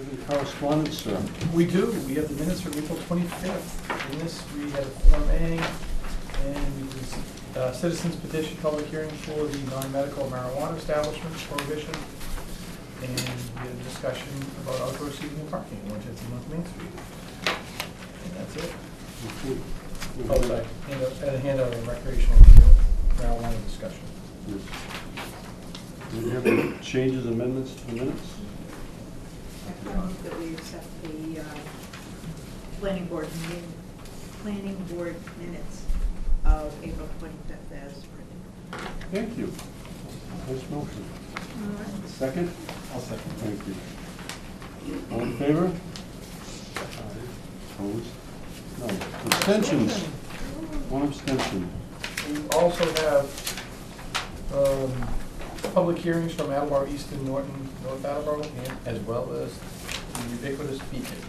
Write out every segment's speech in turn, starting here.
Any correspondence, sir? We do. We have the minutes from April 25th. In this, we have Form A and citizens petition public hearing for the non-medical marijuana establishment prohibition. And we had a discussion about outdoor seating and parking, 150 North Main Street. And that's it. Oh, sorry. And a handout of recreational marijuana discussion. Yes. Do you have any changes, amendments to the minutes? I move that we accept the planning board minutes of April 25th as printed. Thank you. Nice motion. Second? I'll second. Thank you. All in favor? Opposed? No. Abstentions? One abstention. We also have public hearings from Attleboro East and Norton, North Attleboro, and as well as the ubiquitous Beacon.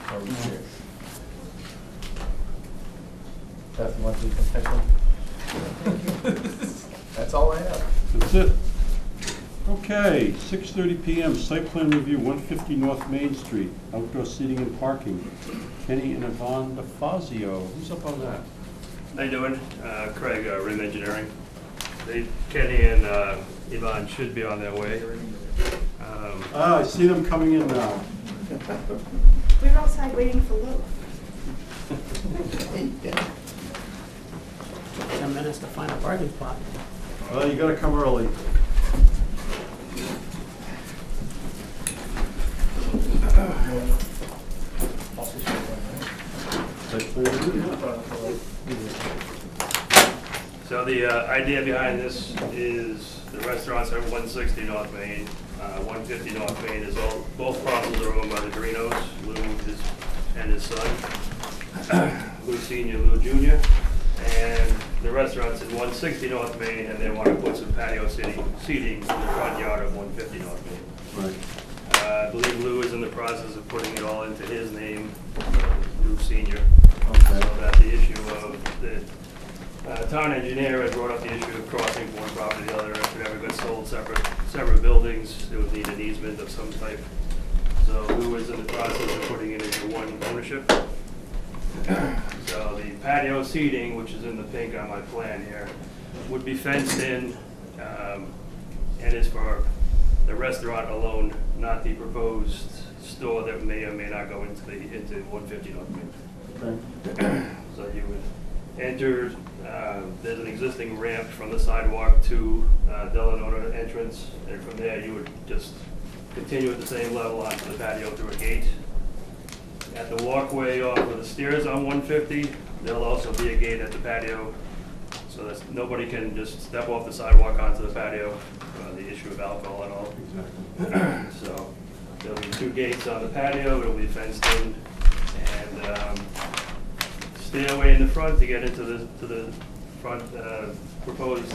Are we here? Beth, you want to do the next one? That's all I have. That's it. Okay, 6:30 PM, site plan review, 150 North Main Street, outdoor seating and parking. Kenny and Yvonne DeFazio, who's up on that? How you doing? Craig, Rim Engineering. Kenny and Yvonne should be on their way. I see them coming in now. We're outside waiting for Lou. 10 minutes to find a parking spot. Well, you gotta come early. Site plan review? So the idea behind this is the restaurants are 160 North Main, 150 North Main is both parcels are owned by the Dorinos, Lou and his son, Lou Senior, Lou Junior, and the restaurant's in 160 North Main, and they want to put some patio seating in the front yard of 150 North Main. Right. I believe Lou is in the process of putting it all into his name, Lou Senior. Okay. So that the issue of the town engineer had brought up the issue of crossing from one property to the other. If it ever got sold separate buildings, it would need an easement of some type. So Lou is in the process of putting it into one ownership. So the patio seating, which is in the pink on my plan here, would be fenced in and is for the restaurant alone, not the proposed store that may or may not go into 150 North Main. Okay. So you would enter, there's an existing ramp from the sidewalk to Delanota entrance, and from there you would just continue at the same level onto the patio through a gate. At the walkway off of the stairs on 150, there'll also be a gate at the patio, so that nobody can just step off the sidewalk onto the patio, the issue of alcohol and all. Exactly. So there'll be 2 gates on the patio, it'll be fenced in, and stairway in the front to get into the front proposed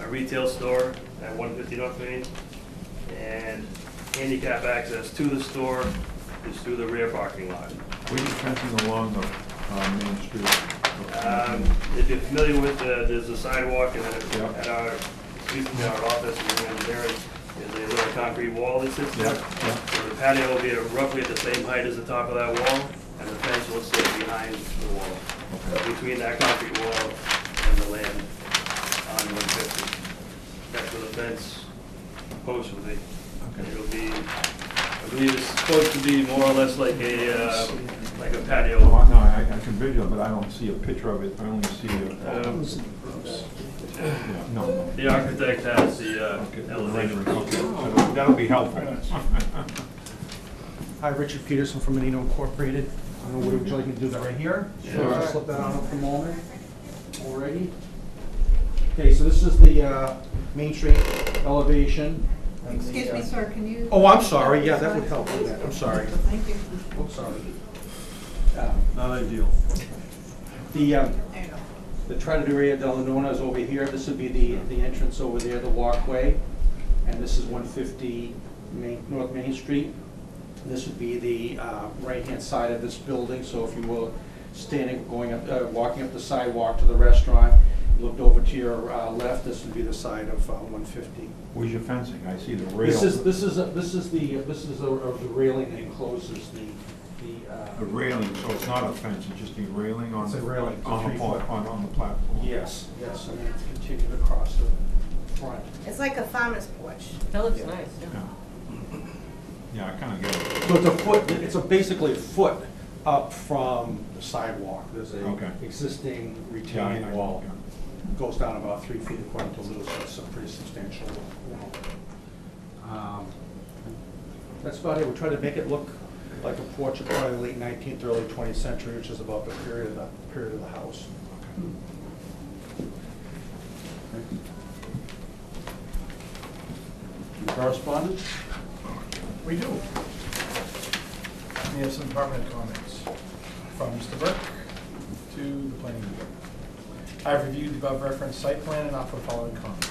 retail store at 150 North Main, and handicap access to the store is through the rear parking lot. Where are you fencing along the Main Street? If you're familiar with, there's a sidewalk, and then Yep. at our office in engineering, there's a little concrete wall that sits there. Yep, yep. So the patio will be roughly at the same height as the top of that wall, and the fence will sit behind the wall. So between that concrete wall and the land on 150. That's where the fence post will be. It'll be, I believe it's supposed to be more or less like a patio. No, I can video, but I don't see a picture of it. I only see a. No. The architect has the elevation. Okay, that'll be helpful. Hi, Richard Peterson from Menino Incorporated. I don't know, would you like me to do that right here? Sure. Just slip that on for a moment. Alrighty. Okay, so this is the Main Street elevation. and the, Excuse me, sir, can you? Oh, I'm sorry. Yeah, that would help with that. I'm sorry. Thank you. Oh, sorry. Not ideal. The There you go. The Trattoria della Nonna is over here. This would be the entrance over there, the walkway. And this is 150 North Main Street. This would be the right-hand side of this building. So if you were standing, walking up the sidewalk to the restaurant, looked over to your left, this would be the side of 150. Where's your fencing? I see the rail. This is the railing that encloses the. The railing, so it's not a fence, it's just a railing on It's a the, railing, it's a on the, 3 pla- foot. on the platform. Yes, and then continued across the front. It's like a farmer's porch. That looks Yeah. nice, yeah. Yeah. Yeah, I kinda get it. So it's a foot, basically a foot up from the sidewalk. There's a Okay. existing Yeah, retaining I- wall. yeah. Goes down about 3 feet according to Lou, so it's a pretty substantial wall. That's about it. We try to make it look like a porch of probably the late 19th, early 20th century, which is about the period of the house. Correspondence? We do. We have some department comments from Mr. Burke to the planning board. I have reviewed the above referenced site plan and offer the following comments.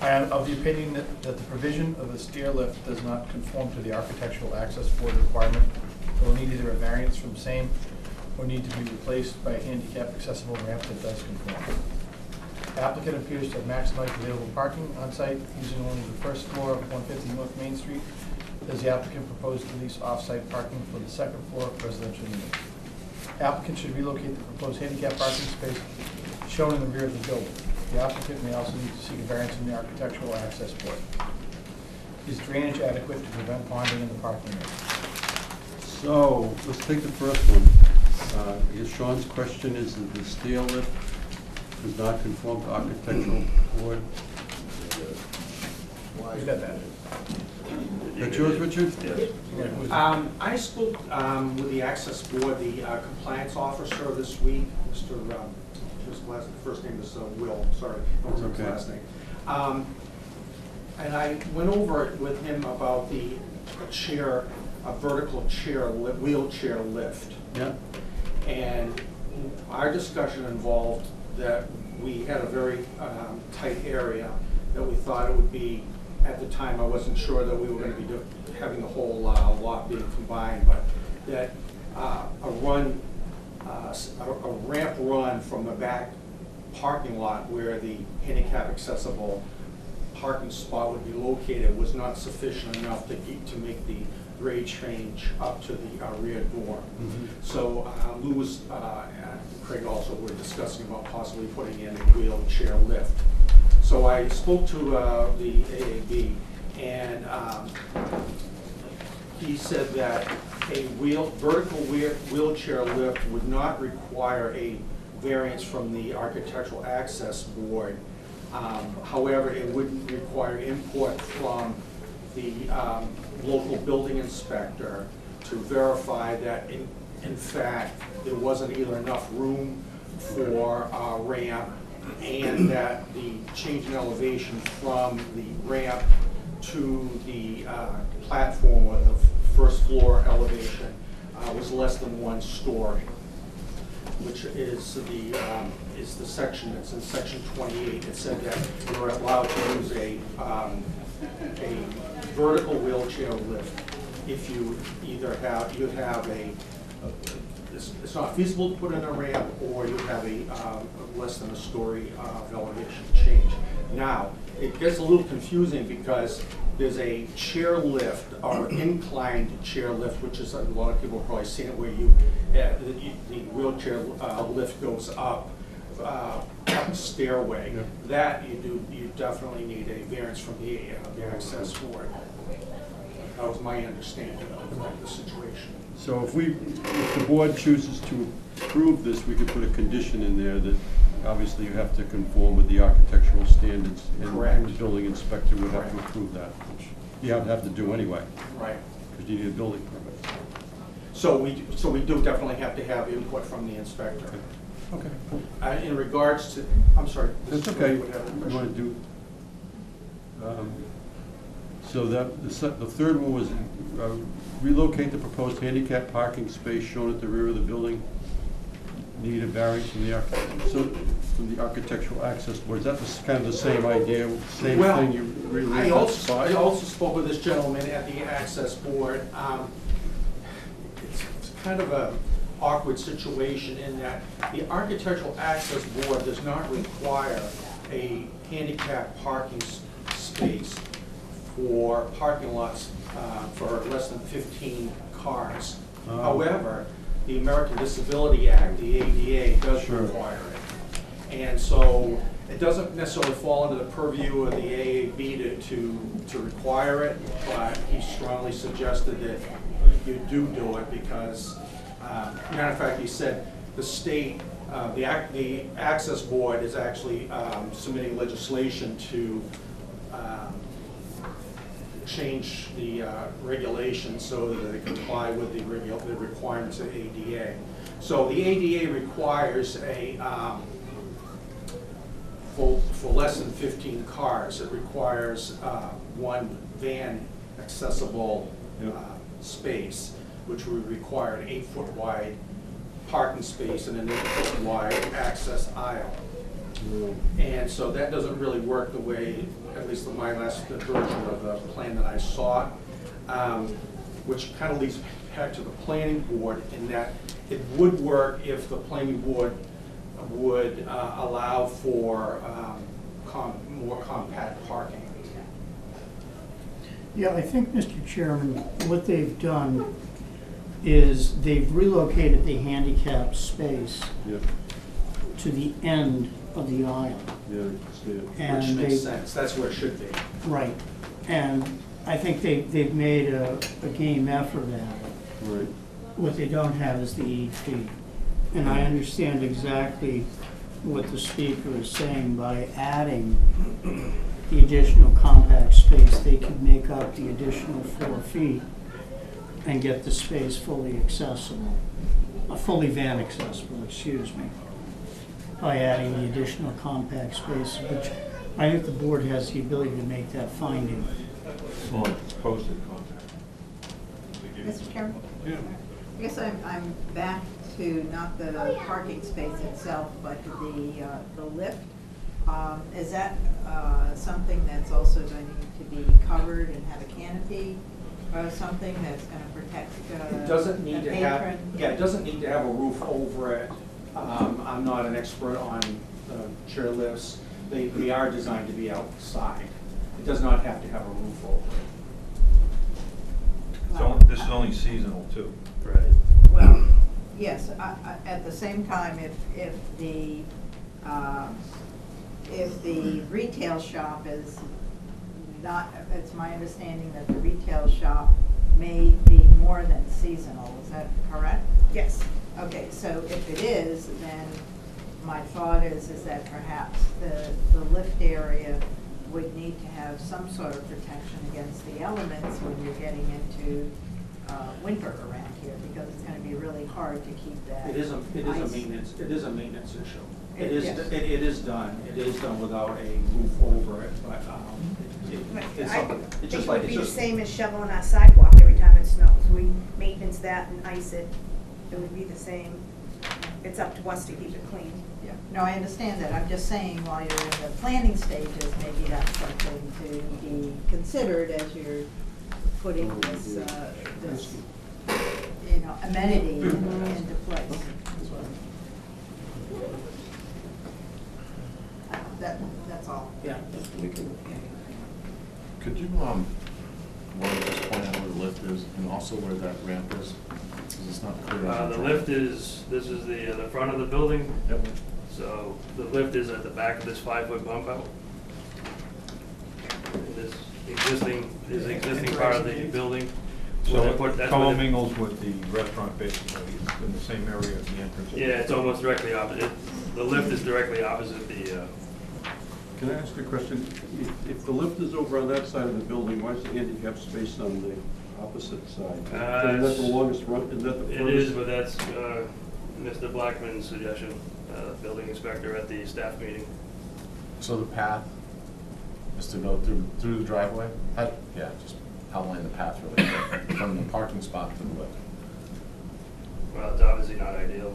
I am of the opinion that the provision of a stair lift does not conform to the architectural access board requirement. It will need either a variance from same or need to be replaced by a handicap accessible ramp that does conform. Applicant appears to have maximized available parking on site using only the first floor of 150 North Main Street. Does the applicant propose to lease off-site parking for the second floor of residential unit? Applicant should relocate the proposed handicap parking space shown in the rear of the building. The applicant may also need to seek a variance from the architectural access board. Is drainage adequate to prevent ponding in the parking area? So, let's take the first one. I guess Sean's question is that the stair lift does not conform to architectural board. Who's got that? That's yours, Richard? Yes. Yeah, who's- I spoke with the access board, the compliance officer this week, Mr. His first name is Will, sorry, I don't remember his Okay. last name. And I went over it with him about the chair, a vertical chair, wheelchair lift. Yeah? And our discussion involved that we had a very tight area, that we thought it would be, at the time, I wasn't sure that we were gonna be having the whole lot being combined, but that a ramp run from the back parking lot where the handicap accessible parking spot would be located was not sufficient enough to make the grade change up to the rear door. So Lou was, and Craig also were discussing about possibly putting in a wheelchair lift. So I spoke to the AAB, and he said that a vertical wheelchair lift would not require a variance from the architectural access board. However, it would require input from the local building inspector to verify that in fact there wasn't either enough room for a ramp, and that the change in elevation from the ramp to the platform or the first floor elevation was less than 1 story, which is the section that's in section 28. It said that you're allowed to use a vertical wheelchair lift if you either have, it's not feasible to put in a ramp, or you have a less than a story of elevation change. Now, it gets a little confusing because there's a chair lift or inclined chair lift, which is, a lot of people have probably seen it, where the wheelchair lift goes up a stairway. Yeah. That you definitely need a variance from the access board. That was my understanding of the situation. So if the board chooses to approve this, we could put a condition in there that obviously you have to conform with the architectural standards. Correct. And the building inspector would have to Correct. approve that, which you have to do anyway, Right. because you need a building permit. So we do definitely have to have input from the inspector. Okay. In regards to, I'm sorry. That's Mr. okay. Ray would have a You question. want to do, so that, the third one was relocate the proposed handicap parking space shown at the rear of the building. Need a variance from the architectural access board. Is that kind of the same idea, same Well, thing you I released that also spot? spoke with this gentleman at the access board. It's kind of a awkward situation in that the Architectural Access Board does not require a handicap parking space for parking lots for less than 15 cars. Oh. However, the American Disability Act, the ADA, does Sure. require it. And so it doesn't necessarily fall under the purview of the AAB to require it, but he strongly suggested that you do it because, matter of fact, he said the state, the Access Board is actually submitting legislation to change the regulations so that they comply with the requirements of ADA. So the ADA requires a, for less than 15 cars, it requires one van accessible space, which would require an 8-foot wide parking space and an 8-foot wide access aisle. And so that doesn't really work the way, at least in my last version of the plan that I saw, which kind of leads back to the planning board in that it would work if the planning board would allow for more compact parking. Yeah, I think, Mr. Chairman, what they've done is they've relocated the handicap space Yeah, to the end of the aisle. yeah, I can see it. Which And makes they, sense, that's where it should be. right, and I think they've made a game effort at it. Right. What they don't have is the 8 feet. And I understand exactly what the speaker is saying. By adding the additional compact space, they could make up the additional 4 feet and get the space fully accessible, fully van accessible, excuse me, by adding the additional compact space, which I think the board has the ability to make that finding. Well, it's posted contact. Mr. Chairman? Yeah. I guess I'm back to not the parking space itself, but the lift. Is that something that's also going to be covered and have a canopy or something that's going to protect It doesn't need a to have, patron? yeah, it doesn't need to have a roof over it. I'm not an expert on chairlifts. They are designed to be outside. It does not have to have a roof over it. So this is only seasonal too. Right. Well, yes, at the same time, if the retail shop is not, it's my understanding that the retail shop may be more than seasonal, is that correct? Yes. Okay, so if it is, then my thought is that perhaps the lift area would need to have some sort of protection against the elements when you're getting into winter around here, because it's going to be really hard to keep that. It is a ice. maintenance issue. It It is done without a roof over it, but it's I something, think it's just it like, would it's be the just. same as shoveling our sidewalk every time it snows. We maintenance that and ice it. It would be the same. It's up to us to keep it clean. Yeah, no, I understand that. I'm just saying while you're in the planning stages, maybe that's something to be considered as you're putting this, amenity into place. That's all. Yeah. Could you, just point out where the lift is and also where that ramp is? Because it's not clear. The lift is, this is the front of the building. Yep. So the lift is at the back of this 5-foot bump out. And this existing part of the building. So Where they it put- that's where the- commingles with the restaurant basically, it's in the same area as the entrance. Yeah, it's almost directly opposite. The lift is directly opposite the, Can I ask a question? If the lift is over on that side of the building, why is the handicap space on the opposite side? Isn't that the longest run, isn't that the it furthest? is, but that's Mr. Blackman's suggestion, building inspector at the staff meeting. So the path is to go through the driveway? Yeah, just outline the path really quick, from the parking spot to the lift. Well, it's obviously not ideal.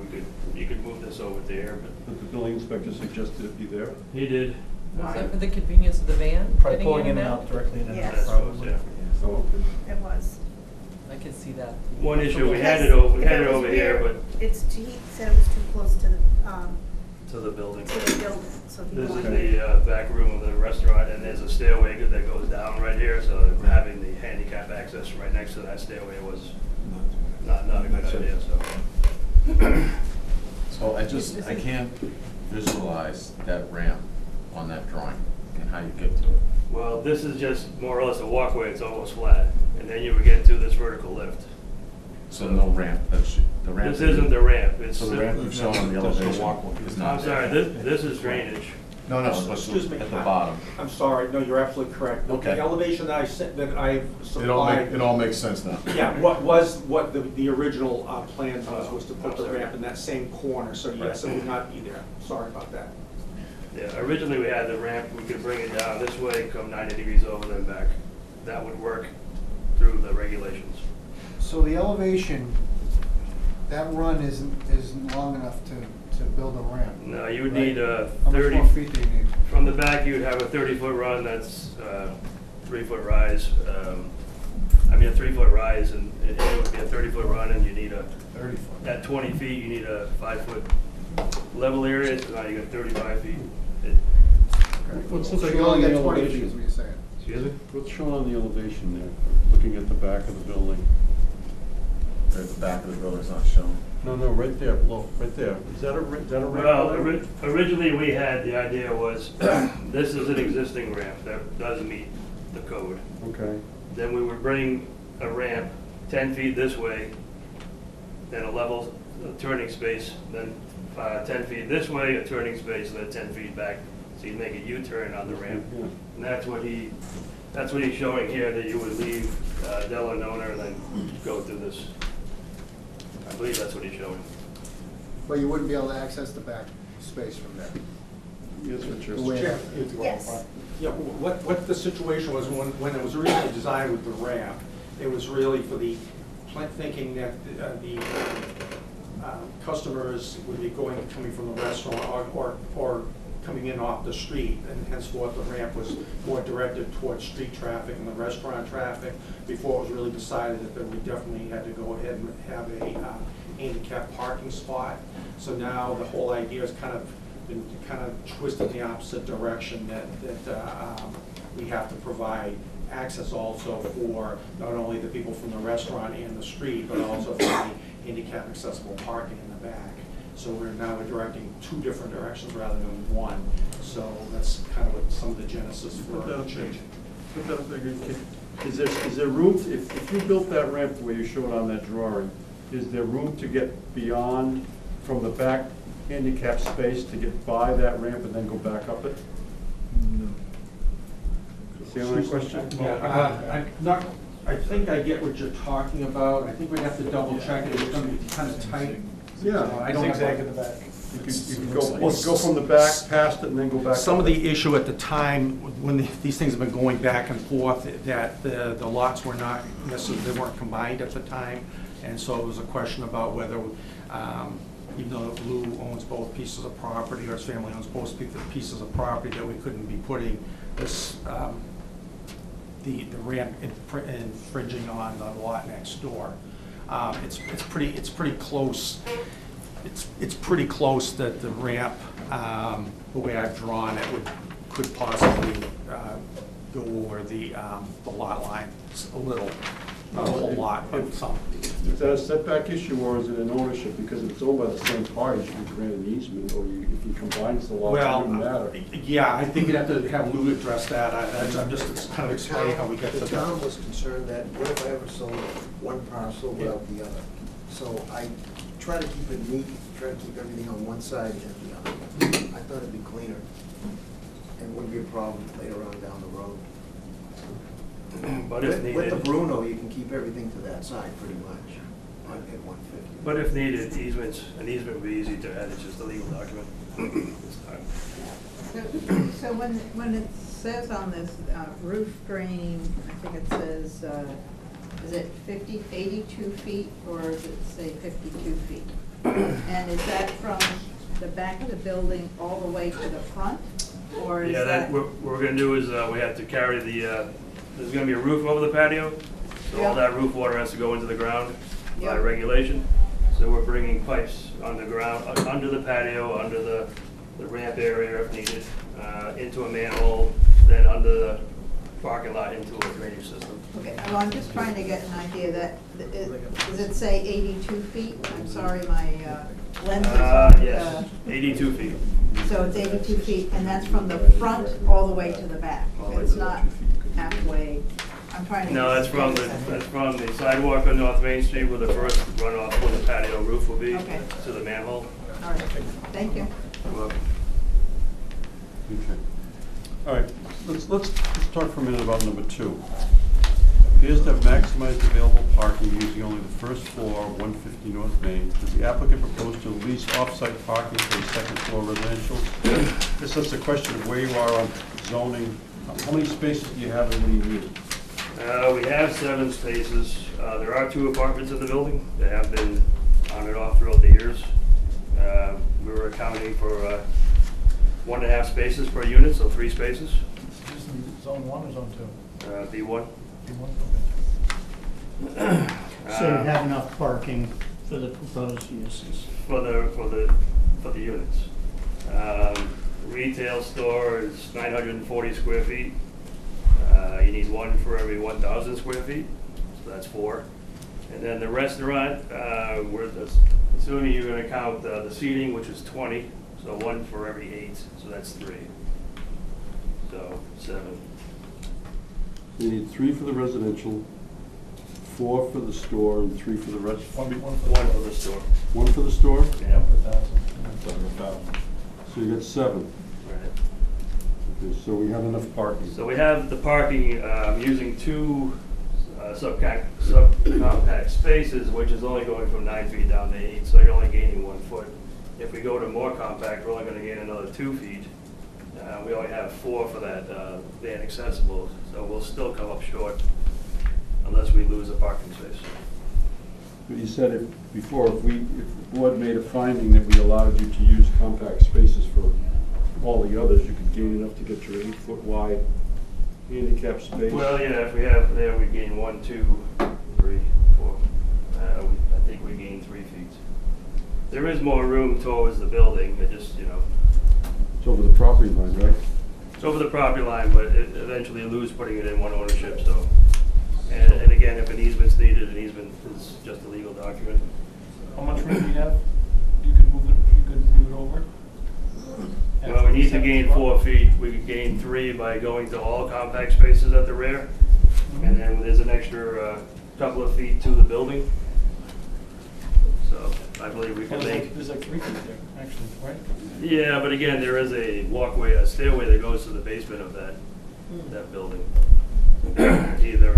You could move this over there, but But the building inspector suggested it be there? he did. Why? Is that for the convenience of the van? Probably getting pulling in and and out directly into Yes. that, I suppose, probably. yeah. Oh, okay. It was. I can see that. One issue, we had it over That was here, weird. but He said it was too close to to the building. the building, so he This is wanted. the back room of the restaurant, and there's a stairway that goes down right here, so having the handicap access right next to that stairway was not a good idea, so. So I can't visualize that ramp on that drawing and how you get to it. Well, this is just more or less a walkway, it's almost flat, and then you would get to this vertical lift. So no ramp, the ramp. This isn't the ramp, it's. So the ramp you've shown on the That's the elevation walkway. is not. I'm sorry, this is drainage. No, but Excuse me. at the bottom. I'm sorry, no, you're absolutely correct. The Okay. elevation that I sent, that I It supplied. all makes sense now. Yeah, what the original plan was to put the ramp in that same corner, so yes, it would not be there. Sorry about that. Yeah, originally we had the ramp, we could bring it down this way, come 90 degrees over, then back. That would work through the regulations. So the elevation, that run isn't long enough to build a ramp? No, you would right? need a How much 30, more feet do you need? from the back you would have a 30-foot run, that's 3-foot rise. I mean, a 3-foot rise, and it would be a 30-foot run, and you need 30 foot. at 20 feet, you need a 5-foot level area, so now you got 35 feet. What's So shown you on only the got 20 feet, is elevation? what you're saying? Excuse me? What's shown on the elevation there, looking at the back of the building? At the back of the building's not shown. No, right there, right there. Is that a ramp? Well, originally we had, the idea was, this is an existing ramp that does meet the code. Okay. Then we would bring a ramp 10 feet this way, then a level turning space, then 10 feet this way, a turning space, and then 10 feet back. So you'd make a U-turn on the ramp. Yeah. And that's what he's showing here, that you would leave Della Nona and then go through this. I believe that's what he's showing. But you wouldn't be able to access the back space from there? Yes, Richard. The way- Yes. Yeah, what the situation was, when it was originally designed with the ramp, it was really for the, thinking that the customers would be coming from the restaurant or coming in off the street, and henceforth the ramp was more directed towards street traffic and the restaurant traffic, before it was really decided that we definitely had to go ahead and have a handicap parking spot. So now the whole idea is kind of twisted in the opposite direction, that we have to provide access also for not only the people from the restaurant and the street, but also for the handicap accessible parking in the back. So we're now directing 2 different directions rather than 1. So that's kind of what some of the genesis for the change. Put that up there again, Kate. Is there room, if you built that ramp the way you showed on that drawing, is there room to get beyond, from the back handicap space, to get by that ramp and then go back up it? No. See my question? Yeah, I think I get what you're talking about. I think we'd have to double check it. It's going to be kind of tight. Yeah. I don't have Zigzag in the back. You could go from the back, past it, and then go back. Some up of it. the issue at the time, when these things have been going back and forth, that the lots were not necessarily, they weren't combined at the time. And so it was a question about whether, even though Lou owns both pieces of property, or his family owns both pieces of property, that we couldn't be putting this, the ramp infringing on the lot next door. It's pretty close. It's pretty close that the ramp, the way I've drawn it, could possibly go over the lot line a little, not a whole lot, but some. Is that a setback issue, or is it an ownership? Because if it's owned by the same party, you can grant an easement, or if you combine the lots, it wouldn't matter. Yeah, I think you'd have to have Lou address that. I'm just kind of explaining how we get to The that. town was concerned that what if I ever sold one parcel without the other? So I try to keep it neat, try to keep everything on one side and the other. I thought it'd be cleaner and wouldn't be a problem later on down the road. But if With the needed, Bruno, you can keep everything to that side pretty much at 150. but if needed, an easement would be easy to add, it's just a legal document this time. So when it says on this roof drain, I think it says, is it 82 feet, or does it say 52 feet? And is that from the back of the building all the way to the front, or is Yeah, that? what we're gonna do is, we have to carry the, there's gonna be a roof over the patio, So all that roof water has to go into the ground by Yeah. regulation. So we're bringing pipes underground, under the patio, under the ramp area if needed, into a manhole, then under the parking lot into a drainage system. Okay, well, I'm just trying to get an idea that, does it say 82 feet? I'm sorry, my lens is on. Yes, 82 feet. So it's 82 feet, and that's from the front all the way to the back? All the way It's to the not halfway, I'm trying to. No, that's from the sidewalk on North Main Street where the first runoff where the patio roof will be, Okay. to the manhole. All right, thank you. Well, Okay. All right, let's talk for a minute about number 2. Appears to have maximized available parking using only the first floor, 150 North Main. Does the applicant propose to lease off-site parking for the second floor residential? This is a question of where you are on zoning. How many spaces do you have and what do you need? we have 7 spaces. There are 2 apartments in the building. They have been on and off throughout the years. We were accounting for 1.5 spaces per unit, so 3 spaces. Is this in zone 1 or zone 2? B1. B1, So you have enough parking for the proposed uses? For the units. Retail store is 940 square feet. You need 1 for every 1,000 square feet, so that's 4. And then the restaurant, we're assuming you're gonna count the seating, which is 20, so 1 for every 8, so that's 3. So 7. You need 3 for the residential, 4 for the store, and 3 for the rest. One for 1 for the store. 1 for the store? Yeah. per 1,000. So you got 7. Right. Okay, so we have enough parking. So we have the parking, using 2 subcompact spaces, which is only going from 9 feet down to 8, so you're only gaining 1 foot. If we go to more compact, we're only gonna gain another 2 feet. We only have 4 for that van accessible, so we'll still come up short unless we lose a parking space. But you said if the board made a finding that we allowed you to use compact spaces for all the others, you could gain enough to get your 8-foot wide handicap space. Well, yeah, if we have there, we gain 1, 2, 3, 4. I think we gain 3 feet. There is more room towards the building, it just, It's over the property line, right? it's over the property line, but eventually you lose putting it in one ownership, so. And again, if an easement's needed, an easement is just a legal document. How much room do you have? You could move it over? Well, we need to gain 4 feet. We could gain 3 by going to all compact spaces at the rear. And then there's an extra couple of feet to the building. So I believe we can make. There's like 3 feet there, actually, right? Yeah, but again, there is a walkway, a stairway that goes to the basement of that building. Either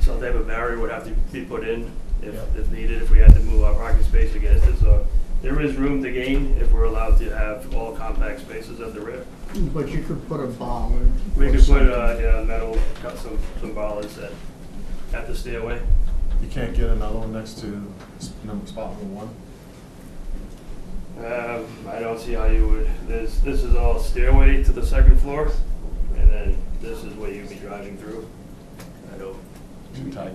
some type of barrier would have to be put in if needed, if we had to move our parking space against it. So there is room to gain if we're allowed to have all compact spaces at the rear. But you could put a bollard. We or could put something. metal, cut some bollards at the stairway. You can't get another one next to spot number 1? I don't see how you would. This is all stairway to the second floor, and then this is where you'd be driving through. I don't. Too tight.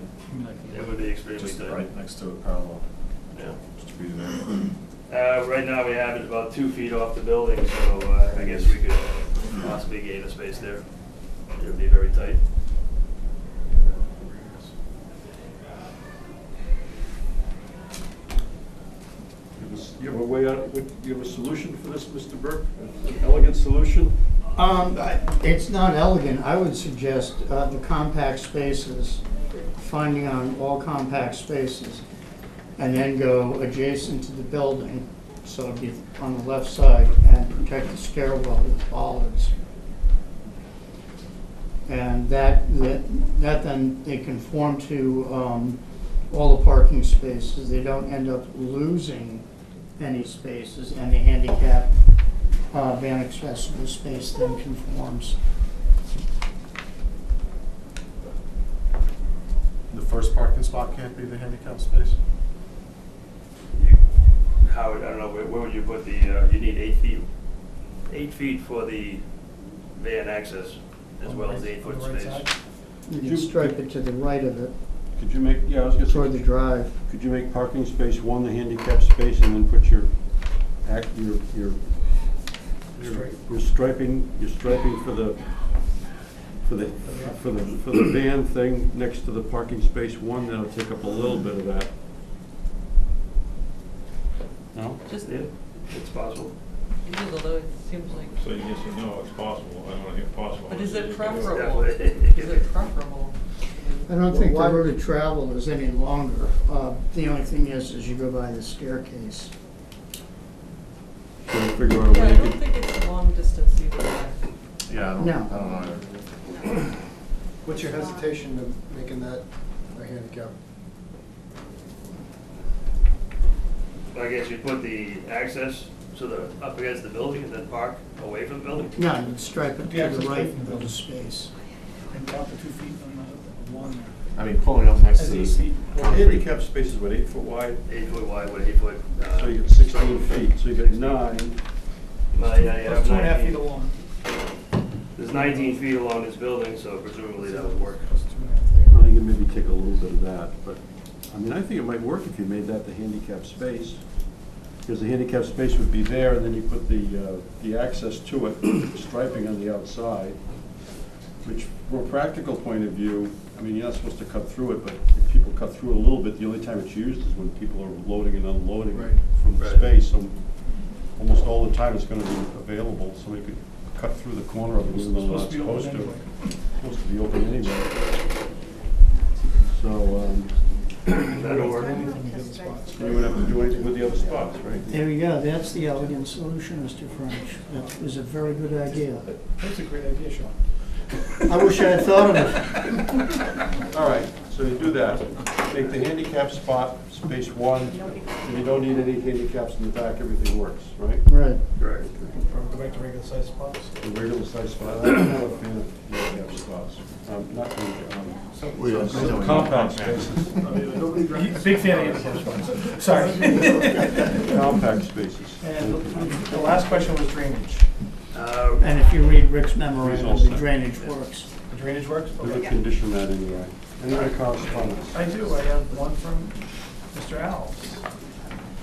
It would be extremely Just tight. right next to it, parallel. Yeah. Just be there. Right now we have it about 2 feet off the building, so I guess we could possibly gain a space there. It would be very tight. You have a way out, you have a solution for this, Mr. Burke? An elegant solution? It's not elegant. I would suggest the compact spaces, finding on all compact spaces, and then go adjacent to the building, so it'd be on the left side, and protect the stairwell with bollards. And that then they conform to all the parking spaces. They don't end up losing any spaces, and the handicap van accessible space then conforms. The first parking spot can't be the handicap space? I don't know, where would you put the, you need 8 feet. 8 feet for the van access, as well as 8-foot On the right space. side? You You- can stripe it to the right of it, Could you make, yeah, I was gonna toward the say, drive. could you make parking space one the handicap space and then put your striping for the van thing next to the parking space one, that'll take up a little bit of that. No? Just, Yeah, it's possible. it is, although it seems like, So yes or no, it's possible, I don't want to hear possible. but is it It's- preferable? Definitely. Is it preferable? I don't think the Why- route of travel is any longer. The only thing is you go by the staircase. Can we figure out a Yeah, way I to don't think it's long distance either way. Yeah, I No. don't know either. What's your hesitation to making that a handicap? I guess you put the access to the, up against the building and then park away from the building? No, you'd stripe it Yeah, to the it's right from the of the building. space. And count the 2 feet on the lawn I mean, pulling up next there. to As this you see. Well, handicap space is what, 8 foot wide? 8 foot wide with 8 foot. So you get 16 feet, so you get 9. Yeah, you have Plus 2.5 feet 19. along. There's 19 feet along this building, so presumably that would work. Plus 2.5 there. Well, you can maybe take a little bit of that, but, I mean, I think it might work if you made that the handicap space. Because the handicap space would be there, and then you put the access to it, striping on the outside, which, from a practical point of view, I mean, you're not supposed to cut through it, but if people cut through it a little bit, the only time it's used is when people are loading and unloading Right. from the Right. space. So almost all the time it's gonna be available, somebody could cut through the corner of it, even though they're not Supposed to be open supposed to. anyway. Supposed to be open anyway. So, That'll work. Anything in the spots. you wouldn't have to do anything with the other spots, right? There you go, that's the elegant solution, Mr. French. That was a very good idea. That's a great idea, Sean. I wish I had thought of it. All right, so you do that, make the handicap spot space 1, and you don't need any handicaps in the back, everything works, right? Right. Correct. Or go back to regular size spots. The regular size spot, I'm not a fan of handicap spots, not the, compact spaces, A big fan of handicap spots. Sorry. compact spaces. And the last question was drainage. And if you read Rick's memorandum, all the set. drainage works. The drainage works? We Okay. would condition that anyway. Any other correspondence? I do, I have one from Mr. Alves.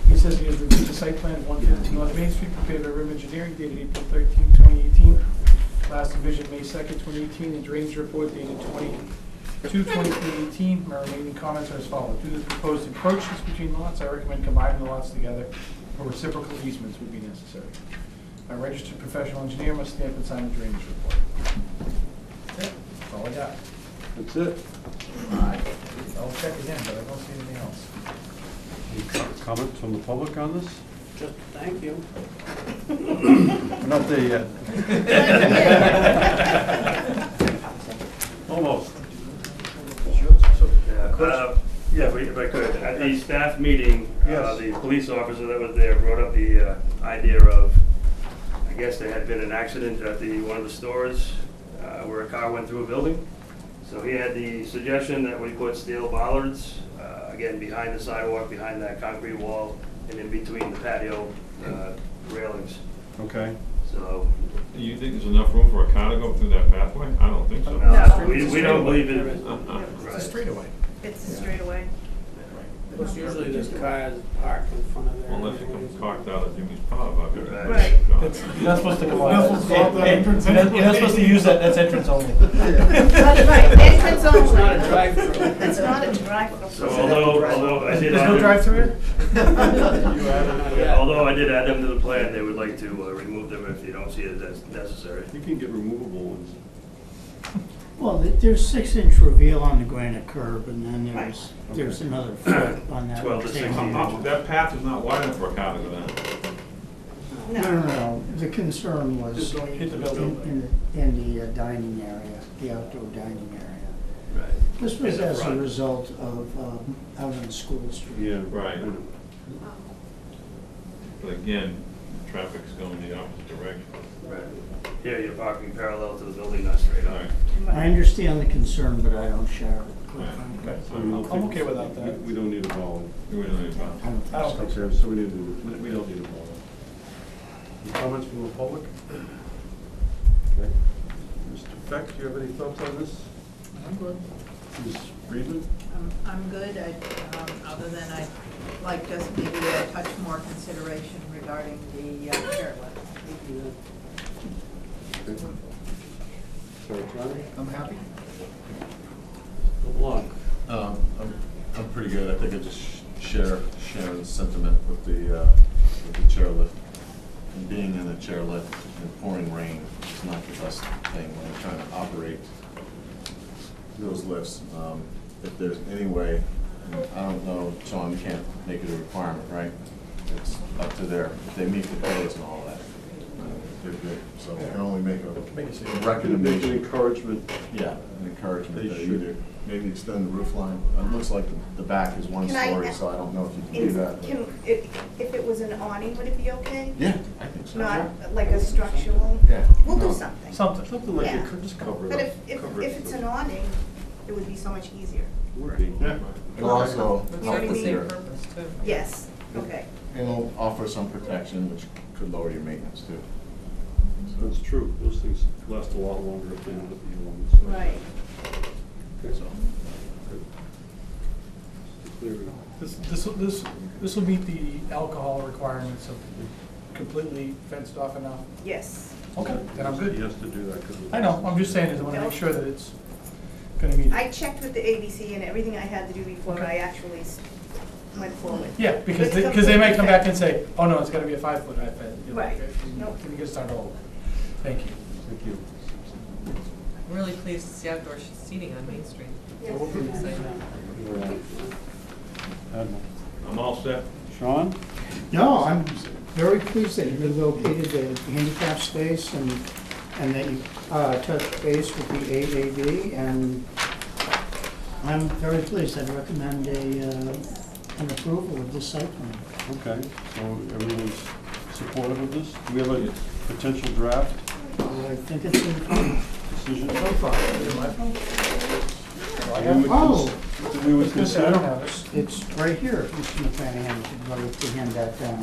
He says he has reviewed the site plan of 115 North Main Street prepared by Rim Engineering dated April 13, 2018. Last revision May 2nd, 2018, and drainage report dated 22/23/18. My remaining comments are as follows. Due to the proposed encroachments between lots, I recommend combining the lots together, or reciprocal easements would be necessary. A registered professional engineer must stamp and sign the drainage report. That's it. That's all I got. That's it. I'll check again, but I don't see anything else. Any comments from the public on this? Just thank you. We're not there yet. Almost. Yeah, if I could, at the staff meeting, Yes. the police officer that was there brought up the idea of, I guess there had been an accident at one of the stores where a car went through a building. So he had the suggestion that we put steel bollards, again, behind the sidewalk, behind that concrete wall, and in between the patio railings. Okay. So, Do you think there's enough room for a car to go through that pathway? I don't think so. no, we don't believe it. It's a Right. straightaway. It's a straightaway. Plus usually there's cars parked in front of there. Unless it comes parked out of Jimmy's pub. I'll be Right. You're not supposed to come on. You're not supposed to use that, that's entrance only. That's right, entrance only. It's not a drive-through. It's not a drive-through. So although I did. There's no drive-through here? Although I did add them to the plan, they would like to remove them if you don't see it as necessary. You can get removable ones. Well, there's 6-inch reveal on the granite curb, and then there's another foot on that. 12 to 16. That path is not wide enough for a car to go down. No. The concern was Just don't hit the building. in the dining area, the outdoor dining area. Right. This was In the as a front. result of out on School Street. Yeah. Right. But again, traffic's going the opposite direction. Right. Here, you're parking parallel to the building, not straight All on. right. I understand the concern, but I don't share it. Right. Okay. So we don't I'm think- okay without that. We don't need a ball. We don't need a I don't think I don't think so. Okay, so we don't need a ball. Any comments from the public? Okay. Mr. Beck, do you have any thoughts on this? I'm good. Ms. Friedman? I'm good, other than I'd like just maybe a touch more consideration regarding the chairlift. Sorry, Charlie? I'm happy. LeBlanc? I'm pretty good. I think I just share Sharon's sentiment with the chairlift. And being in a chairlift and pouring rain is not the best thing when you're trying to operate those lifts. If there's any way, and I don't know, Sean, you can't make it a requirement, right? It's up to if they meet the codes and all that. They're good, so we can only make a Make a Make an recommendation. encouragement. Yeah, an encouragement They that should. either maybe extend the roof line. It looks like the back is one Can I- story, so I don't know if you can do that. but- If it was an awning, would it be okay? Yeah, I think so. Not like a structural? Yeah. We'll do No. something. Something like Yeah. it, could just cover it But up. if Cover it. it's an awning, it would be so much easier. Would be. Yeah. It'll also It's You know what not I the mean? same purpose too. Yes, okay. it'll offer some protection, which could lower your maintenance too. That's true, those things last a lot longer if they don't have the elements. Right. Okay, so. Clear it up. This will meet the alcohol requirements of completely fenced off enough? Yes. Okay, then I'm He good. has to do that because. I know, I'm just saying is I want to make sure that it's gonna meet. I checked with the ABC and everything I had to do before Okay. I actually went forward. Yeah, because It's they may come completely back and say, oh no, it's gotta be a 5-foot high fence. You're like, Right. okay, Nope. Can we get started over? Thank you. Thank you. I'm really pleased to see outdoor seating on Main Street. Yes. Exciting. Admiral. I'm all set. Sean? No, I'm very pleased that you relocated the handicap space and that you touched base with the AAB, and I'm very pleased. I'd recommend an approval of this site plan. Okay, so everyone's supportive of this? Do we have a potential draft I think it's in. decision? Is it my phone? Do I We have would it? Oh, cons- that we would I was gonna say, I don't consider? have it. it's right here, Mr. McClanahan, if you'd like to hand that down.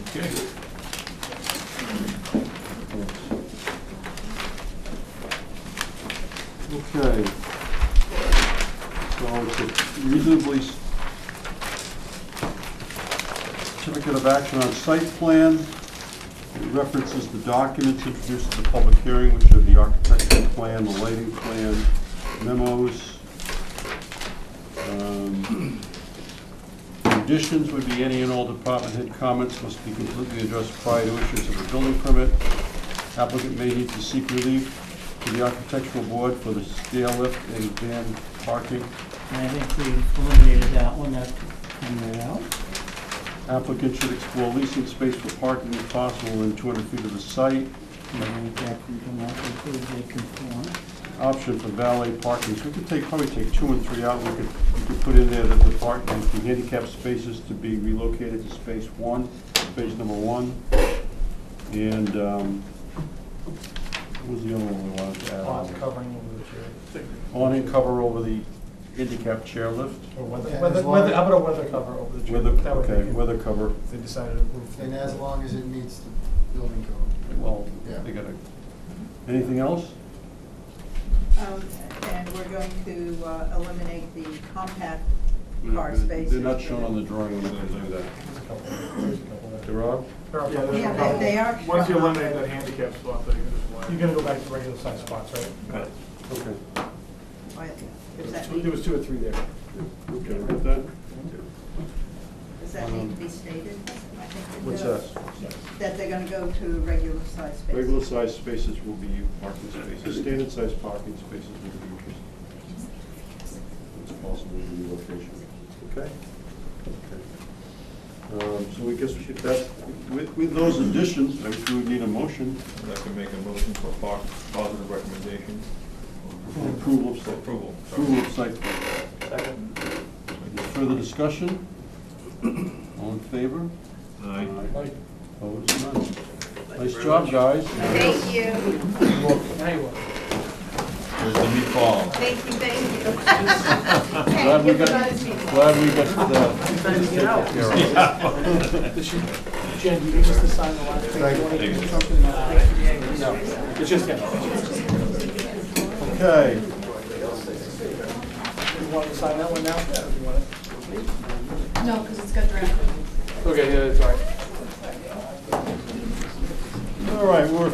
Okay. Okay. So it's a reasonably certificate of action on site plan. It references the documents introduced at the public hearing, which are the architectural plan, the lighting plan, memos. Conditions would be any and all department head comments must be completely addressed prior to issuance of a building permit. Applicant may need to seek relief to the architectural board for the stair lift and van parking. And I think we eliminated that one, that come right out. Applicant should explore leasing space for parking if possible within 200 feet of the site. And I think that can come out, include they conform. Option for valet parking, so we could probably take 2 and 3 out. We could put in there that the parking, the handicap spaces to be relocated to space 1, space number 1. And, what was the other one we wanted to add? On covering over the chair. Awning cover over the handicap chair lift. Or weather, Yeah, weather, as long weather, as- how about a weather cover over the chair? Weather, That way they okay, can- weather cover. If they decided to move. And as long as it meets the building code. Well, Yeah. they gotta, anything else? And we're going to eliminate the compact car They're spaces. not shown on the drawing, we're gonna do that. There's a couple. There's a couple there. There are? Yeah, they are. Once you eliminate that handicap spot, then you can just line. You're gonna go back to regular size spots, right? Right. Okay. Does that There was 2 or 3 there. Okay, with that? need to be stated? I think it What's does. that? That they're gonna go to regular size spaces. Regular size spaces will be parking spaces, standard size parking spaces will be used. It's possible relocation. Okay? Okay. So we guess we should, that, with those additions, I think we would need a motion. I'd like to make a motion for positive recommendation. For approval of site. Approval. Approval of site plan. Any further discussion? All in favor? Aye. Opposed, none. Nice job, guys. Thank you. Now you are. There's the meatball. Thank you, thank you. Glad we got, Thank you. glad we got Jen, do you need us to sign the last page? You wanna do something? No. It's just him. Okay. you wanted to sign that one now? Yeah, if you want it. No, because it's got draft. Okay, yeah, that's all right. All right, we're a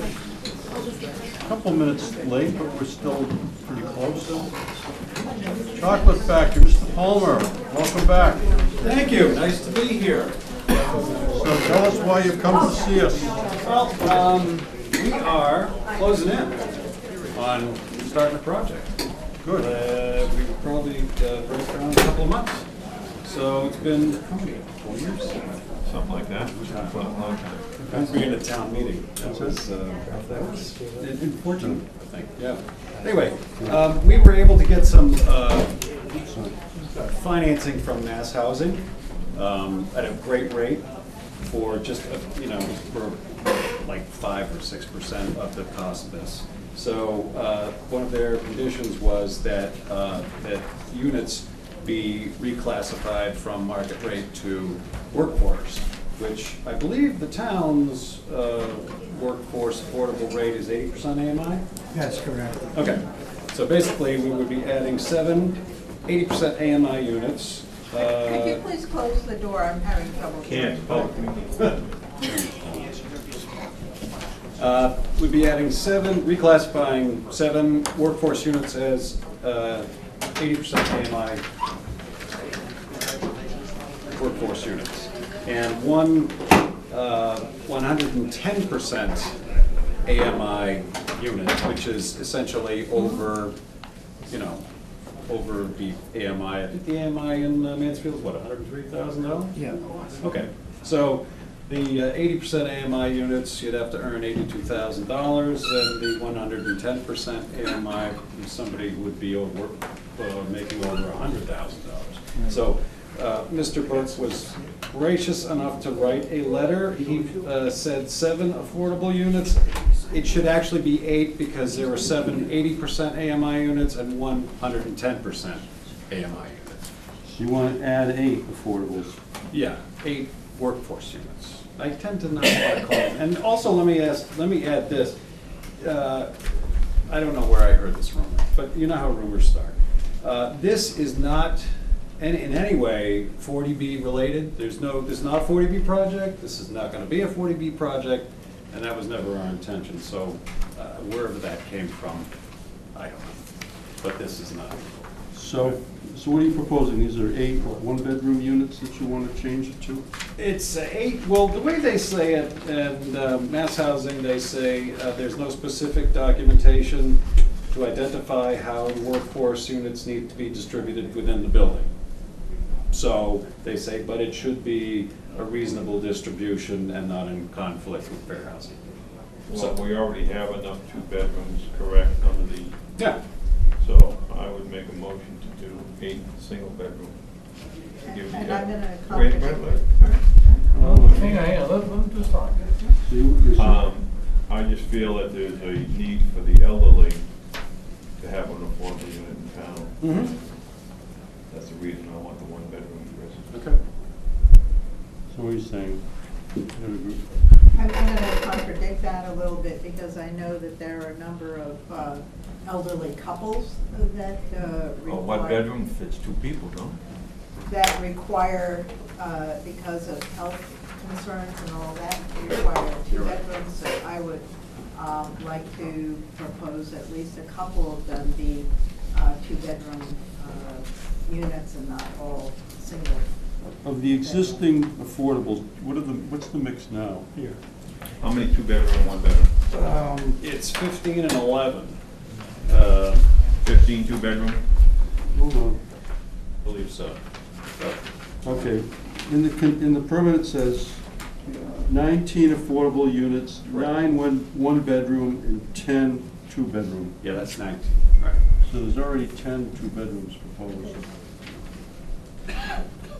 couple minutes late, but we're still pretty close. Chocolate Factory, Mr. Palmer, welcome back. Thank you, nice to be here. So tell us why you've come to see us. Well, we are closing in on starting a project. Good. We were probably right around a couple of months. So it's been, how many, 4 years? Something like that. Well, a long time. Since we had a town meeting. That was unfortunate, I think, yeah. Anyway, we were able to get some financing from Mass Housing at a great rate for just, for like 5 or 6% of the cost of this. So one of their conditions was that that units be reclassified from market rate to workforce, which I believe the town's workforce affordable rate is 80% AMI? That's correct. Okay, so basically we would be adding 7 80% AMI units. Could you please close the door? I'm having trouble. Can't. We'd be adding reclassifying 7 workforce units as 80% AMI workforce units, and one 110% AMI unit, which is essentially over, over the AMI. I think the AMI in Mansfield is what, $103,000? Yeah. Okay, so the 80% AMI units, you'd have to earn $82,000, and the 110% AMI, somebody would be over, making over $100,000. So Mr. Burke was gracious enough to write a letter. He said 7 affordable units. It should actually be 8 because there were 7 80% AMI units and 110% AMI units. You want to add 8 affordables? Yeah, 8 workforce units. I tend to not want to call them. And also, let me add this. I don't know where I heard this rumor, but you know how rumors start. This is not in any way 40B related. This is not a 40B project. This is not going to be a 40B project, and that was never our intention. So wherever that came from, I don't know. But this is not. So what are you proposing? These are 8 one-bedroom units that you want to change it to? It's 8, well, the way they say it, and Mass Housing, they say there's no specific documentation to identify how the workforce units need to be distributed within the building. So they say, but it should be a reasonable distribution and not in conflict with fair housing. So we already have enough 2 bedrooms, correct, under the, Yeah. so I would make a motion to do 8 single bedroom. And I'm gonna Wait, contradict. Hang on, let them just talk. So you- I just feel that there's a need for the elderly to have an affordable unit in town. Mm-hmm. That's the reason I want the 1-bedroom versus. Okay. So what are you saying? I'm gonna contradict that a little bit because I know that there are a number of elderly couples that require. Oh, 1 bedroom fits 2 people, don't it? That require, because of health concerns and all that, require 2 bedrooms. So I would like to propose at least a couple of them be 2-bedroom units and not all single. Of the existing affordables, what's the mix now? Here. How many 2-bedroom and 1-bedroom? It's 15 and 11. 15 2-bedroom? Hold on. I believe so. Okay, in the permit it says 19 affordable units, 9 one-bedroom, and 10 2-bedroom. Yeah, that's 19. Right. So there's already 10 2-bedrooms proposed.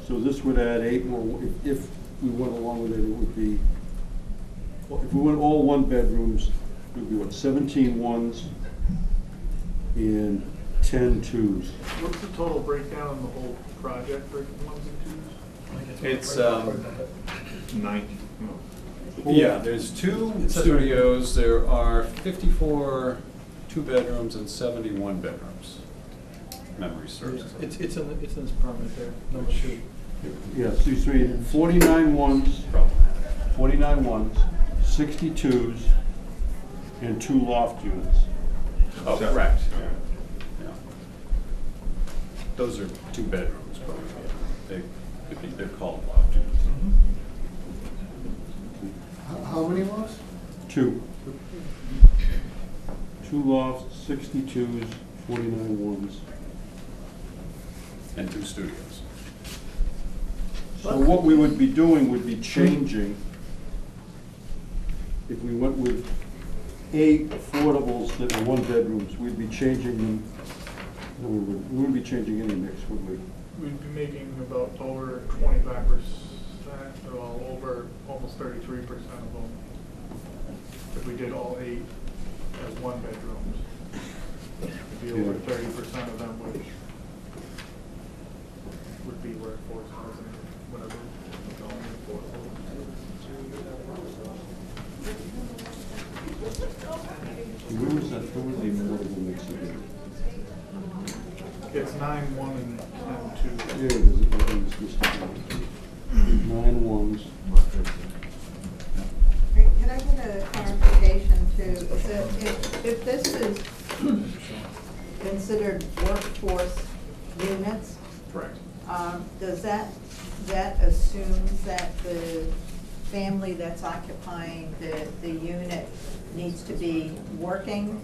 So this would add 8 more, if we went along with it, it would be, if we went all 1-bedrooms, it would be what, 17 ones and 10 2s. What's the total breakdown on the whole project for 1s and 2s? It's 90. yeah. There's 2 studios. There are 54 2-bedrooms and 71 bedrooms. memory serves. It's in this permit there, number 2. Yeah, so you see 49 ones, Problematic. 49 ones, 62s, and 2 loft units. Oh, correct. Yeah. Those are 2 bedrooms, but they're called loft units. How many was? 2. 2 lofts, 62s, 49 ones. And 2 studios. So what we would be doing would be changing, if we went with 8 affordables that were 1 bedrooms, we'd be changing them, no, we wouldn't be changing any mix, would we? We'd be making about over 25%, or over almost 33% of them. If we did all 8 as 1 bedrooms, it'd be over 30% of them, which would be workforce housing, whatever we're going for. Where was that, where was the affordable mix again? It's 9, 1, and 2. Here it is, it was listed. 9 ones. Can I get a clarification too? So if this is considered workforce units, Correct. does that assume that the family that's occupying the unit needs to be working,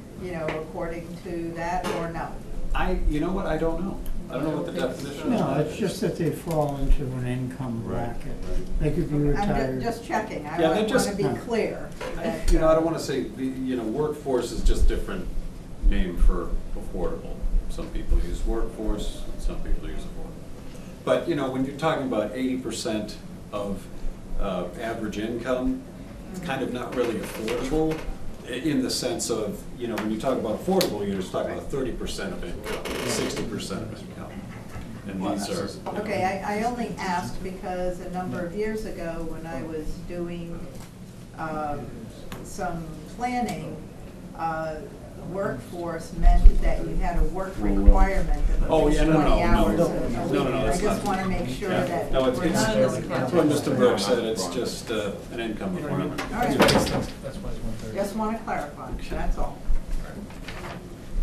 according to that, or no? You know what, I don't know. I don't know what the definition is. No, it's just that they fall into an income bracket. They could be I'm retired. just checking. I Yeah, they're want just- to be clear. that, I don't want to say, workforce is just different name for affordable. Some people use workforce, and some people use affordable. But, when you're talking about 80% of average income, it's kind of not really affordable in the sense of, when you talk about affordable, you're just talking about 30% of income, 60% of income. And these are. Okay, I only asked because a number of years ago, when I was doing some planning, workforce meant that you had a work requirement of Oh, at least yeah, 20 no, hours no. a week. No, I that's just not- want to make sure Yeah. that No, we're it's, not in this that's what Mr. Brooks said, it's just an income requirement. All right. That's why it's 130. Just want to clarify, that's all.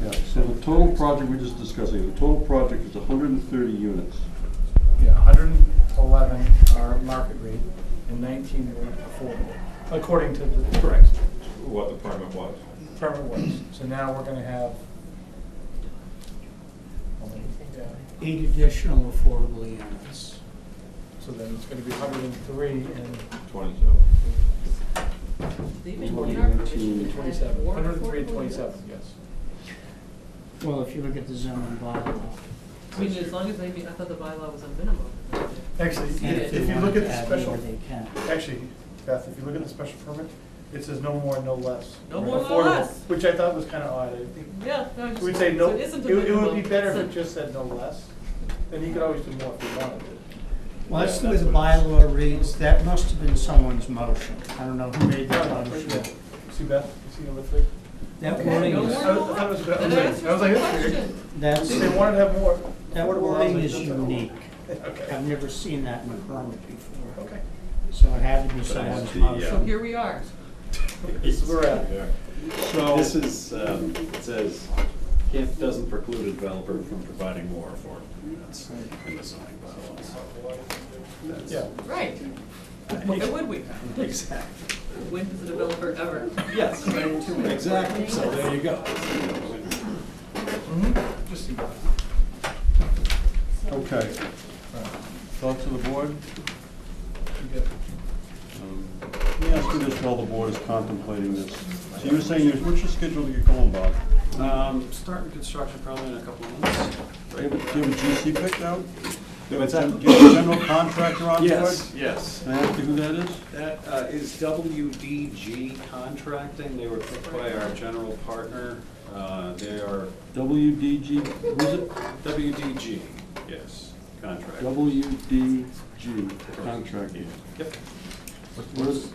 Yeah, so the total project we're just discussing, the total project is 130 units. Yeah, 111 are market rate and 19 were affordable, according to the. Correct. What the permit was. Permit was. So now we're gonna have. Yeah, 8 additional affordable units. so then it's gonna be 103 and 27. Even in our permission, 27, more 103 and affordable 27, units? yes. Well, if you look at the zoning bylaw. I mean, as long as they meet, I thought the bylaw was a minimum. Actually, And if they you want look at to the add special, more, they can. actually, Beth, if you look at the special permit, it says no more, no less. No more, no Affordable, less. Which I thought was kind of odd. I think Yeah. No, So we'd say no, so it isn't a would be minimum, better if so- it just said no less. Then you could always do more if you wanted to. Well, that's the Yeah, way the what it is. bylaw reads. That must have been someone's motion. I don't know who made that No, no, motion. yeah. See Beth, you see number 3? That Okay, wording no is, more, I no thought it was less. good. That I answers was like, the that's weird. question. that's, They wanted to have more. that affordable wording housing, is just- unique. Okay. I've never seen that in a permit before. Okay. So it had to be But someone's the, motion. So here we are. This is where we're at. So, This is, it says, doesn't preclude a developer from providing more affordable units in the zoning bylaws. That's- Yeah. Right. Why would we? Exactly. When does a developer ever? Yes, exactly, so there you go. Just see Beth. okay. Thoughts of the board? You get it. Let me ask you this while the board is contemplating this. So you were saying, what's your schedule to get going, Bob? Starting construction probably in a couple of months. Do you have a GC picked out? What's that? Do you have a general contractor on board? Yes. Can I ask you who that is? That is WDG Contracting. They were picked by our general partner. They are WDG, who's it? WDG, yes, contracting. WDG Contracting. Yep.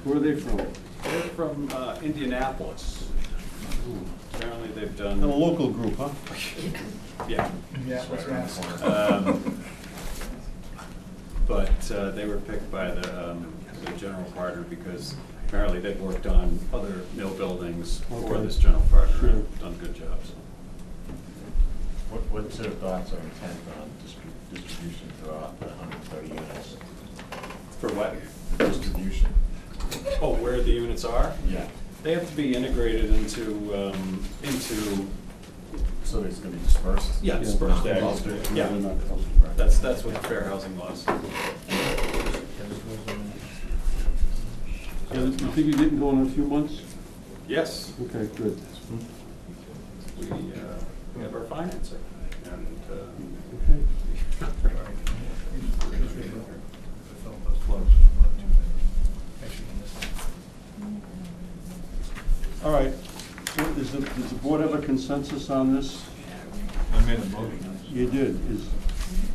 Where are they from? They're from Indianapolis. Apparently they've A done, local group, huh? yeah. Yeah, what's mask? But they were picked by the general partner because apparently they've worked on other mill buildings for Okay. this general partner Sure. and done good jobs. What's your thoughts or intent on distribution throughout the 130 units? For what? Distribution? Oh, where the units are? Yeah. They have to be integrated into, So it's gonna be dispersed? yeah, dispersed Yeah. areas. No, Yeah, they're not close. that's what the fair housing laws. You think you're getting going in a few months? Yes, Okay, good. we have our financing and, Okay. All right, so does the board have a consensus on this? I made a motion. You did,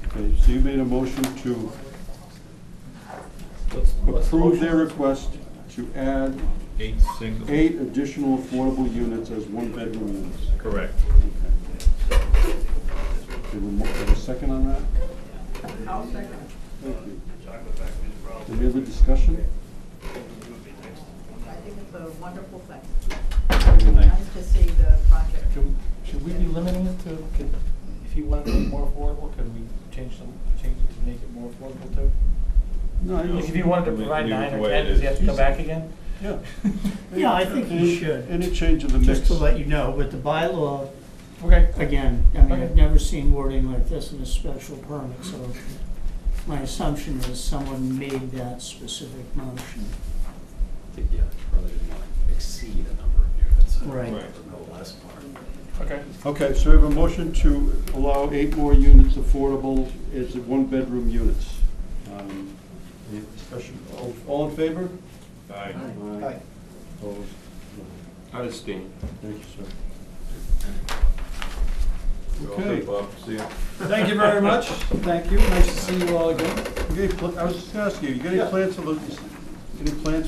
okay, so you made a motion to approve their request to add 8 single. 8 additional affordable units as one-bedroom units. Correct. Okay. Have a second on that? I'll second. Thank you. Any other discussion? I think it's a wonderful thing. Very nice. Nice to see the project. Should we be limiting it to, if you want to make it more affordable, can we change it to make it more affordable too? No, I Like if you wanted to Leave it provide the 9 or way 10, it does he have to is. come back again? Yeah. Yeah, I think you should, Any change of the mix? just to let you know, but the bylaw, Okay. again, I mean, I've Okay. never seen wording like this in a special permit, so my assumption is someone made that specific motion. I think, yeah, probably didn't want to exceed a number of units. Right. No less part. Okay. Okay, so we have a motion to allow 8 more units affordable as one-bedroom units. Any discussion? All in favor? Aye. Aye. Opposed? No. I abstain. Thank you, sir. Okay. Bob, see ya. Thank you very much. Thank you. Nice to see you all again. I was just gonna ask you, you got any Yeah. plans for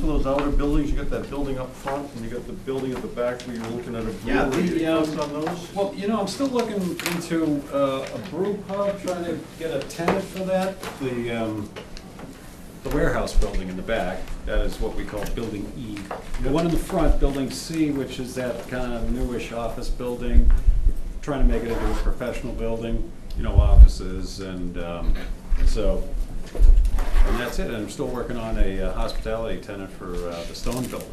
those, outer buildings? You got that building up front, and you got the building at the back where you're looking at a Yeah, brewery. Any the, thoughts on those? Well, you know, I'm still looking into a brew pub, trying to get a tenant for that. The warehouse building in the back, that is what we call Building E. The one in the front, Building C, which is that kind of newish office building, trying to make it into a professional building, you know, offices and and that's it. And I'm still working on a hospitality tenant for the Stone Building,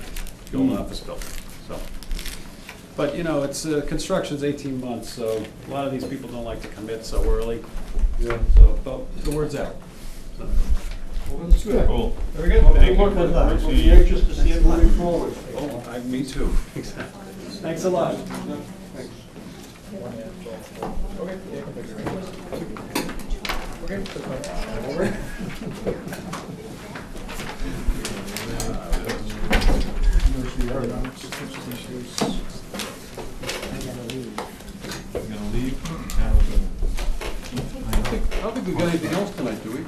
the old office building, so. But, you know, it's, construction's 18 months, so a lot of these people don't like to commit so early. Yeah. So, but the word's out. So, Well, that's good. Cool. Very good. Thank you. Good luck. We'll be anxious to see it moving forward. Oh, me too. Thanks a lot. Thanks. Okay. Okay. You gonna leave? I don't think we've got anything else tonight, do we?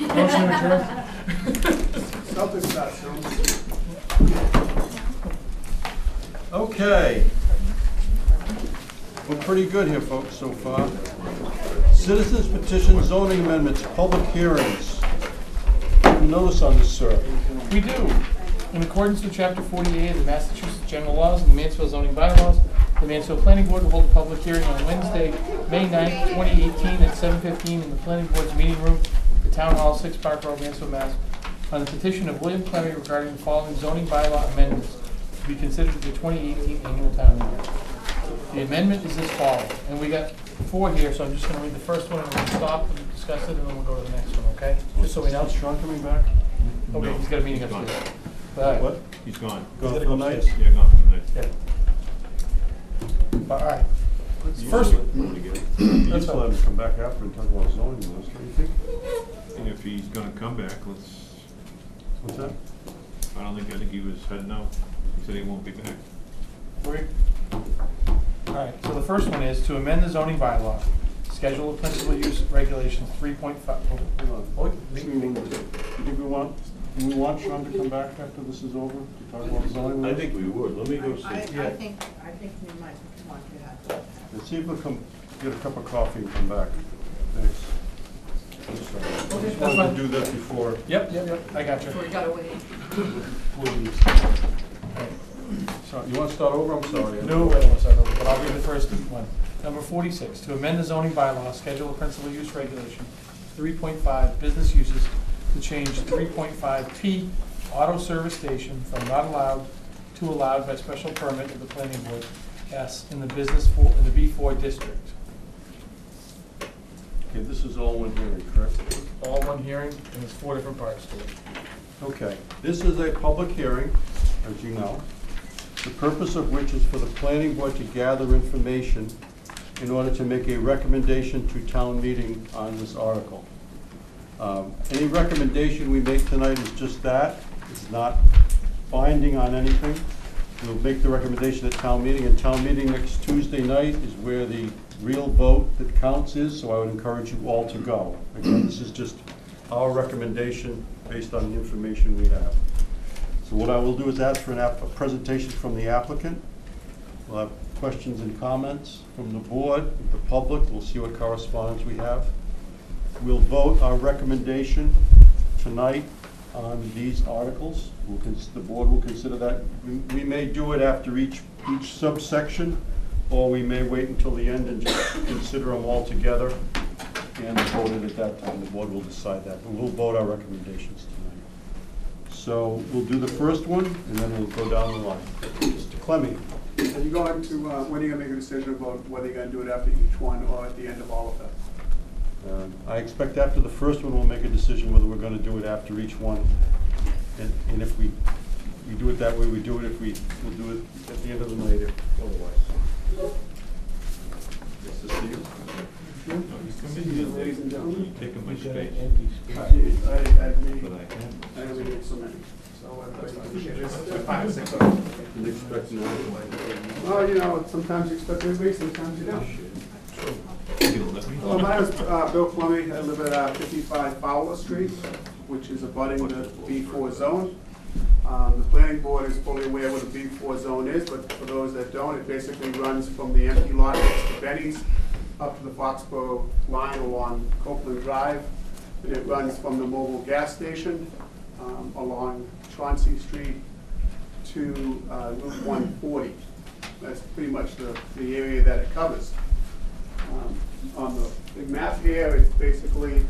Motion adjourned. Something's not so. Okay. We're pretty good here, folks, so far. Citizens petition zoning amendments, public hearings. Notice on this, sir. We do. In accordance with Chapter 48 of the Massachusetts General Laws and the Mansfield zoning bylaws, the Mansfield Planning Board will hold a public hearing on Wednesday, May 9th, 2018 at 7:15 in the Planning Board's meeting room, the Town Hall, 6 Park Road, Mansfield, Mass, on the petition of William Clemmy regarding the following zoning bylaw amendments to be considered at the 2018 annual town meeting. The amendment is as follows, and we got 4 here, so I'm just gonna read the first one, and we'll stop and discuss it, and then we'll go to the next one, okay? Just so we know. Is Sean coming back? Okay, No, he's got a meeting he's gone. upstairs. All right. What? He's gone. Gone gotta for go the night? upstairs. Yeah, gone for the night. Yeah. All right. First one. You just let him come back after and talk about zoning with us, don't you think? And if he's gonna come back, What's that? I think he was heading out. He said he won't be back. Three. All right, so the first one is to amend the zoning bylaw, schedule of principal use regulations 3.5. Hold on. You think we want Do we want Sean to come back after this is over to talk about zoning? I think we would, let me go see. I think we might want to have that. Let's see if we'll come, get a cup of coffee and come back. Thanks. I'm sorry. I Okay, just that's wanted fine. to do that before. Yep, I got you. Before you gotta wait. So, you want to start over? I'm sorry. No, wait, let's start over, but I'll read the first one. Number 46, to amend the zoning bylaw, schedule of principal use regulation, 3.5 business uses to change 3.5P auto service station from not allowed to allowed by special permit of the planning board S in the in the B4 district. Okay, this is all one hearing, correct? All one hearing, and there's 4 different parts to it. Okay, this is a public hearing, as you know, the purpose of which is for the planning board to gather information in order to make a recommendation to town meeting on this article. Any recommendation we make tonight is just that. It's not binding on anything. We'll make the recommendation at town meeting, and town meeting next Tuesday night is where the real vote that counts is, so I would encourage you all to go. Again, this is just our recommendation based on the information we have. So what I will do is ask for a presentation from the applicant. We'll have questions and comments from the board, the public. We'll see what correspondence we have. We'll vote our recommendation tonight on these articles. The board will consider that. We may do it after each subsection, or we may wait until the end and just consider them all together and vote it at that time. The board will decide that, but we'll vote our recommendations tonight. So we'll do the first one, and then we'll go down the line. Mr. Clemmie. Are you going to, when are you going to make a decision about whether you're going to do it after each one or at the end of all of them? I expect after the first one, we'll make a decision whether we're going to do it after each one. And if we do it that way, we do it. If we'll do it at the end of the night, if otherwise. This is Steve. Ladies and gentlemen. Taking my space. I only need so many. So it's 5 or 6 of them. You expect no? Well, you know, sometimes you expect everybody, sometimes you don't. Well, my name is Bill Fleming. I live at 55 Fowler Street, which is abutting the B4 zone. The planning board is fully aware what the B4 zone is, but for those that don't, it basically runs from the empty lot next to Benny's up to the Foxborough line along Copeland Drive. And it runs from the mobile gas station along Chauncey Street to Route 140. That's pretty much the area that it covers. On the big map here, it's basically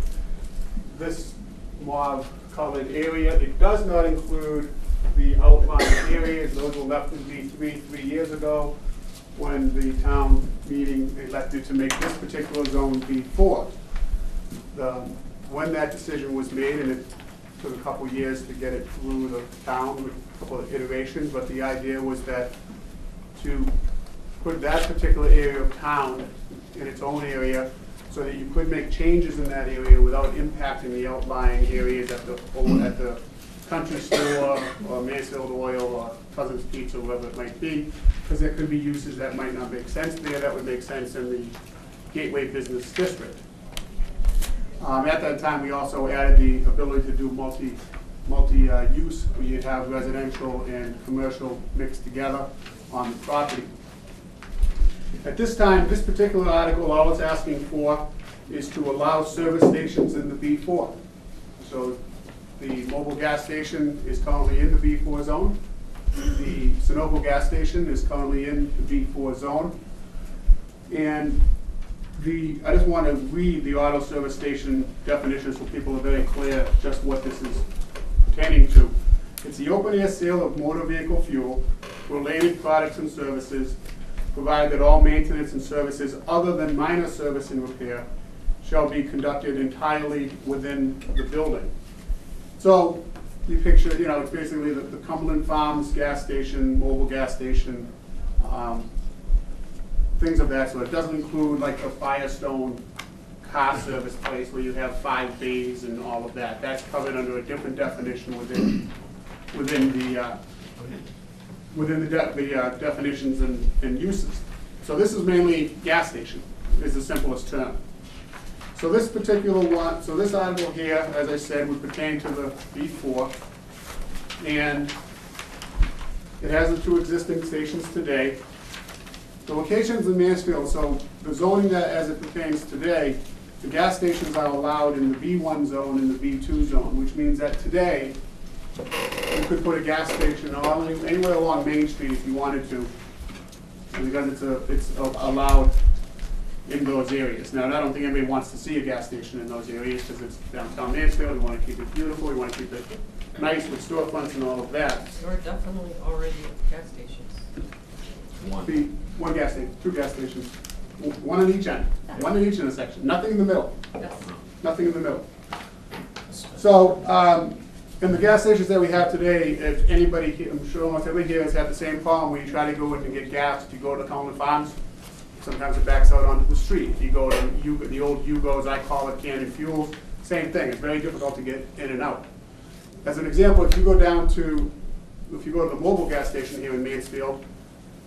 this mauve colored area. It does not include the outlying areas. Those were left in B3 3 years ago when the town meeting elected to make this particular zone B4. When that decision was made, and it took a couple years to get it through the town with a couple of iterations, but the idea was that to put that particular area of town in its own area so that you could make changes in that area without impacting the outlying areas at the country store or Mansfield Oil or Cousins Pizza, whatever it might be, because there could be uses that might not make sense there that would make sense in the Gateway Business District. At that time, we also added the ability to do multi-use, where you have residential and commercial mixed together on the property. At this time, this particular article, all it's asking for is to allow service stations in the B4. So the mobile gas station is currently in the B4 zone. The Sunoco gas station is currently in the B4 zone. And I just want to read the auto service station definition so people are very clear just what this is pertaining to. It's the open air sale of motor vehicle fuel, related products and services, provided that all maintenance and services other than minor service and repair shall be conducted entirely within the building. So you picture, it's basically the Cumberland Farms gas station, mobile gas station, things of that sort. It doesn't include like a Firestone car service place where you have 5 bays and all of that. That's covered under a different definition within the definitions and uses. So this is mainly gas station, is the simplest term. So this particular one, so this article here, as I said, would pertain to the B4. and it has the 2 existing stations today. The locations in Mansfield, so the zoning that as it pertains today, the gas stations are allowed in the B1 zone and the B2 zone, which means that today, you could put a gas station anywhere along Main Street if you wanted to, because it's allowed in those areas. Now, I don't think anybody wants to see a gas station in those areas because it's downtown Mansfield. We want to keep it beautiful. We want to keep it nice with storefronts and all of that. There are definitely already gas stations. One gas station, 2 gas stations, one on each end, one in each intersection, nothing in the middle. Yes. Nothing in the middle. So, in the gas stations that we have today, if anybody, I'm sure almost everybody here has had the same problem, where you try to go in and get gas, if you go to Cumberland Farms, sometimes it backs out onto the street. If you go to the old Hugos, I call it Canyon Fuels, same thing, it's very difficult to get in and out. As an example, if you go to the mobile gas station here in Mansfield,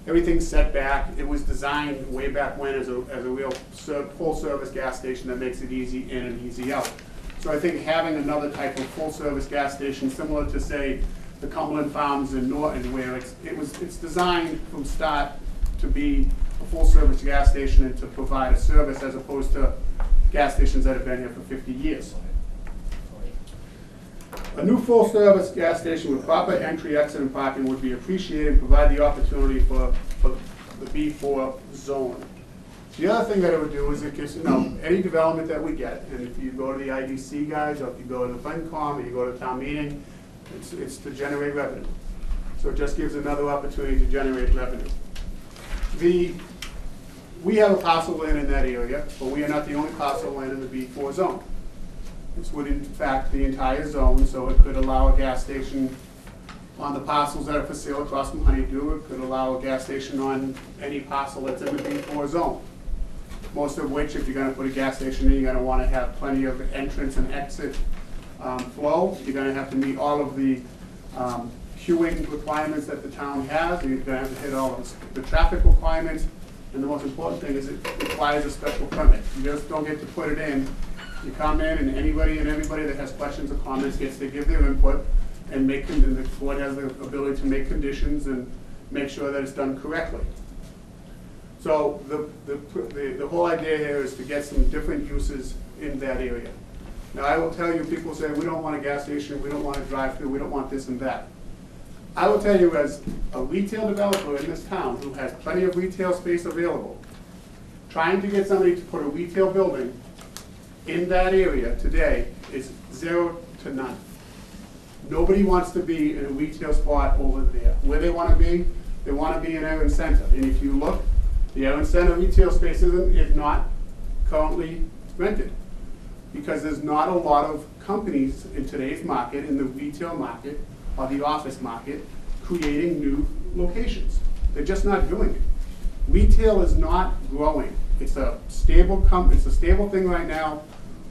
everything's set back. It was designed way back when as a real full-service gas station that makes it easy in and easy out. So I think having another type of full-service gas station, similar to, say, the Cumberland Farms in Norton, where it's designed from start to be a full-service gas station and to provide a service, as opposed to gas stations that have been here for 50 years. A new full-service gas station with proper entry, exit, and parking would be appreciated and provide the opportunity for the B4 zone. The other thing that it would do is it gives, any development that we get, and if you go to the IDC guys, or if you go to the FinCom, or you go to town meeting, it's to generate revenue. So it just gives another opportunity to generate revenue. We have a parcel land in that area, but we are not the only parcel land in the B4 zone. This would in fact the entire zone, so it could allow a gas station on the parcels that are for sale across from Honeydew. It could allow a gas station on any parcel that's in the B4 zone. Most of which, if you're going to put a gas station in, you're going to want to have plenty of entrance and exit flow. You're going to have to meet all of the queuing requirements that the town has. You're going to have to hit all of the traffic requirements. And the most important thing is it requires a special permit. You just don't get to put it in. You come in, and anybody and everybody that has questions or comments gets to give their input, and the board has the ability to make conditions and make sure that it's done correctly. So the whole idea here is to get some different uses in that area. Now, I will tell you, people say, we don't want a gas station, we don't want a drive-through, we don't want this and that. I will tell you, as a retail developer in this town who has plenty of retail space available, trying to get somebody to put a retail building in that area today is 0 to none. Nobody wants to be in a retail spot over there. Where they want to be in Erin Center. And if you look, the Erin Center retail space is not currently rented, because there's not a lot of companies in today's market, in the retail market or the office market, creating new locations. They're just not doing it. Retail is not growing. It's a stable thing right now.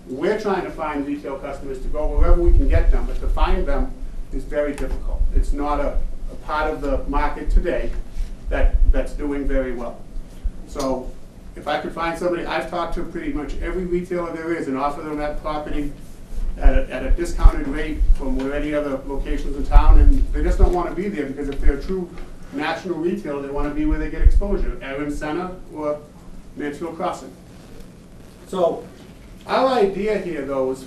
We're trying to find retail customers to go wherever we can get them, but to find them is very difficult. It's not a part of the market today that's doing very well. So if I could find somebody, I've talked to pretty much every retailer there is and offer them that property at a discounted rate from any other locations in town, and they just don't want to be there, because if they're a true national retailer, they want to be where they get exposure, Erin Center or Mansfield Crossing. So our idea here, though, is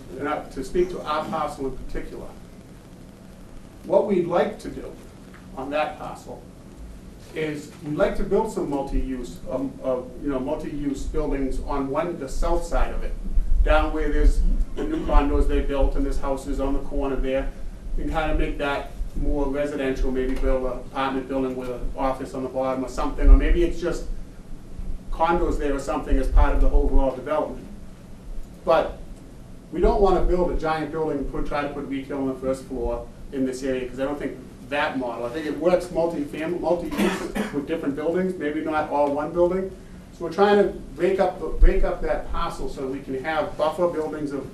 to speak to our parcel in particular. What we'd like to do on that parcel is we'd like to build some multi-use, multi-use buildings on the south side of it, down where there's the new condos they built and there's houses on the corner there, and kind of make that more residential. Maybe build an apartment building with an office on the bottom or something, or maybe it's just condos there or something as part of the overall development. But we don't want to build a giant building and try to put retail on the first floor in this area, because I don't think that model. I think it works multi-use with different buildings, maybe not all one building. So we're trying to break up that parcel so we can have buffer buildings of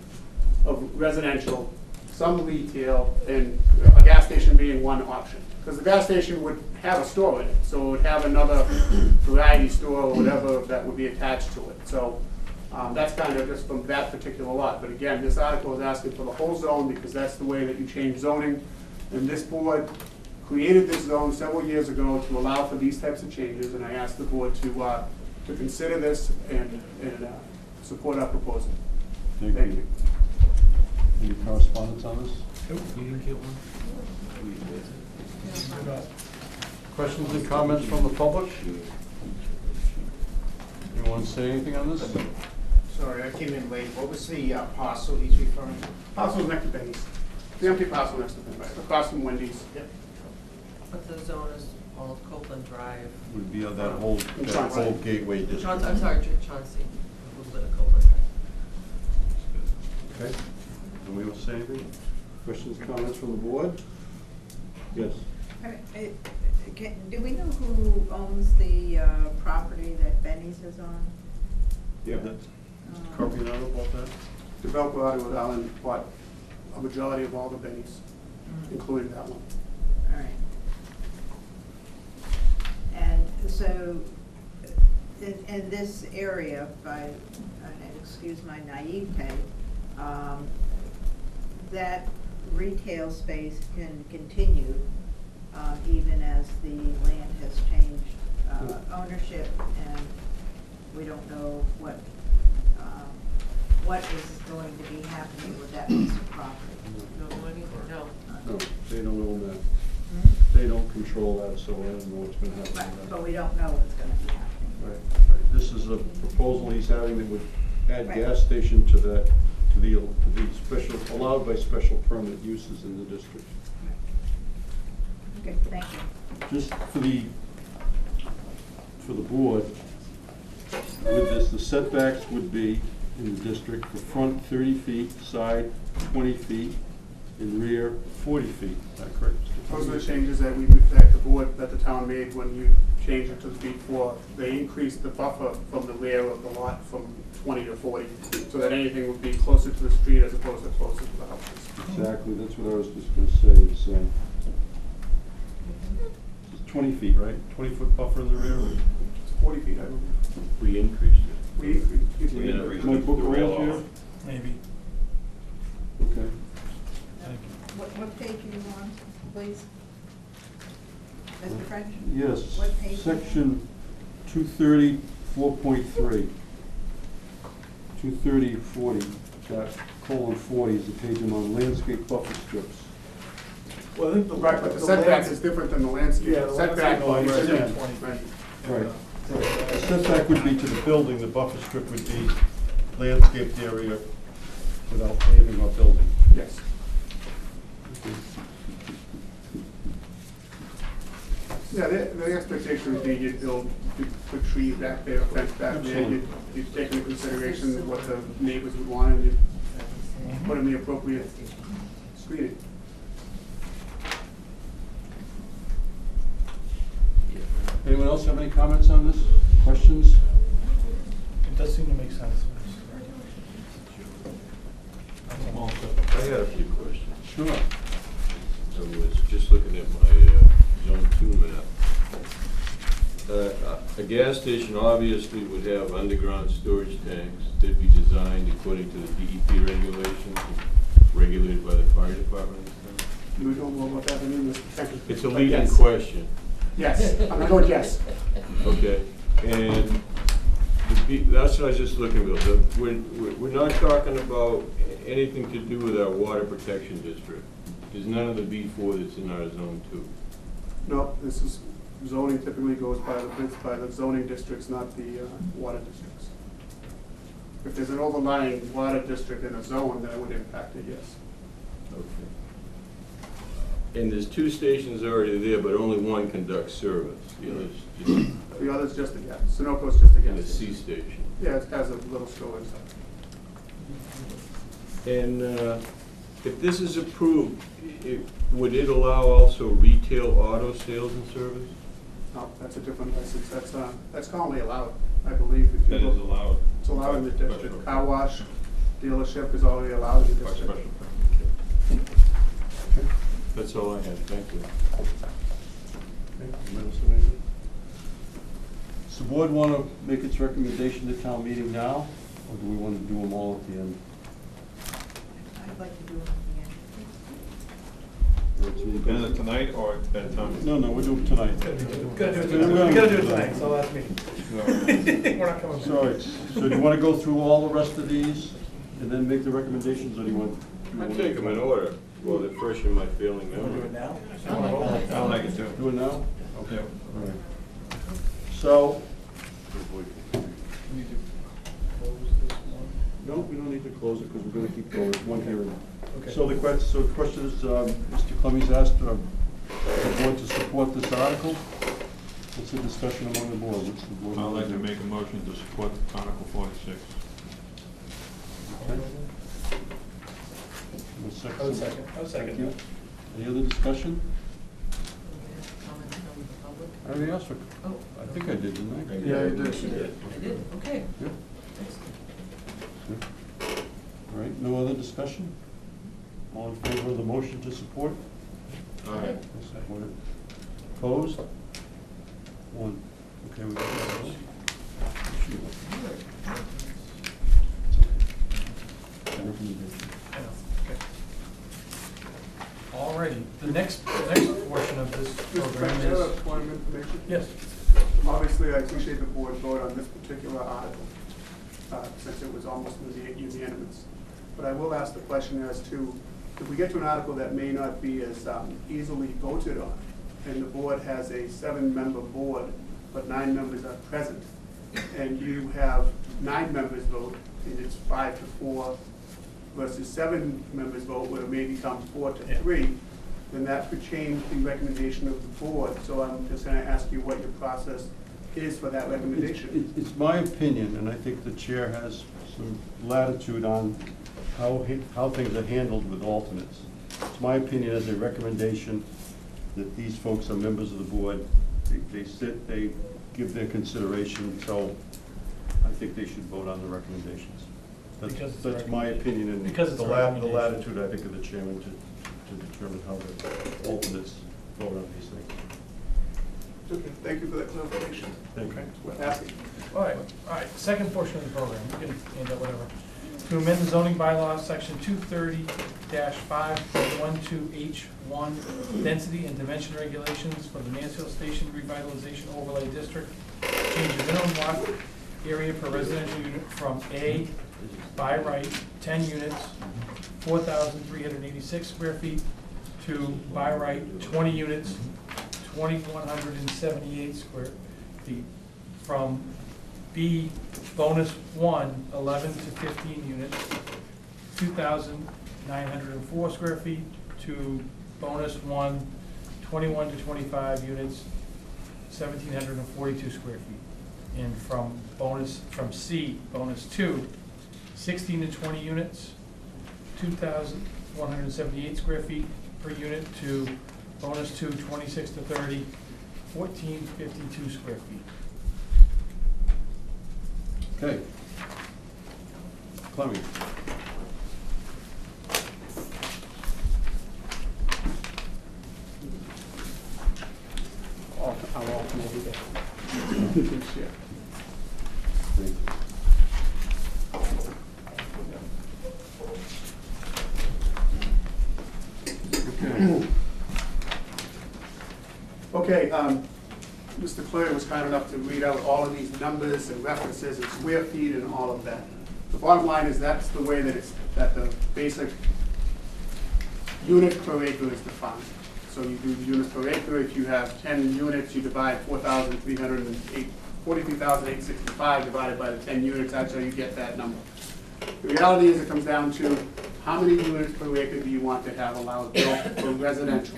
residential, some retail, and a gas station being one option. Because the gas station would have a store in it, so it would have another variety store or whatever that would be attached to it. So that's kind of just from that particular lot. But again, this article is asking for the whole zone, because that's the way that you change zoning. And this board created this zone several years ago to allow for these types of changes, and I asked the board to consider this and support our proposal. Thank you. Any correspondence on this? You didn't get one? Questions and comments from the public? Anyone say anything on this? Sorry, I came in late. What was the parcel he's referring to? Parcel's next to Benny's. The empty parcel next to Benny's, across from Wendy's. Yep. But the zone is all Copeland Drive. Would be on that whole gateway district. I'm sorry, Chauncey, a little bit of Copeland Drive. Okay. And we will say anything? Questions, comments from the board? Yes. Do we know who owns the property that Benny's is on? Yeah. Copy out about that? Developer out of Rhode Island bought a majority of all the Benny's, including that one. All right. And so, in this area, and excuse my naivete, that retail space can continue even as the land has changed ownership, and we don't know what is going to be happening with that piece of property. No, no. No, they don't own that. Hmm? They don't control that, so I don't know what's gonna happen Right, with that. but we don't know what's gonna be happening. Right, right. This is a proposal he's having that would add Right. gas station to the special, allowed by special permit uses in the district. Okay, thank you. Just for the board, with this, the setbacks would be in the district for front 30 feet, side 20 feet, and rear 40 feet. Is that correct? Those are the changes that that the board, that the town made when you changed it to the B4. They increased the buffer from the rear of the lot from 20 to 40, so that anything would be closer to the street as opposed to closer to the houses. Exactly, that's what I was just gonna say, it's 20 feet, right? 20-foot buffer in the rear? It's 40 feet, I believe. We increased it. We increased We it. increased My book the rail rolls here? off. Maybe. Okay. Thank you. What page are you on, please? Mr. French? Yes, What page? section 230, 4.3. 230:40, colon 40 is the page I'm on, landscape buffer strips. Well, I think right, but the setback is different than the landscape. Yeah, the Setback landscape is is different. 20 feet. Right. Right. The setback would be to the building, the buffer strip would be landscaped area without paving or building. Yes. Yeah, the expectation would be you'd build, you'd put trees back there, fence back there, Absolutely. you'd take into consideration what the neighbors would want, and you'd put in the appropriate screening. Anyone else have any comments on this? Questions? It does seem to make sense. I had a few questions. Sure. I was just looking at my Zone 2 map. A gas station obviously would have underground storage tanks. They'd be designed according to the DEP regulations, regulated by the fire department. You don't know about that, I mean, Mr. It's a leading question. Yes, I'm gonna go with yes. Okay, and that's what I was just looking at. We're not talking about anything to do with our water protection district. There's none of the B4 that's in our Zone 2. No, this is, zoning typically goes by the zoning districts, not the water districts. If there's an overlying water district in a zone, then it would impact it, yes. Okay. And there's 2 stations already there, but only one conducts service. The other's just The other's just a gas, Sunoco's just a in gas a station. C station. Yeah, it has a little store inside. And if this is approved, would it allow also retail auto sales and service? No, that's a different license, that's commonly allowed, I believe. If you That is look. allowed. It's allowed in the By district. special- Car wash dealership is already allowed in the by district. special permit. That's all I had, thank you. Anyone else have anything? Does the board want to make its recommendation to town meeting now, or do we want to do them all at the end? I'd like to do it at the end. Either tonight or at that time? No, we'll do it tonight. Gotta do it tonight. We gotta do it tonight, so that's me. We're not coming. So, do you want to go through all the rest of these and then make the recommendations, or do you want? I'd take them in order. Well, the first in my feeling You wanna do it now. now? I like it too. Do it now? Okay. Yeah. All right. So, Need to close this one. no, we don't need to close it because we're going to keep going. It's one hearing. Okay. So the question is, Mr. Clemens asked the board to support this article. What's the discussion among the board? What's the board? I'd like to make a motion to support Article 46. Okay. One second. I would second Thank you. that. Any other discussion? Comment from the public? I already asked for, Oh, I think I did, didn't I? Yeah, you did. I did, okay. Yeah. Thanks. All right, no other discussion? All in favor of the motion to support? Aye. Support it. Opposed? One. Okay, we got that. Recommendation. I know, okay. All righty, the next portion of this Mr. program President, I have a is, point of information. yes, Obviously, I appreciate the board vote on this particular article, since it was almost unanimous. But I will ask the question as to, if we get to an article that may not be as easily voted on, and the board has a 7-member board, but 9 members are present, and you have 9 members vote, and it's 5-4, versus 7 members vote, where it may become 4-3, then that could change the recommendation of the board. So I'm just gonna ask you what your process is for that recommendation. It's my opinion, and I think the chair has some latitude on how things are handled with alternates. It's my opinion as a recommendation that these folks are members of the board. They sit, they give their consideration, so I think they should vote on the recommendations. Because it's a That's my opinion, and Because it's the a recommendation. latitude, I think, of the chairman to determine how the alternates vote on these things. Okay, thank you for that clarification. Thank you. We're asking. all right, second portion of the program, you can hand out whatever. To amend the zoning bylaws, section 230-5.12H1, density and dimension regulations for the Mansfield Station Revitalization Overlay District. Change the minimum lot area per residential unit from A, by right, 10 units, 4,386 square feet, to by right, 20 units, 2,178 square feet, from B, bonus 1, 11 to 15 units, 2,904 square feet, to bonus 1, 21 to 25 units, 1,742 square feet. And from C, bonus 2, 16 to 20 units, 2,178 square feet per unit, to bonus 2, 26 to 30, 1,452 square feet. Okay. Clemmy. I'm off every day. Thank you. Okay, Mr. Clary was kind enough to read out all of these numbers and references and square feet and all of that. The bottom line is that's the way that the basic unit per acre is defined. So you do units per acre. If you have 10 units, you divide 43,865 divided by the 10 units. That's how you get that number. The reality is it comes down to how many units per acre do you want to have allowed built for residential.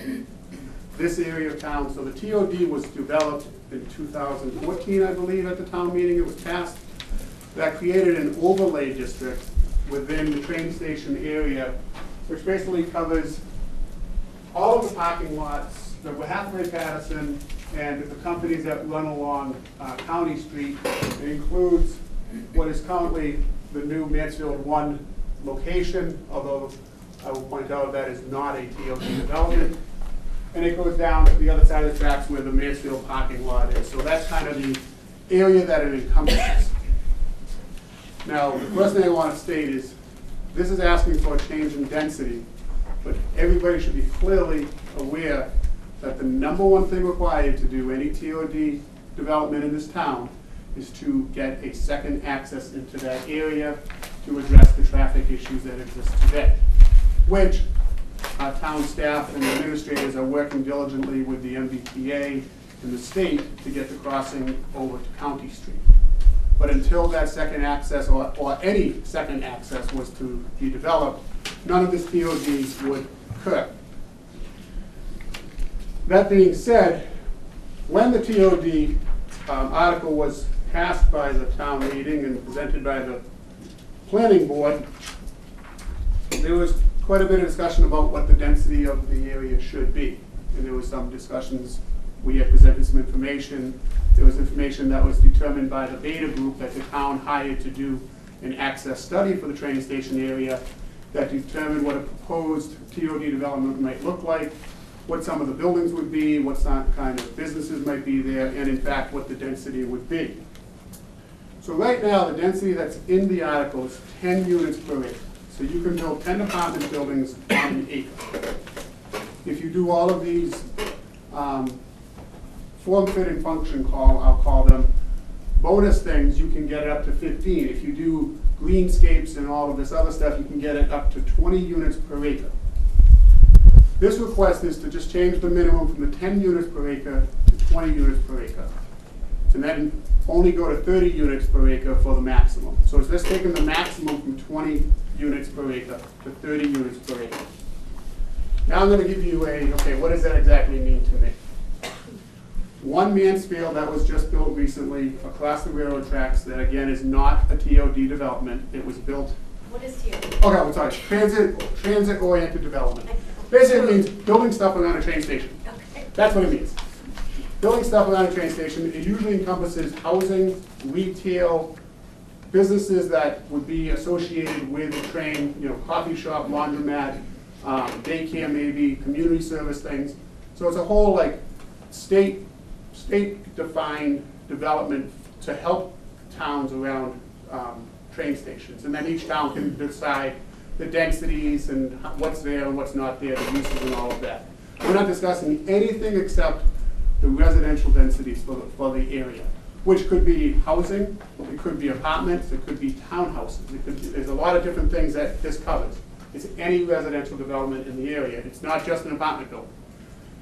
This area of town, so the TOD was developed in 2014, I believe, at the town meeting it was passed. That created an overlay district within the train station area, which basically covers all of the parking lots that were Hathaway Patterson and the companies that run along County Street. It includes what is currently the new Mansfield 1 location, although I will point out that is not a TOD development. And it goes down to the other side of the tracks where the Mansfield parking lot is. So that's kind of the area that it encompasses. Now, the first thing I want to state is, this is asking for a change in density, but everybody should be clearly aware that the number one thing required to do any TOD development in this town is to get a second access into that area to address the traffic issues that exist today, which our town staff and administrators are working diligently with the MBTA and the state to get the crossing over to County Street. But until that second access, or any second access was to be developed, none of this TOD would occur. That being said, when the TOD article was passed by the town meeting and presented by the planning board, there was quite a bit of discussion about what the density of the area should be. And there was some discussions, we had presented some information. There was information that was determined by the Beta Group that the town hired to do an access study for the train station area that determined what a proposed TOD development might look like, what some of the buildings would be, what kind of businesses might be there, and in fact, what the density would be. So right now, the density that's in the article is 10 units per acre. So you can build 10 apartment buildings on an acre. If you do all of these form, fit, and function I'll call them, bonus things, you can get it up to 15. If you do greenscapes and all of this other stuff, you can get it up to 20 units per acre. This request is to just change the minimum from the 10 units per acre to 20 units per acre. And then only go to 30 units per acre for the maximum. So it's just taking the maximum from 20 units per acre to 30 units per acre. Now I'm going to give you okay, what does that exactly mean to me? One Mansfield that was just built recently across the railroad tracks that again is not a TOD development. It was built. What is TOD? Okay, I'm sorry. Transit-oriented development. Basically it means building stuff around a train station. Okay. That's what it means. Building stuff around a train station. It usually encompasses housing, retail, businesses that would be associated with the train, coffee shop, laundromat, daycare maybe, community service things. So it's a whole state-defined development to help towns around train stations. And then each town can decide the densities and what's there and what's not there, the uses and all of that. We're not discussing anything except the residential densities for the area, which could be housing, it could be apartments, it could be townhouses. There's a lot of different things that this covers. It's any residential development in the area. It's not just an apartment building.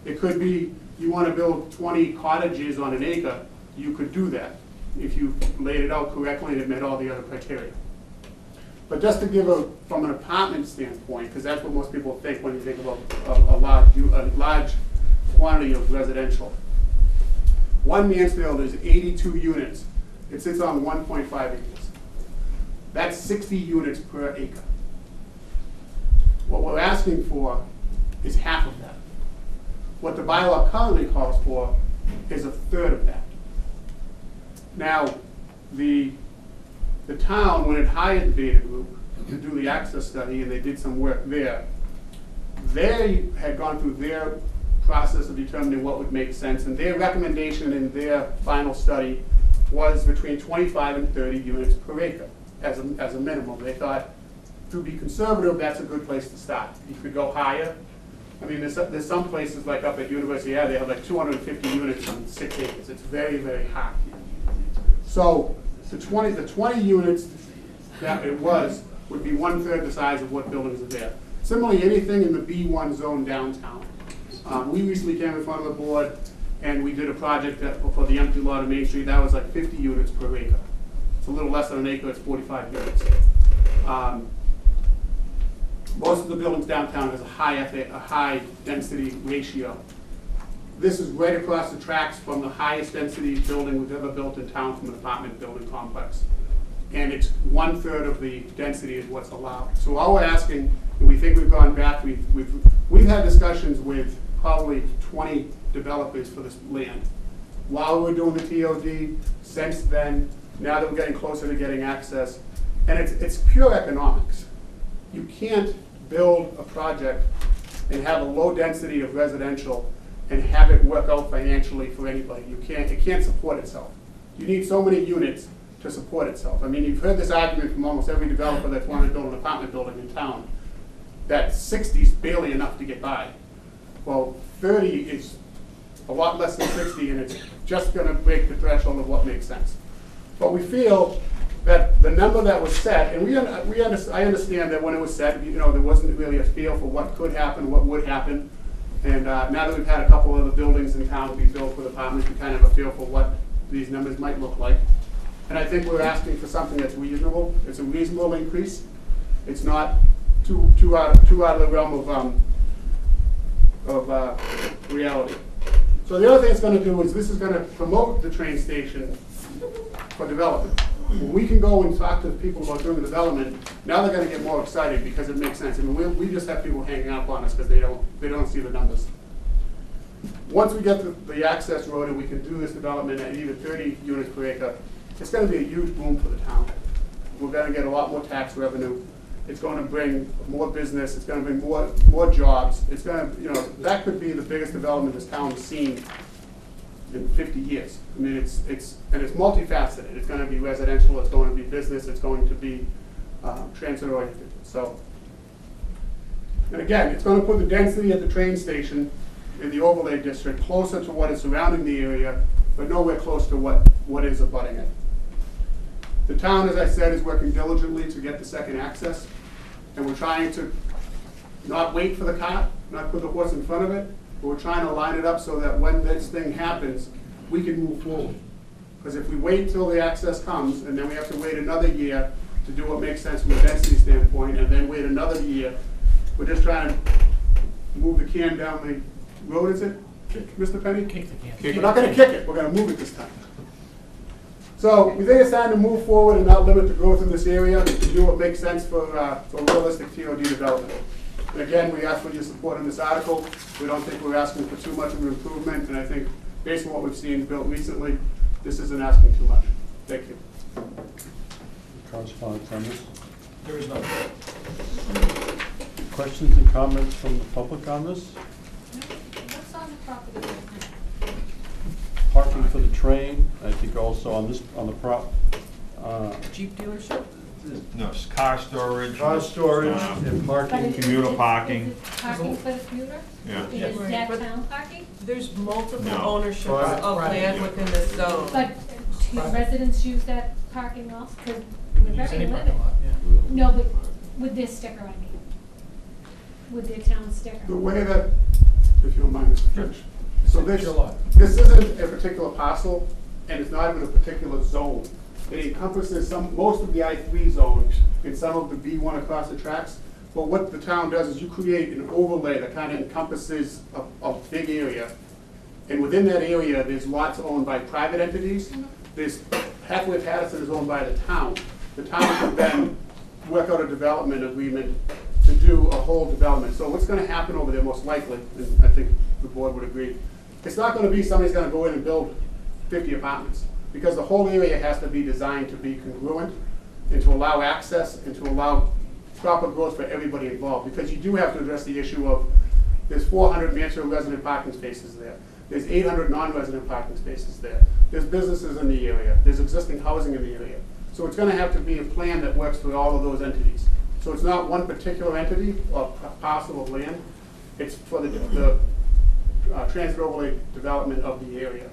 It could be you want to build 20 cottages on an acre, you could do that if you laid it out correctly and it met all the other criteria. But just to give from an apartment standpoint, because that's what most people think when you think about a large quantity of residential. One Mansfield is 82 units. It sits on 1.5 acres. That's 60 units per acre. What we're asking for is half of that. What the bylaw currently calls for is a third of that. Now, the town, when it hired the Beta Group to do the access study, and they did some work there, they had gone through their process of determining what would make sense, and their recommendation in their final study was between 25 and 30 units per acre as a minimum. They thought, to be conservative, that's a good place to start. You could go higher. I mean, there's some places like up at University Ave, they have 250 units on 6 acres. It's very, very high. So the 20 units that it would be 1/3 the size of what buildings are there. Similarly, anything in the B1 zone downtown. We recently came in front of the board and we did a project for the empty lot of Main Street. That was 50 units per acre. It's a little less than an acre, it's 45 units. Most of the buildings downtown has a high density ratio. This is right across the tracks from the highest density building we've ever built in town from an apartment building complex. And it's 1/3 of the density is what's allowed. So all we're asking, and we think we've gone back, we've had discussions with probably 20 developers for this land. While we're doing the TOD, since then, now that we're getting closer to getting access, and it's pure economics. You can't build a project and have a low density of residential and have it work out financially for anybody. It can't support itself. You need so many units to support itself. I mean, you've heard this argument from almost every developer that's wanted to build an apartment building in town, that 60 is barely enough to get by. Well, 30 is a lot less than 60, and it's just gonna break the threshold of what makes sense. But we feel that the number that was set, and I understand that when it was set, there wasn't really a feel for what could happen, what would happen. And now that we've had a couple of the buildings in town be built with apartments, we kind of have a feel for what these numbers might look like. And I think we're asking for something that's reasonable. It's a reasonable increase. It's not too out of the realm of reality. So the other thing it's going to do is this is going to promote the train station for development. When we can go and talk to people about doing the development, now they're going to get more excited because it makes sense. I mean, we just have people hanging up on us because they don't see the numbers. Once we get the access road and we can do this development at even 30 units per acre, it's going to be a huge boom for the town. We're going to get a lot more tax revenue. It's going to bring more business. It's going to bring more jobs. It's going to, that could be the biggest development this town has seen in 50 years. I mean, it's multifaceted. It's going to be residential. It's going to be business. It's going to be transit oriented. So, and again, it's going to put the density at the train station in the overlay district closer to what is surrounding the area, but nowhere close to what is abutting it. The town, as I said, is working diligently to get the second access, and we're trying to not wait for the cart, not put the horse in front of it, but we're trying to line it up so that when this thing happens, we can move forward. Because if we wait till the access comes, and then we have to wait another year to do what makes sense from a density standpoint, and then wait another year, we're just trying to move the can down the road, is it, Mr. Penny? Kick the can. We're not going to kick it, we're going to move it this time. So we think it's time to move forward and not limit the growth in this area to do what makes sense for realistic TOD development. And again, we ask for your support in this article. We don't think we're asking for too much of an improvement, and I think based on what we've seen built recently, this isn't asking too much. Thank you. Correspondence on this? There is none. Questions and comments from the public on this? What's on the property? Parking for the train, I think also on the Jeep dealership? No, it's car storage. car storage and parking. Commuter parking. Parking for the commuter? Yeah. Is Right, that but town parking? There's multiple No. ownerships Private. of land within this zone. But do residents use that parking also? Because we're Use very any limited. parking lot, yeah. No, but with this sticker, I mean, with their town sticker. The way that, if you don't mind, Mr. Finch. So It's your lot. this isn't a particular parcel, and it's not even a particular zone. It encompasses most of the I-3 zones and some of the B1 across the tracks. But what the town does is you create an overlay that kind of encompasses a big area. And within that area, there's lots owned by private entities. There's halfway Patterson is owned by the town. The town can then work out a development agreement to do a whole development. So what's going to happen over there most likely, and I think the board would agree, it's not going to be somebody's going to go in and build 50 apartments, because the whole area has to be designed to be congruent and to allow access and to allow proper growth for everybody involved. Because you do have to address the issue of there's 400 Mansfield resident parking spaces there. There's 800 non-resident parking spaces there. There's businesses in the area. There's existing housing in the area. So it's going to have to be a plan that works for all of those entities. So it's not one particular entity or parcel of land. It's for the transit overlay development of the area.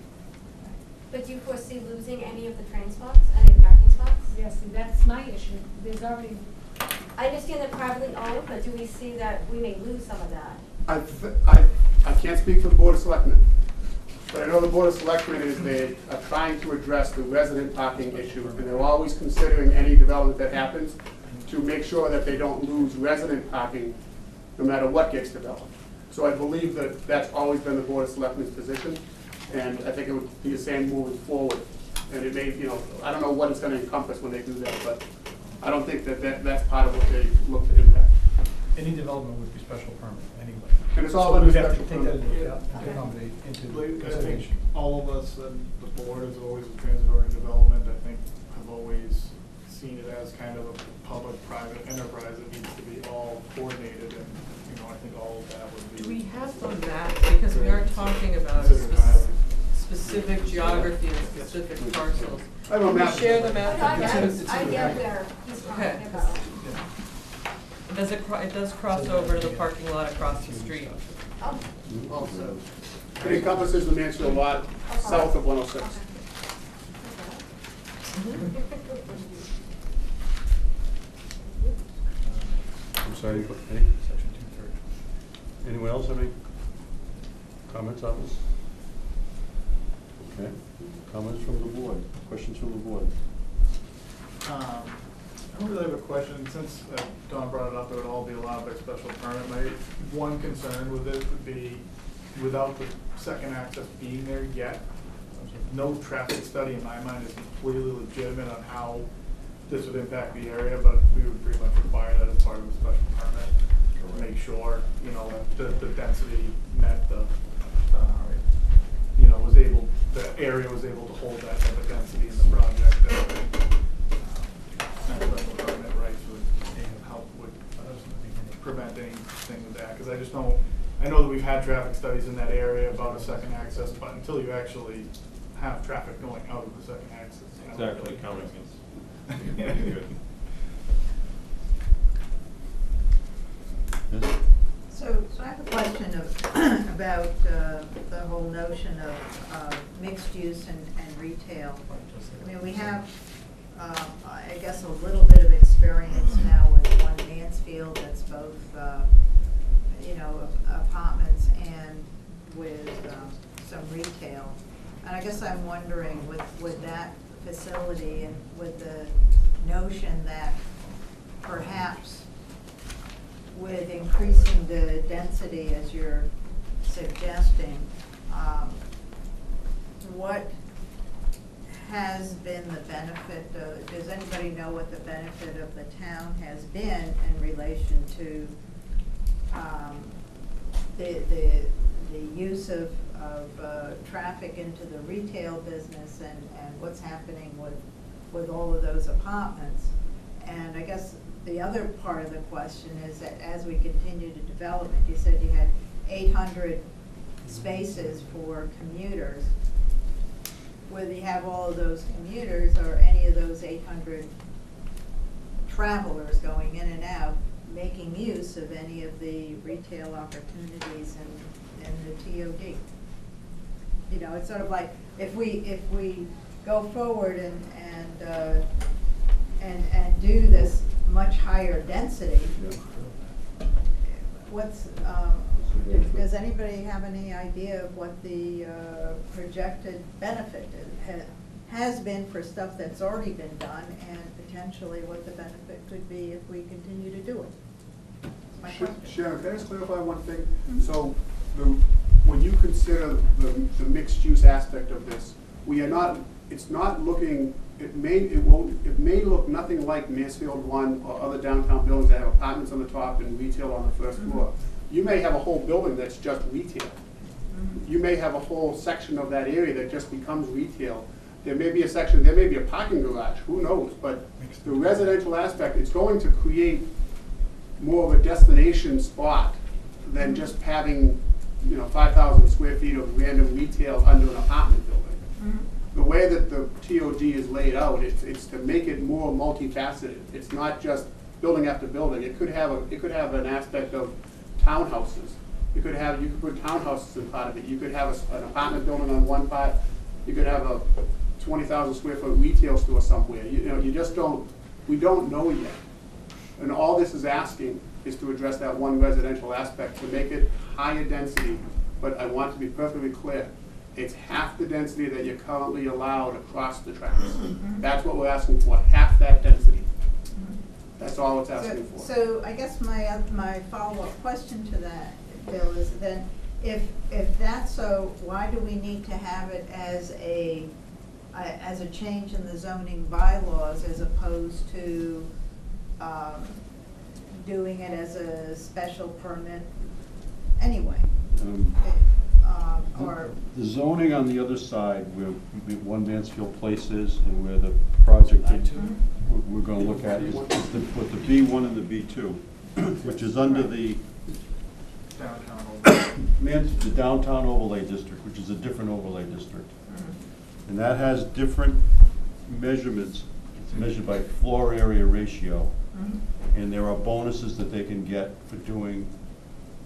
But do you foresee losing any of the train spots, any parking spots? Yes, and that's my issue. There's already. I understand they're privately owned, but do we see that we may lose some of that? I can't speak for the Board of Selectmen, but I know the Board of Selectmen they are trying to address the resident parking issue, and they're always considering any development that happens to make sure that they don't lose resident parking no matter what gets developed. So I believe that that's always been the Board of Selectmen's position, and I think it would be the same moving forward. And it may, I don't know what it's going to encompass when they do that, but I don't think that's part of what they look to impact. Any development would be special permit anyway. And it's all So under we'd have to special take that permit. into account to accommodate into I think conservation. all of us and the board is always a transitory development, I think, have always seen it as kind of a public-private enterprise that needs to be all coordinated, and, I think all of that would be. Do we have the map? Because we are talking about specific geography and specific parcels. I have a map. Can we share the map? I get where he's Okay. talking about. It does cross over to the parking lot across the street. Oh, also. It encompasses the Mansfield lot south of 106. I'm sorry, any, Section 230. anyone else have any comments on this? Okay, comments from the board, questions from the board? I don't really have a question, since Don brought it up, it would all be allowed by special permit. My one concern with it would be, without the second access being there yet, no traffic study in my mind is completely legitimate on how this would impact the area, but we would pretty much require that as part of the special permit, to make sure, you know, the density met the, you know, the area was able to hold that type of density in the project. Special permit rights would help with prevent anything with that, because I just don't, I know that we've had traffic studies in that area about a second access, but until you actually have traffic going out of the second access. Exactly, counting is. Yes? So I have a question about the whole notion of mixed use and retail. I mean, we have, I guess, a little bit of experience now with One Mansfield that's both, you know, apartments and with some retail. And I guess I'm wondering with that facility and with the notion that perhaps with increasing the density as you're suggesting, what has been the benefit, does anybody know what the benefit of the town has been in relation to the use of traffic into the retail business and what's happening with all of those apartments? And I guess the other part of the question is that as we continue to development, you said you had 800 spaces for commuters. Whether you have all of those commuters or any of those 800 travelers going in and out, making use of any of the retail opportunities in the TOD. You know, it's sort of like if we go forward and do this much higher density, what's does anybody have any idea of what the projected benefit has been for stuff that's already been done, and potentially what the benefit could be if we continue to do it? That's my question. Sharon, can I just clarify one thing? Mm-hmm. So when you consider the mixed use aspect of this, we are not, it's not looking, it may look nothing like Mansfield One or other downtown buildings that have apartments on the top and retail on the first floor. You may have a whole building that's just retail. You may have a whole section of that area that just becomes retail. There may be a section, there may be a parking garage, who knows? But the residential aspect, it's going to create more of a destination spot than just having, you know, 5,000 square feet of random retail under an apartment building. The way that the TOD is laid out, it's to make it more multifaceted. It's not just building after building. It could have an aspect of townhouses. You could put townhouses in part of it. You could have an apartment building on one part. You could have a 20,000 square foot retail store somewhere. You know, we don't know yet. And all this is asking is to address that one residential aspect, to make it higher density. But I want to be perfectly clear. It's half the density that you're currently allowed across the tracks. That's what we're asking for, half that density. That's all it's asking for. So I guess my follow-up question to that, Bill, is then if that's so, why do we need to have it as a change in the zoning bylaws as opposed to doing it as a special permit anyway? Or the zoning on the other side, where One Mansfield Place is, and where the project we're going to look at is what the B1 and the B2, which is under the downtown overlay district, which is a different overlay district. And that has different measurements. It's measured by floor area ratio. And there are bonuses that they can get for doing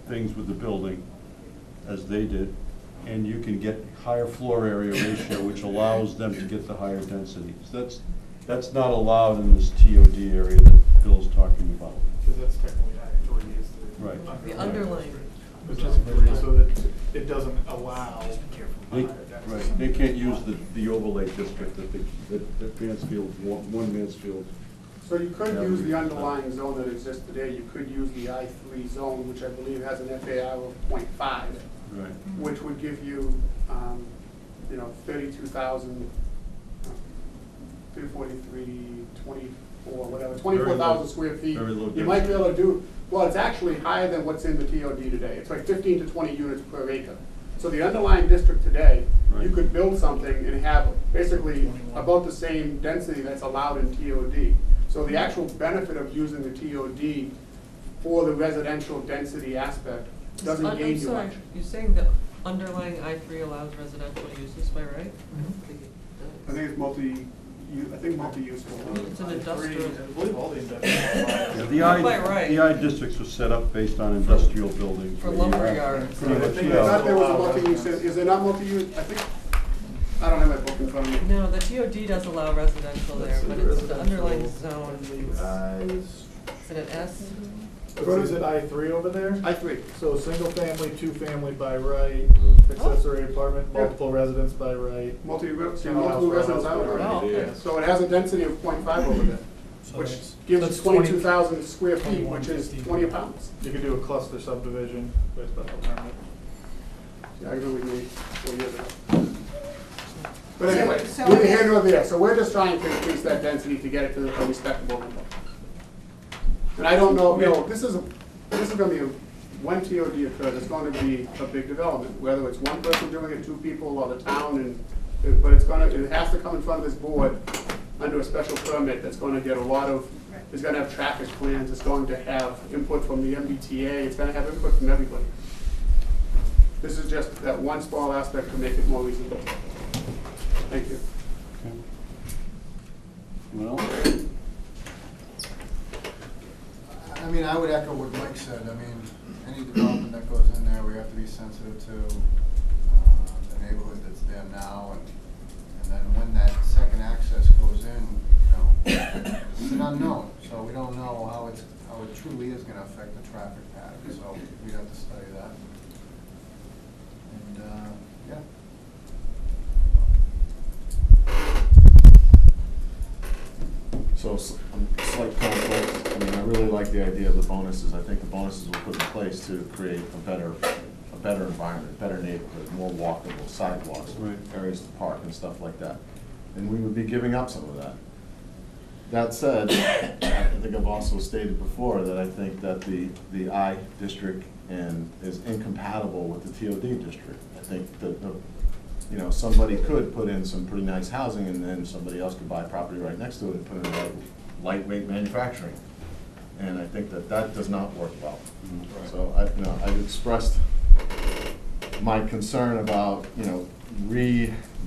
things with the building as they did, and you can get higher floor area ratio, which allows them to get the higher density. So that's not allowed in this TOD area that Bill's talking about. Because that's technically I-3 is the. Right. The underlying. Which is so that it doesn't allow. They, right, they can't use the overlay district that Mansfield, one Mansfield. So you could use the underlying zone that exists today, you could use the I-3 zone, which I believe has an FAR of 0.5. Right. Which would give you, 32,000, 343, 24, whatever, 24,000 square feet. Very low You might be able to do, well, it's actually higher than what's in the TOD today. It's like 15 to 20 units per acre. So the underlying district today, you could build something and have basically about the same density that's allowed in TOD. So the actual benefit of using the TOD for the residential density aspect doesn't I'm gain you sorry, much. you're saying the underlying I-3 allows residential uses by right? I think it's multi-useful. It's an industrial. I believe all the industrial. Yeah, By right. the I districts were set up based on industrial buildings. For where you have lumberyards. pretty I much, think yeah. I thought there was a multi-use, is there not multi-use? I think, I don't have my book in front of me. No, the TOD does allow residential there, but it's the underlying zone. Is it an S? What is it, I-3 over there? I-3. So single family, two family by right, accessory apartment, multiple residents by right. Multiple And allows residents for a out house Oh, by okay. right. So it has a density of 0.5 over there, which gives us 22,000 square feet, which is 20 pounds. You could do a cluster subdivision with special permit. Yeah, I agree with me 4 years ago. But anyway, So neither I here guess- nor there, so we're just trying to increase that density to get it to a respectable number. And I don't know, this is gonna be, when TOD occurs, it's going to be a big development, whether it's one person doing it, two people, or the town, but it has to come in front of this board under a special permit that's gonna get a lot of, it's gonna have traffic plans, it's going to have input from the MBTA, it's gonna have input from everybody. This is just that one small aspect to make it more reasonable. Thank you. Well, I mean, I would echo what Mike said. I mean, any development that goes in there, we have to be sensitive to the neighborhood that's there now, and then when that second access goes in, it's an unknown, so we don't know how it truly is gonna affect the traffic pattern, so we have to study that. And, yeah. So, slight conflict, I mean, I really like the idea of the bonuses. I think the bonuses will put in place to create a better environment, a better neighborhood, more walkable sidewalks, Right. areas to park and stuff like that. And we would be giving up some of that. That said, I think I've also stated before that I think that the I district is incompatible with the TOD district. I think that somebody could put in some pretty nice housing, and then somebody else could buy property right next to it and put in lightweight manufacturing. And I think that does not work well. So I've expressed my concern about,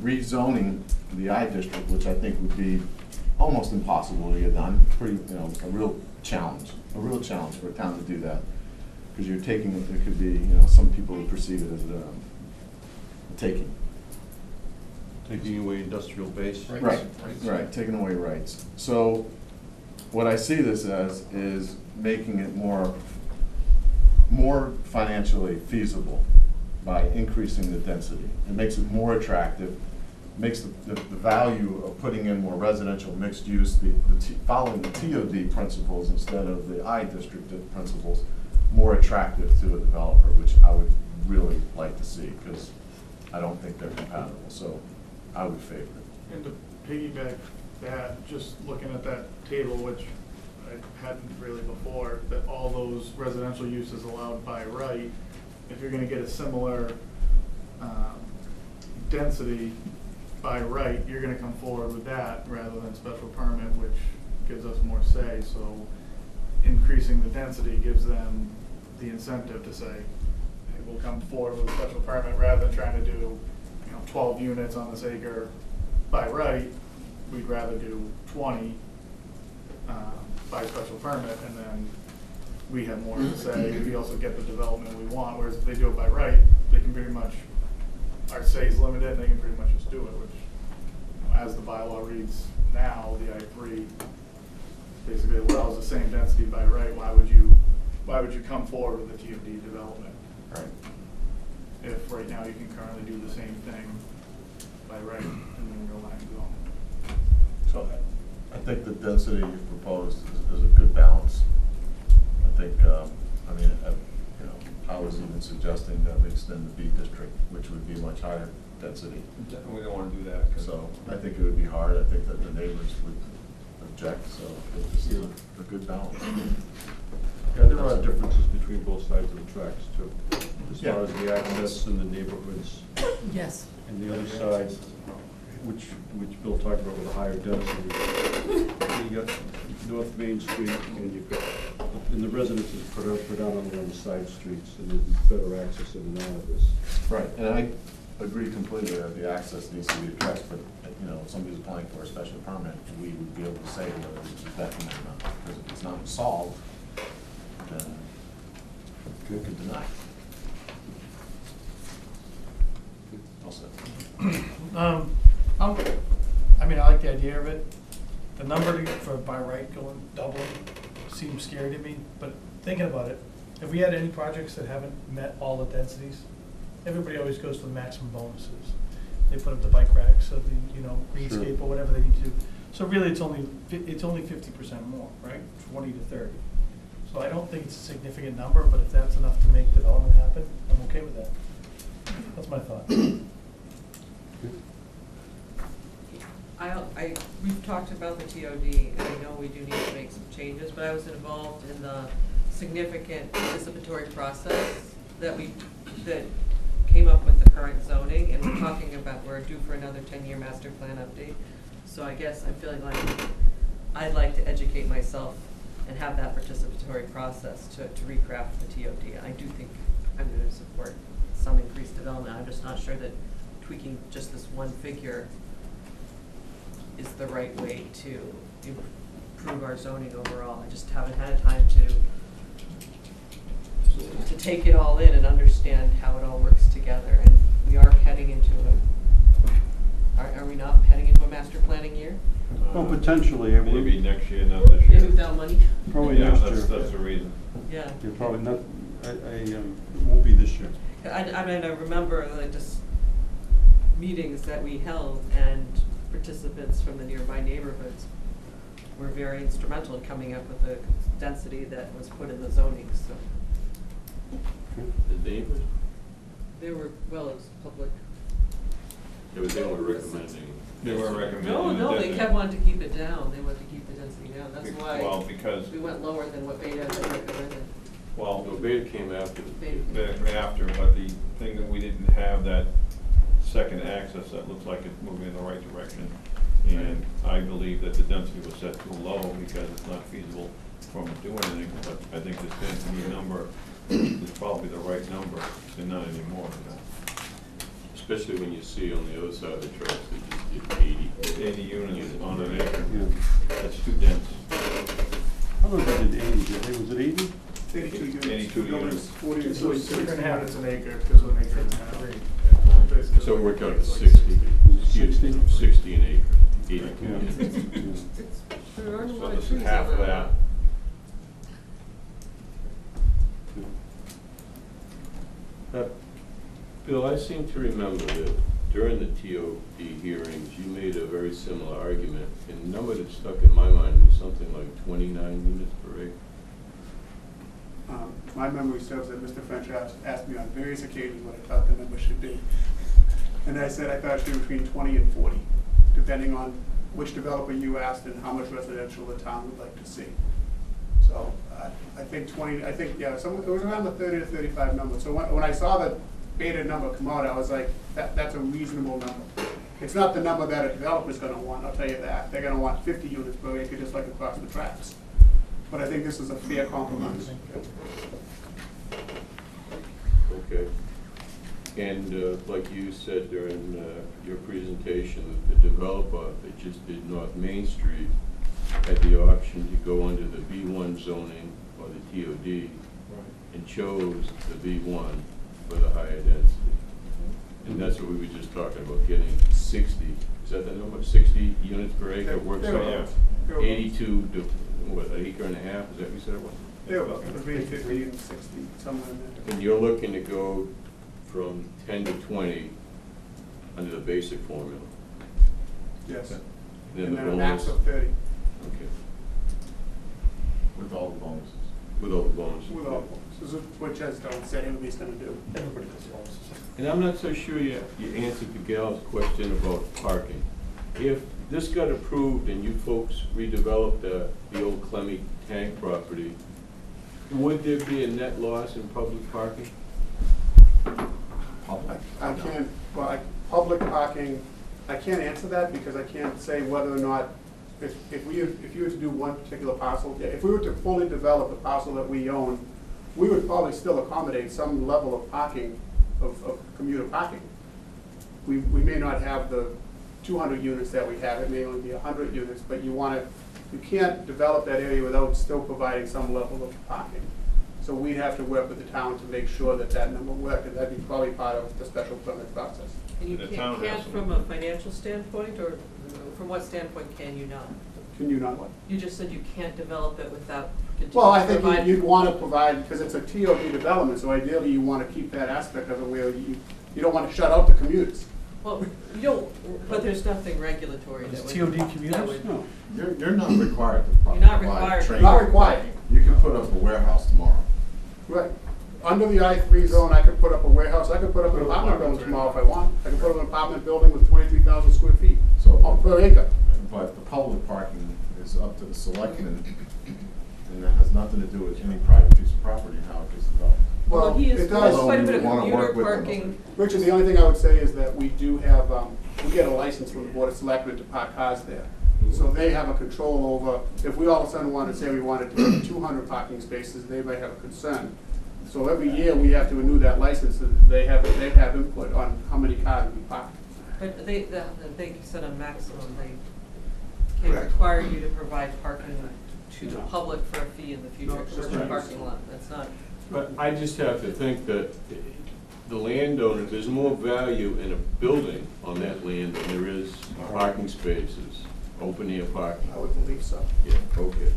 rezoning the I district, which I think would be almost impossible to get done. Pretty, a real challenge for a town to do that. Because you're taking, it could be, some people would perceive it as a taking. taking away industrial base. Right, taking away rights. So what I see this as is making it more financially feasible by increasing the density. It makes it more attractive, makes the value of putting in more residential mixed use, following the TOD principles instead of the I district principles, more attractive to a developer, which I would really like to see, because I don't think they're compatible, so I would favor it. And to piggyback that, just looking at that table, which I hadn't really before, that all those residential uses allowed by right, if you're gonna get a similar density by right, you're gonna come forward with that rather than special permit, which gives us more say. So increasing the density gives them the incentive to say, hey, we'll come forward with a special permit rather than trying to do 12 units on this acre by right. We'd rather do 20 by special permit, and then we have more to say. We also get the development we want, whereas if they do it by right, they can can pretty much, our say is limited, they can pretty much just do it, which, as the bylaw reads now, the I-3 basically allows the same density by right. Why would you come forward with a TOD development? Right. If right now you can currently do the same thing by right in the underlying zone. So I think the density you proposed is a good balance. I think, I was even suggesting that we extend the B district, which would be much higher density. We don't wanna do that. So I think it would be hard. I think that the neighbors would object, so I think this is a good balance. Yeah, there are differences between both sides of the tracks too, as far Yeah. as the access and the neighborhoods. Yes. And the other side, which Bill talked about with a higher density. You got North Main Street and you've got, and the residences predominantly on the side streets, and there's better access in and out of this. Right, and I agree completely that the access needs to be addressed, but, if somebody's applying for a special permit, we would be able to say whether it's a detriment or not, because if it's not solved, then you can deny. All set. I like the idea of it. The number for by right going doubling seems scary to me, but thinking about it, if we had any projects that haven't met all the densities, everybody always goes for the maximum bonuses. They put up the bike racks, or the, greenscape, or whatever they need to do. So really, it's only 50% more, right? 20 to 30. So I don't think it's a significant number, but if that's enough to make development happen, I'm okay with that. That's my thought. We've talked about the TOD, and I know we do need to make some changes, but I was involved in the significant participatory process that came up with the current zoning, and we're talking about, we're due for another 10-year master plan update. So I guess I'm feeling like I'd like to educate myself and have that participatory process to recraft the TOD. I do think I'm going to support some increased development. I'm just not sure that tweaking just this one figure is the right way to improve our zoning overall. I just haven't had time to take it all in and understand how it all works together. And we are heading into are we not heading into a master planning year? Well, potentially. Maybe next year, not this year. Maybe without money? Probably Yeah, next year. that's the reason. Yeah. You're probably not, it won't be this year. I remember like just meetings that we held, and participants from the nearby neighborhoods were very instrumental in coming up with the density that was put in the zoning, so. The neighbors? They were, well, it was public. They were recommending. They were recommending. No, they kept wanting to keep it down. They wanted to keep the density down. That's why. Well, because. We went lower than what Beta had recommended. Well, no, Beta came after, Beta. but the thing that we didn't have that second access that looks like it's moving in the right direction. And I believe that the density was set too low because it's not feasible for them to do anything. But I think this density number is probably the right number, and not any more than that. Especially when you see on the other side of the tracks that you get 80 units on an acre. Yeah. That's too dense. I don't know if they did 80, did they? Was it 80? 82 units. 82 units. 40 to So 46 acre and a half. units an acre, because of an acre and a half. Basically, So we're counting it's like 60. 60? 60 an acre, 82 Yeah. units. There aren't a So lot of this is trees half on of that. that. Bill, I seem to remember that during the TOD hearings, you made a very similar argument, and the number that stuck in my mind was something like 29 units per acre. My memory serves that Mr. French asked me on various occasions what I thought the number should be. And I said I thought it should be between 20 and 40, depending on which developer you asked and how much residential the town would like to see. So I think 20, yeah, it was around the 30 to 35 number. So when I saw the Beta number come out, I was like, that's a reasonable number. It's not the number that a developer's gonna want, I'll tell you that. They're gonna want 50 units per acre, just like across the tracks. But I think this is a fair compromise. Okay. And like you said during your presentation, the developer that just did North Main Street had the option to go under the B1 zoning or the TOD, and chose the B1 for the higher density. And that's what we were just talking about, getting 60, is that the number, 60 units per acre works out? 82 to, what, an acre and a half, is that what you said it was? Yeah, about between 50 and 60, somewhere in there. And you're looking to go from 10 to 20 under the basic formula? Yes. Then And the then a max bonus? of 30. Okay, With all the bonuses. with all the bonuses? With all bonuses, which as Don said, everybody's gonna do. Everybody does bonuses. And I'm not so sure you answered the gal's question about parking. If this got approved and you folks redeveloped the old Clemmy tank property, would there be a net loss in public parking? I can't, well, public parking, I can't answer that because I can't say whether or not, if you were to do one particular parcel, if we were to fully develop the parcel that we own, we would probably still accommodate some level of parking, of commuter parking. We may not have the 200 units that we have, it may only be 100 units, but you can't develop that area without still providing some level of parking. So we'd have to work with the town to make sure that that number worked, and that'd be probably part of the special permit process. And you can't from a financial standpoint, or from what standpoint can you not? Can you not what? You just said you can't develop it without continuing Well, I to think provide- you'd want to provide, because it's a TOD development, so ideally you want to keep that aspect of it where you don't want to shut out the commuters. Well, you don't, but there's nothing regulatory that would. TOD that commuters? would- No. You're not required to You're not provide required. training. Not required. You can put up a warehouse tomorrow. Right. Under the I-3 zone, I could put up a warehouse, I could put up an apartment building tomorrow if I want. I could put up an apartment building with 23,000 square feet per acre. But the public parking is up to the selectmen, and that has nothing to do with any private piece of property and how it gets developed. Well, he is, it there's does. quite a bit of Wanna commuter work with them. parking. Richard, the only thing I would say is that we do have, we get a license from the Board of Selectmen to park cars there. So they have a control over, if we all of a sudden wanted to say we wanted to have 200 parking spaces, they may have a concern. So every year we have to renew that license, and they have input on how many cars we park. But they set a maximum, they can require you to provide parking to the public for a fee in the future, No, because it's a parking lot, that's not. But I just have to think that the landowner, there's more value in a building on that land than there is parking spaces, open air parking. I would believe so. Yeah, okay.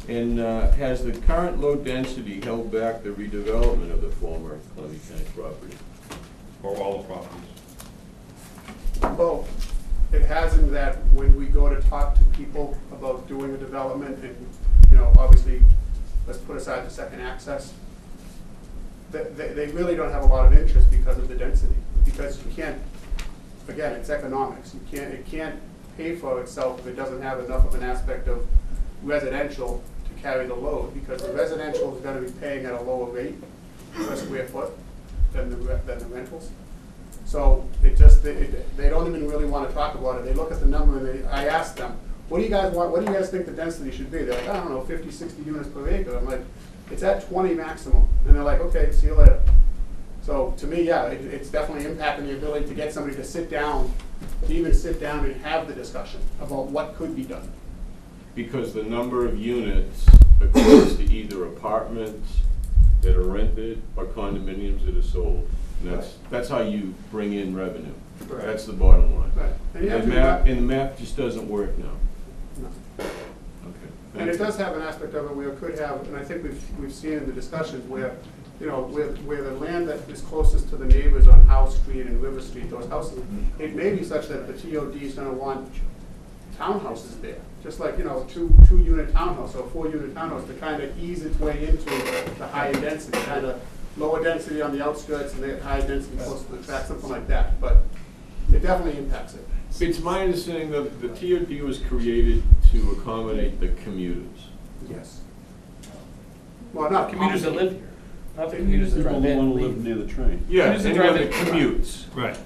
And has the current low density held back the redevelopment of the former Clemmy Tank property? Or all the properties? Well, it has in that when we go to talk to people about doing a development and, obviously, let's put aside the second access, they really don't have a lot of interest because of the density. Because you can't, again, it's economics. It can't pay for itself if it doesn't have enough of an aspect of residential to carry the load, because the residential is gonna be paying at a lower rate per square foot than the rentals. So they don't even really wanna talk about it. They look at the number and I ask them, what do you guys want, what do you guys think the density should be? They're like, I don't know, 50, 60 units per acre. I'm like, it's at 20 maximum. And they're like, okay, see you later. So to me, yeah, it's definitely impacting the ability to get somebody to sit down, and have the discussion about what could be done. Because the number of units equates to either apartments that are rented or condominiums that are sold. And that's how you bring in revenue. Right. That's the bottom line. Right. And you have And to the do map, that- and the map just doesn't work now. No. Okay. And thank it you. does have an aspect of it where it could have, and I think we've seen in the discussions where, where the land that is closest to the neighbors on House Street and River Street, those houses, it may be such that the TOD is gonna want townhouses there. Just like, two-unit townhouse or four-unit townhouse to kind of ease its way into the higher density, kind of lower density on the outskirts and the high density close to the track, something like that. But it definitely impacts it. It's my understanding that the TOD was created to accommodate the commuters. Yes. Well, not Commuters that live here, not the commuters that People drive who in. want to live near the train. Yeah, Commuters that any drive other in. commutes. Right.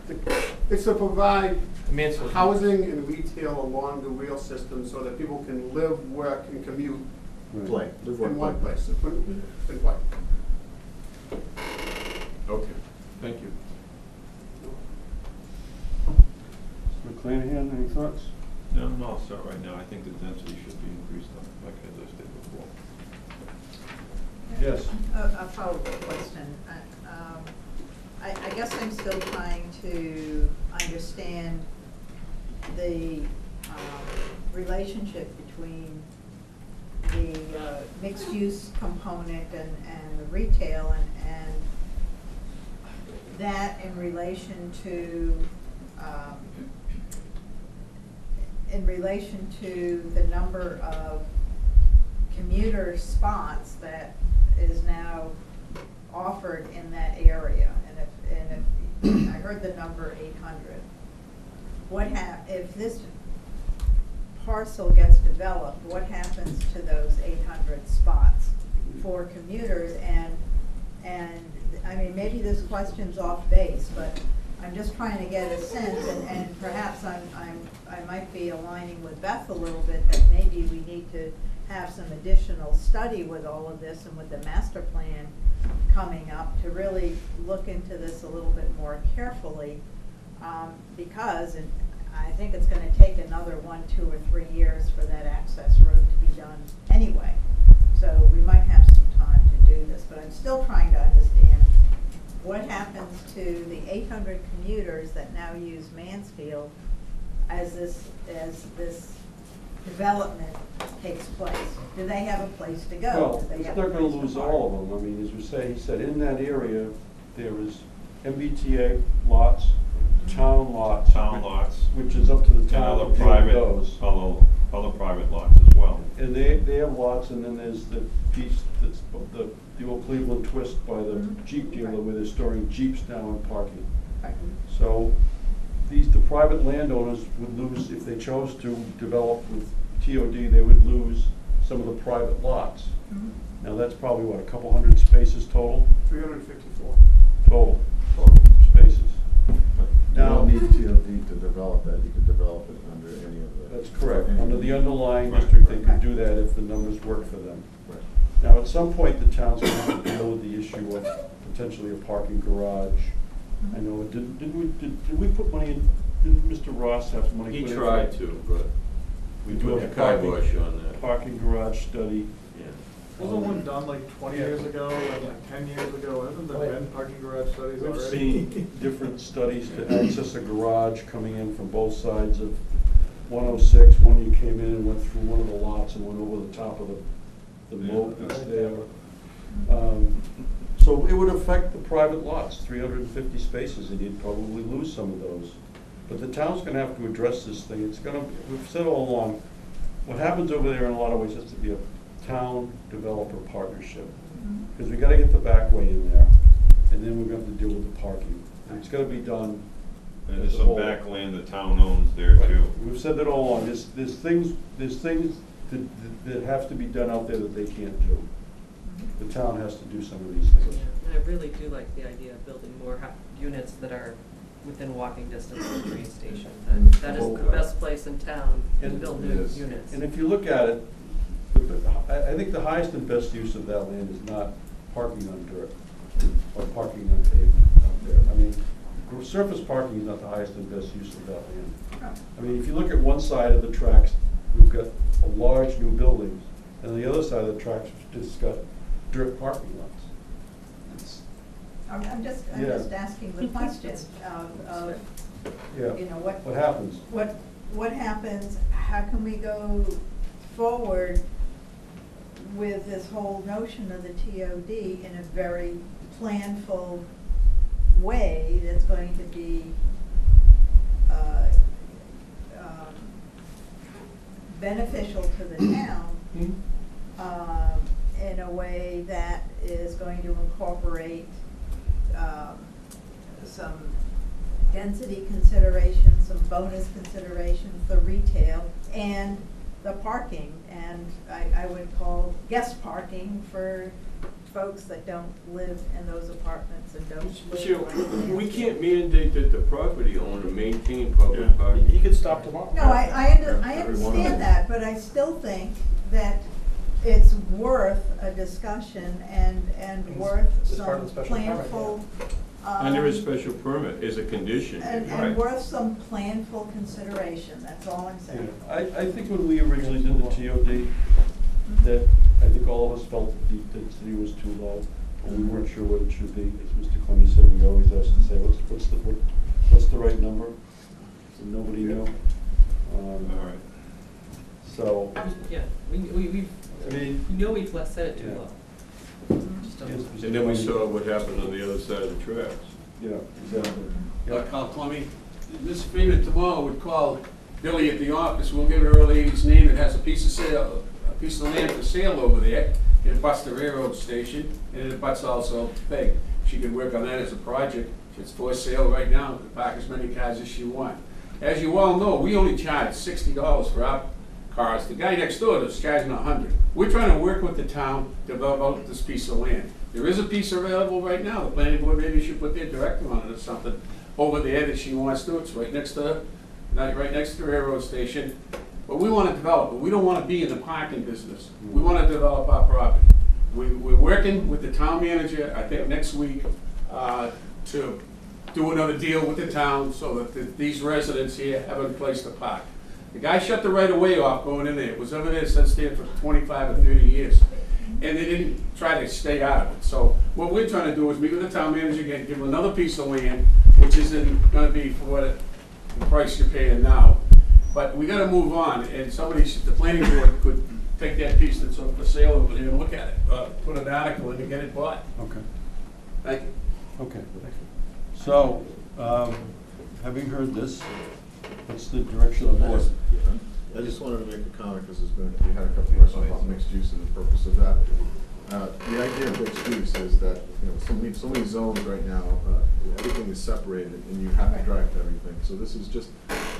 It's to provide Mansfield. housing and retail along the rail system so that people can live, work, and commute Play, live, work, in one play. place. In what? Okay, thank you. McClanahan, any thoughts? No, I'm all set right now. I think the density should be increased on, like I listed before. Yes. A follow-up question. I guess I'm still trying to understand the relationship between the mixed-use component and the retail, and that in relation to the number of commuter spots that is now offered in that area. And if I heard the number 800. If this parcel gets developed, what happens to those 800 spots for commuters? And I mean, maybe this question's off base, but I'm just trying to get a sense, and perhaps I might be aligning with Beth a little bit, that maybe we need to have some additional study with all of this and with the master plan coming up to really look into this a little bit more carefully, because I think it's going to take another 1, 2, or 3 years for that access road to be done anyway. So we might have some time to do this, but I'm still trying to understand what happens to the 800 commuters that now use Mansfield as this development takes place. Do they have a place to go? Well, Do they it's have not a gonna place to lose park? all of them. I mean, as we say, he said, in that area, there is MBTA lots, town lots. Town lots. Which is up to the And town. other to deal with private, those. other private lots as well. And they have lots, and then there's the piece that's the old Cleveland Twist by the Jeep dealer where they're storing Jeeps now and parking. So the private landowners would lose, if they chose to develop with TOD, they would lose some of the private lots. Now that's probably what, a couple hundred spaces total? 354. Total spaces. You Now, don't need TOD to develop that, you could develop it under any of the. that's correct. Under the underlying Right, district, they right. could do that if the numbers work for them. Right. Now, at some point, the town's going to have to deal with the issue of potentially a parking garage. I know, did we put money in, did Mr. Ross have money? He put in tried for- to, but we do put a a kibosh on that. Parking garage study. Yeah. Wasn't one done like 20 years ago, and like 10 years ago? Hasn't there been parking garage studies We've already? seen different studies to access a garage coming in from both sides of 106. One, you came in and went through one of the lots and went over the top of the moat that's there. So it would affect the private lots, 350 spaces, and you'd probably lose some of those. But the town's gonna have to address this thing. It's gonna, we've said all along, what happens over there in a lot of ways has to be a town developer partnership. Because we gotta get the back way in there, and then we're gonna have to deal with the parking. And it's gotta be done. And there's as a some whole. backland the town owns there Right. too. We've said that all along, there's things that have to be done out there that they can't do. The town has to do some of these things. I really do like the idea of building more units that are within walking distance of the train station. That is the best place in town to And- build new Yes. units. And if you look at it, I think the highest and best use of that land is not parking on dirt or parking on pavement out there. I mean, surface parking is not the highest and best use of that land. I mean, if you look at one side of the tracks, we've got a large new building, and on the other side of the tracks, we've just got dirt parking lots. I'm just Yeah. asking the question of, Yeah. you know, what happens? What happens, how can we go forward with this whole notion of the TOD in a very planful way that's going to be beneficial to the town, in a way that is going to incorporate some density considerations, some bonus considerations, the retail, and the parking, and I would call guest parking for folks that don't live in those apartments and don't Sure, live. we can't mandate that the property owner maintain public parking. He could stop tomorrow. No, I Every one of understand them. that, but I still think that it's worth a discussion and worth This is part of some the special permit, planful. Under a special permit is a condition. And worth some planful consideration, that's all I'm saying. I think when we originally did the TOD, that I think all of us felt the density was too low. but we weren't sure what it should be. As Mr. Clemmy said, we always ask to say, what's the right number? So nobody knew. All right. So, Yeah, we've, I mean, we know we've set it too Yeah. low. Just don't- yes, And then we saw what happened on the other side of the tracks. yeah, exactly. Carl Plumbing. Ms. Freeman tomorrow would call Billy at the office, we'll give her a lady's name that has a piece of land for sale over there. It abuts the railroad station, and it abuts also Peg. She can work on that as a project. It's for sale right now, to park as many cars as she wants. As you all know, we only charge $60 for our cars. The guy next door is charging $100. We're trying to work with the town to develop this piece of land. There is a piece available right now. The planning board maybe should put their director on it or something over there that she wants to. It's right next to the railroad station. But we want to develop it. We don't want to be in the parking business. We want to develop our property. We're working with the town manager, I think next week, to do another deal with the town so that these residents here have a place to park. The guy shut the right of way off going in there. It was over there since there for 25 or 30 years. And they didn't try to stay out of it. So what we're trying to do is meet with the town manager again, give him another piece of land, which isn't gonna be for what the price you're paying now. But we gotta move on, and the planning board could take that piece that's up for sale over there and look at it, put an article in and get it bought. Okay, Thank you. okay. So, having heard this, what's the direction of the board? I just wanted to make a comment, because we had a couple of questions about mixed use and the purpose of that. The idea of mixed use is that, so many zones right now, everything is separated and you have to drive to everything. So this is just,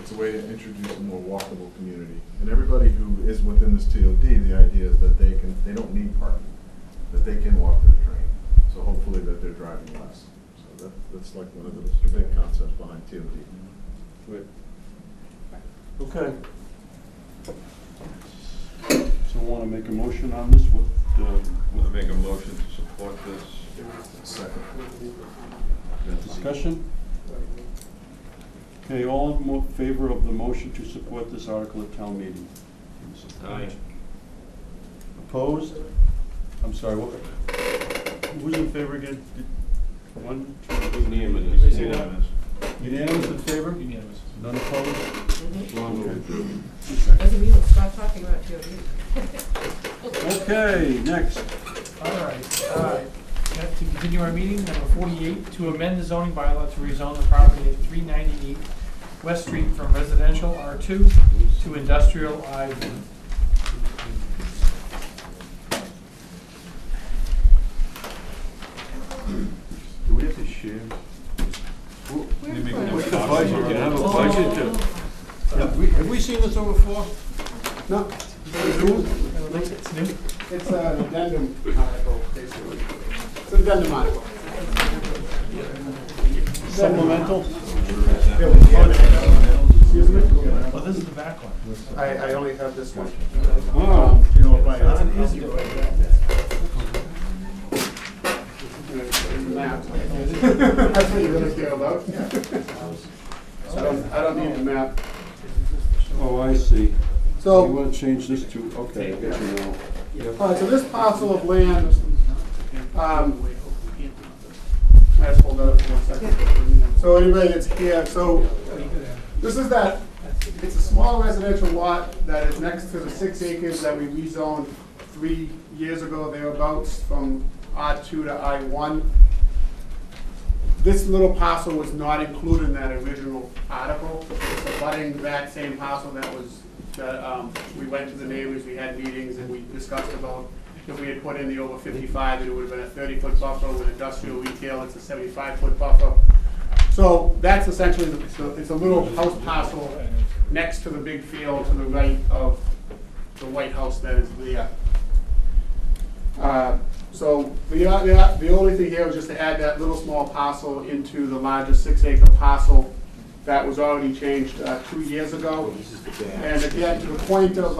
it's a way to introduce a more walkable community. And everybody who is within this TOD, the idea is that they don't need parking, that they can walk to the train. So hopefully that they're driving less. So that's like one of the big concepts behind TOD. Good. Okay. So want to make a motion on this? I make a motion to support this. Second. Discussion? Okay, all in favor of the motion to support this article at town meeting? Aye. Opposed? I'm sorry, what? Who was in favor again? One, two, Unanimous. unanimous in favor? Unanimous. None opposed? Doesn't mean we'll stop talking about TOD. Okay, next. All right, to continue our meeting, number 48, to amend the zoning bylaw to rezone the property at 398 West Street from residential R2 to industrial I1. Do we have to share? What's the budget? You can have a budget to. Have we seen this over before? No. It's new. It's an addendum article, basically. It's an addendum article. Supplemental? Excuse me? Oh, this is the back one. I only have this one. Oh. You know, right, that's an easy one. Map. That's what you really care about? I don't need the map. Oh, I see. So- You want to change this to, okay, I get you now. All right, so this parcel of land, I just pulled that up for 1 second. So anybody that's here, so this is that, it's a small residential lot that is next to the 6 acres that we rezoned 3 years ago thereabouts from R2 to I1. This little parcel was not included in that original article. It's abutting that same parcel that was, we went to the neighbors, we had meetings, and we discussed about if we had put in the over 55, that it would have been a 30-foot buffer. With industrial retail, it's a 75-foot buffer. So that's essentially, it's a little house parcel next to the big field to the right of the White House that is there. So the only thing here was just to add that little small parcel into the larger 6-acre parcel that was already changed 2 years ago. And again, to the point of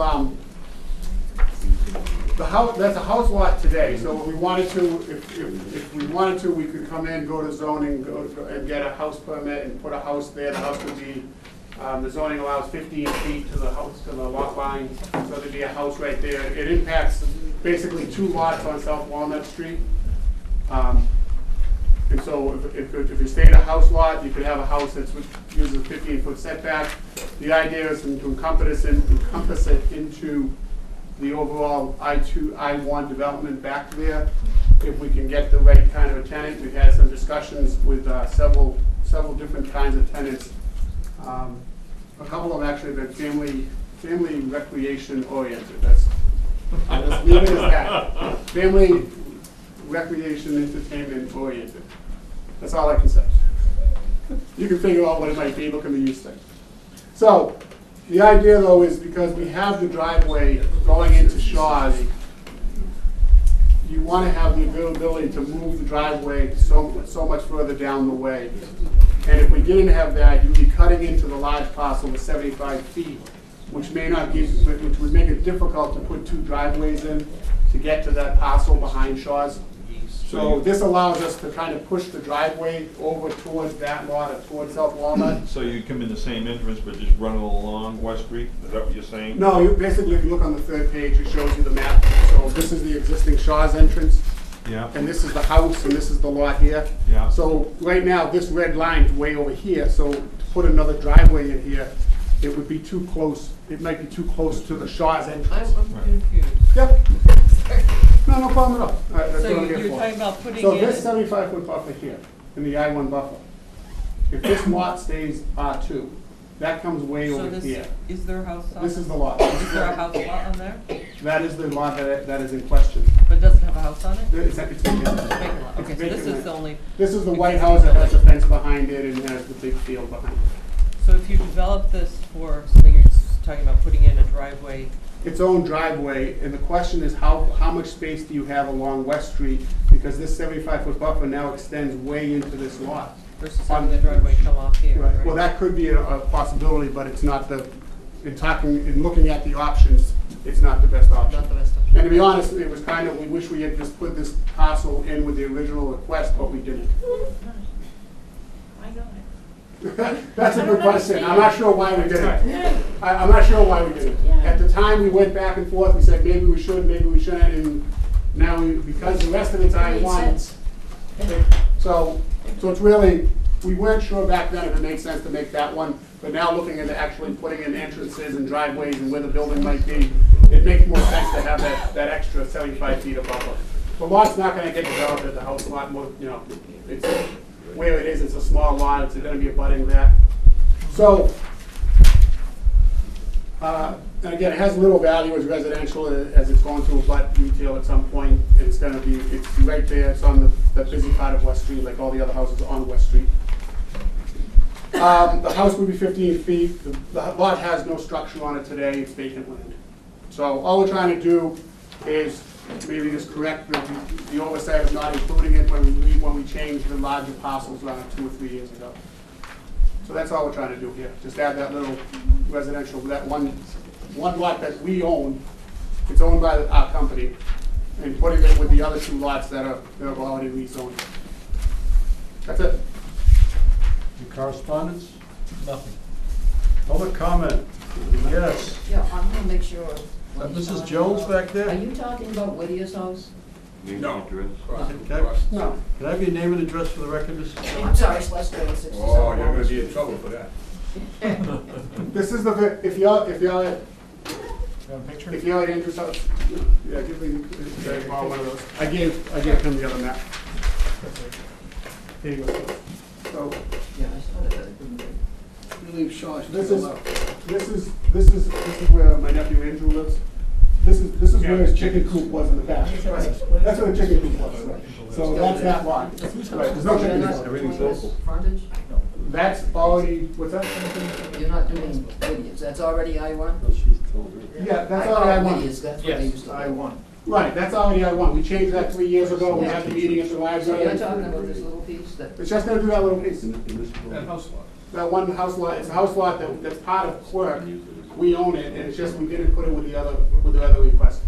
the house, that's a house lot today. So if we wanted to, if we wanted to, we could come in, go to zoning, go and get a house permit and put a house there. The house would be, the zoning allows 15 feet to the house, to the lot line. So there'd be a house right there. It impacts basically 2 lots on South Walnut Street. And so if you stay in a house lot, you could have a house that uses a 15-foot setback. The idea is to encompass it into the overall I2, I1 development back there. If we can get the right kind of a tenant, we've had some discussions with several different kinds of tenants. A couple of them actually have been family recreation oriented. I'll just leave it as that. Family recreation entertainment oriented. That's all I can say. You can figure out what it might be, look at the use thing. So, the idea though is because we have the driveway going into Shaw's, you want to have the availability to move the driveway so much further down the way. And if we didn't have that, you'd be cutting into the large parcel with 75 feet, which would make it difficult to put two driveways in to get to that parcel behind Shaw's. So this allows us to kind of push the driveway over towards that lot or towards South Walnut. So you come in the same entrance, but just run along West Street? Is that what you're saying? No, basically, if you look on the third page, it shows you the map. So this is the existing Shaw's entrance. Yeah. And this is the house, and this is the lot here. Yeah. So right now, this red line's way over here, so to put another driveway in here, it would be too close. It might be too close to the Shaw's entrance. I'm confused. Yep. No problem at all. That's So what I'm here you're for. talking about putting So in- this 75-foot buffer here, in the I-1 buffer, if this lot stays R2, that comes way So over this, here. is there a house on? This is the lot. Is there a house lot on there? That is the lot that is in question. But it doesn't have a house on it? It's vacant. Vacant lot. It's Okay, so this vacant is land. the only. This is the white house that has a fence behind it and has the big field behind it. So if you develop this for something, you're just talking about putting in a driveway. Its own driveway, and the question is how much space do you have along West Street? Because this 75-foot buffer now extends way into this lot. Versus having the driveway come off here, right? Well, that could be a possibility, but it's not in looking at the options, it's not the best option. Not the best option. And to be honest, it was kind of, we wish we had just put this parcel in with the original request, but we didn't. I got it. That's a good question. I'm not sure why we didn't. I'm not sure why we didn't. At the time, we went back and forth, we said maybe we should, maybe we shouldn't, and now because the rest of it's I-1. So it's really, we weren't sure back then if it made sense to make that one, but now looking into actually putting in entrances and driveways and where the building might be, it makes more sense to have that extra 75 feet of buffer. The lot's not gonna get developed as a house lot, it's where it is, it's a small lot, it's gonna be abutting that. So, and again, it has little value as residential as it's going to abut retail at some point. And it's right there, it's on the busy part of West Street, like all the other houses on West Street. The house would be 15 feet. The lot has no structure on it today, it's vacant land. So all we're trying to do is maybe just correct the oversight of not including it when we changed the larger parcels around 2 or 3 years ago. So that's all we're trying to do here, just add that little residential, that one lot that we own, it's owned by our company, and putting it with the other 2 lots that are already rezoned. That's it. Any correspondence? Nothing. Public comment? Yes. Yeah, I'm gonna make sure. Is that Mrs. Jones back there? Are you talking about Whittier's house? No. No. Can I have your name and address for the record, Mrs. Jones? I'm sorry, it's less than 67. Oh, you're gonna be in trouble for that. This is if y'all at Andrew's house, yeah, give me, borrow one of those. I gave him the other map. Here you go. So, Yeah, I saw that. You leave Shaw's. this is where my nephew Andrew lives. This is where his chicken coop was in the back. Right. That's where the chicken coop was. Right. So that's that lot. Right. There's no chicken coop. Everything's local. Frontage? That's already, what's that? You're not doing Whittier's, that's already I-1? Yeah, that's already I-1. Whittier's, that's what they used to do. I-1. Right, that's already I-1. We changed that 3 years ago. We had the meeting at the So library. you're talking about this little piece that? It's just gonna do that little piece. That house lot. That one house lot, it's a house lot that's part of Quirk. We own it, and it's just we didn't put it with the other request.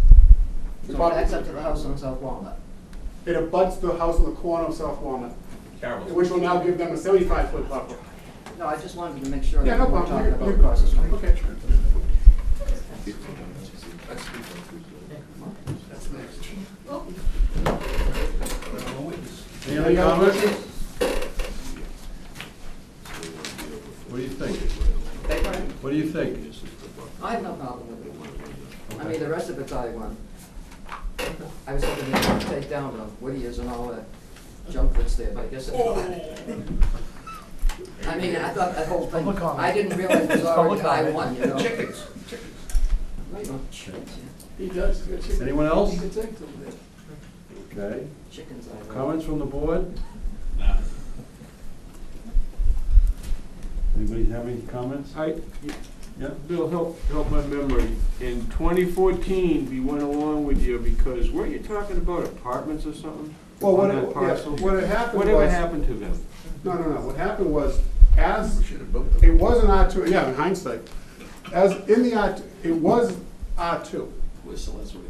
So that's up to the house on South Walnut? It abuts the house on the corner of South Walnut, which will now give them a 75-foot buffer. No, I just wanted to make sure Yeah, that no we're problem. talking about across the street. Okay. That's next. comments? What do you think? What do you think? I have no problem with it. I mean, the rest of it's I-1. I was hoping to take down the Whittiers and all that junk that's there, but I guess it's not. I mean, I thought that whole thing, Public comment. I didn't realize it was already Public comment. I-1, you know? Chickens. Right, no, chickens, yeah. He does, he's got chickens. Anyone else? He gets eggs over there. Okay. Chickens, I-1. Comments from the board? Anybody have any comments? Yeah? Bill, help my memory. In 2014, we went along with you because, weren't you talking about apartments or something? Well, what On it, that parcel? yeah, what had happened was. Whatever happened to them? No, what happened was, as, it was an R2, yeah, in hindsight, as in the R2, it was R2,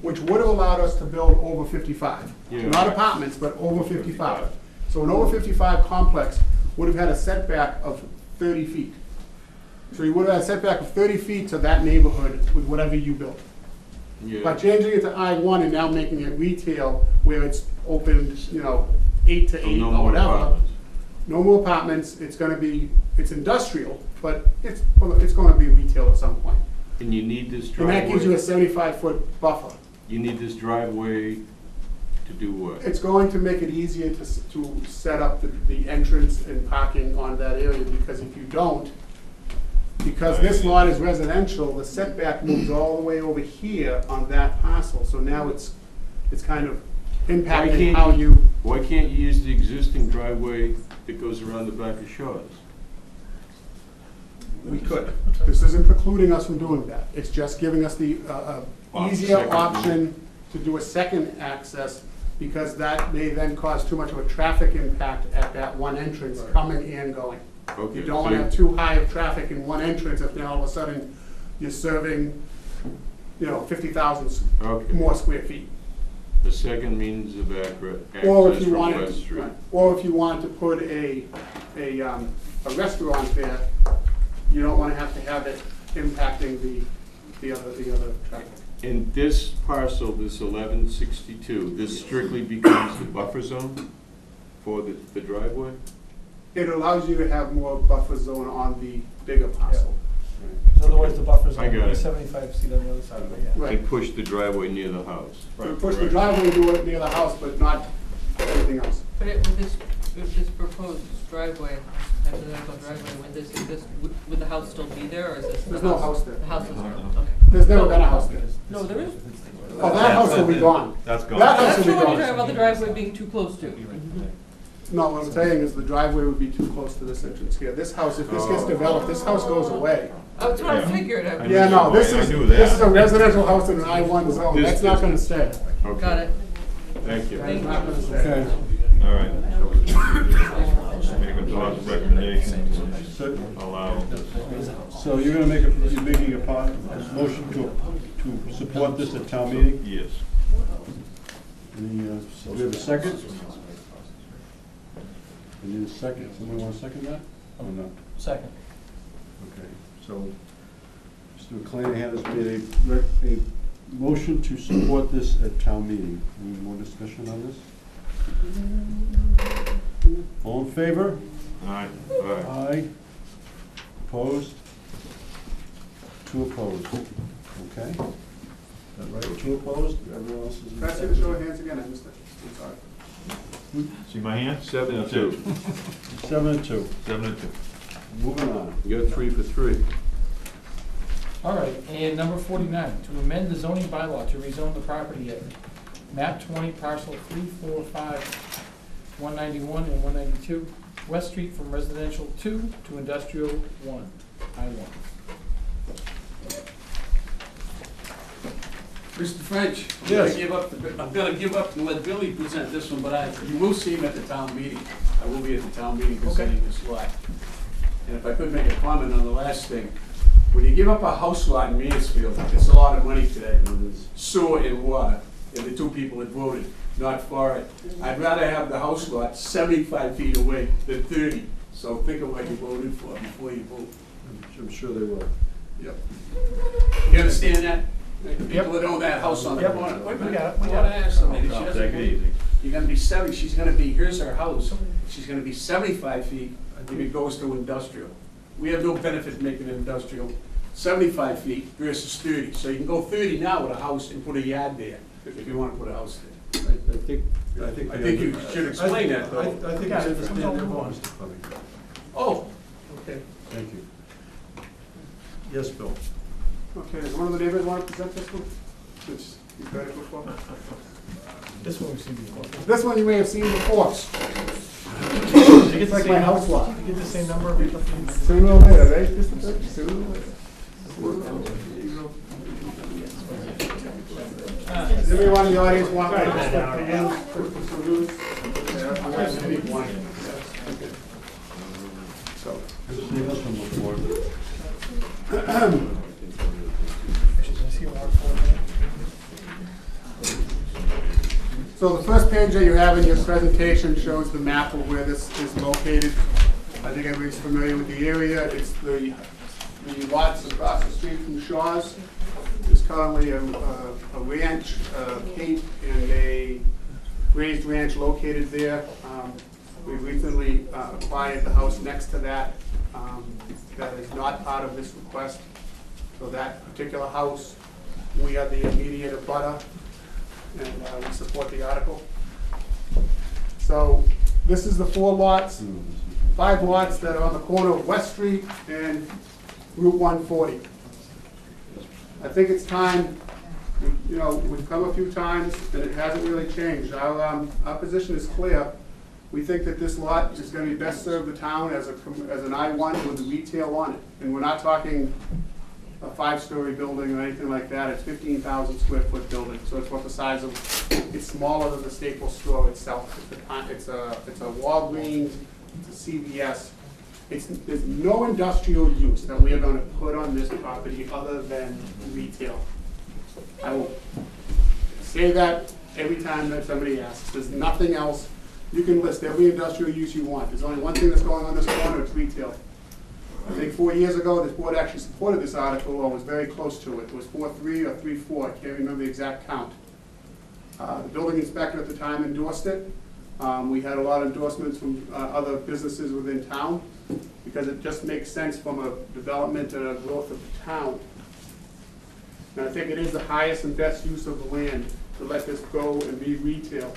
which would have allowed us to build over 55. Yeah. Not apartments, but over 55. So an over 55 complex would have had a setback of 30 feet. So you would have had a setback of 30 feet to that neighborhood with whatever you built. Yeah. By changing it to I-1 and now making it retail, where it's opened, 8 to 8 no or more whatever. apartments. No more apartments, it's industrial, but it's gonna be retail at some point. And you need this And that gives you a driveway, 75-foot buffer. you need this driveway to do what? It's going to make it easier to set up the entrance and parking on that area, because if you don't, because this lot is residential, the setback moves all the way over here on that parcel, so now it's kind of impacting how you. Why can't you use the existing driveway that goes around the back of Shaw's? We could. This isn't precluding us from doing that. It's just giving us the easier Second. option to do a second access, because that may then cause too much of a traffic impact at that one entrance coming and going. Okay, You don't want to so- have too high of traffic in one entrance if now all of a sudden you're serving, 50,000 Okay. more square feet. The second means of Or if access you from wanted, West Street. right. Or if you wanted to put a restaurant there, you don't want to have it impacting the other traffic. In this parcel, this 1162, this strictly becomes the buffer zone for the driveway? It allows you to have more buffer zone on the bigger parcel. Otherwise, the buffer I zone got would be it. 75 feet on the other side of it, yeah. Right. And push the driveway near the house. So push the driveway to it near the house, but not anything else. But with this proposed driveway, hypothetical driveway, would the house still be there, or is this? There's no house there. The house is there, okay. There's never been a house there. No, there is. Oh, that house will be gone. That's gone. That house That's will the be one you're gone. talking about, the driveway being too close to. No, what I'm saying is the driveway would be too close to this entrance here. This house, if this gets developed, this house goes away. Oh, that's what I figured. Yeah, no, this I is, knew that. this is a residential house in an I-1 zone. That's not gonna stay. Okay. Got it. Thank you. That's not gonna stay. Okay. All right. Make a dog's recommendation to allow. So you're making a motion to support this at town meeting? Yes. Do we have a second? We need a second. Somebody want to second that? Or no? Second. Okay, so Mr. McClanahan has made a motion to support this at town meeting. Any more discussion on this? All in favor? Aye. Aye. Opposed? 2 opposed. Okay. Is that right? 2 opposed? Everyone else is in Can I see favor? the show of hands again? I missed it. I'm sorry. See my hand? 7-2. 7-2. 7-2. Moving on. You got 3 for 3. All right, and number 49, to amend the zoning bylaw to rezone the property at map 20, parcel 345, 191 and 192, West Street from residential 2 to industrial 1, I-1. Mr. French, Yes. I'm gonna give up and let Billy present this one, but you will see him at the town meeting. I will be at the town meeting presenting this lot. And if I could make a comment on the last thing, when you give up a house lot in Mansfield, it's a lot of money today. Sewer and water, and the 2 people that voted, not for it. I'd rather have the house lot 75 feet away than 30. So think of what you voted for before you vote. I'm sure they will. Yep. You understand that? The people that own that house on the Yep. corner. Wait a We minute. got it, we I got wanna it. ask somebody. She Take hasn't it voted. easy. you're gonna be 70, she's gonna be, here's her house, she's gonna be 75 feet if it goes to industrial. We have no benefit in making it industrial, 75 feet versus 30. So you can go 30 now with a house and put a yard there, if you wanna put a house there. I think you should explain that, though. I think I understand your point, Mr. Fleming. Oh, okay. Thank you. Yes, Bill? Okay, does one of the neighbors want to present this one? Which you've heard it before? This one we've seen before. This one you may have seen before. It's like my house lot. You get the same number of people. Sooner or later, right? Sooner or later. Does anyone in the audience want to just So. Anything else from the board? So the first page that you have in your presentation shows the map of where this is located. I think everybody's familiar with the area. It's the lots across the street from Shaw's. There's currently a ranch, cape, and a raised ranch located there. We recently acquired the house next to that. That is not part of this request. So that particular house, we are the immediate abutter, and we support the article. So this is the 5 lots that are on the corner of West Street and Route 140. I think it's time, we've come a few times and it hasn't really changed. Our position is clear. We think that this lot is going to be best serve the town as an I-1 with retail on it. And we're not talking a 5-story building or anything like that. It's 15,000 square foot building. So it's what the size of, it's smaller than the Staples store itself. It's a Walgreens, it's a CVS. There's no industrial use that we are going to put on this property other than retail. I will say that every time that somebody asks. There's nothing else. You can list every industrial use you want. There's only one thing that's going on this corner, it's retail. I think 4 years ago, this board actually supported this article, or was very close to it. It was 4-3 or 3-4, I can't remember the exact count. The building inspector at the time endorsed it. We had a lot of endorsements from other businesses within town, because it just makes sense from a development and a growth of the town. And I think it is the highest and best use of the land to let this go and be retail.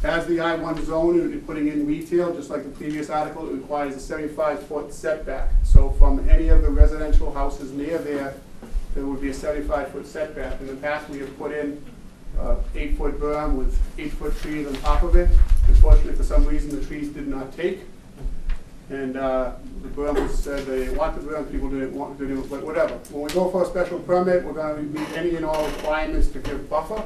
As the I-1 zone and putting in retail, just like the previous article, it requires a 75-foot setback. So from any of the residential houses near there would be a 75-foot setback. In the past, we have put in 8-foot berm with 8-foot trees on top of it. Unfortunately, for some reason, the trees did not take. And the berm was said they want the berm, people didn't want to do it, but whatever. When we go for a special permit, we're going to meet any and all requirements to give buffer.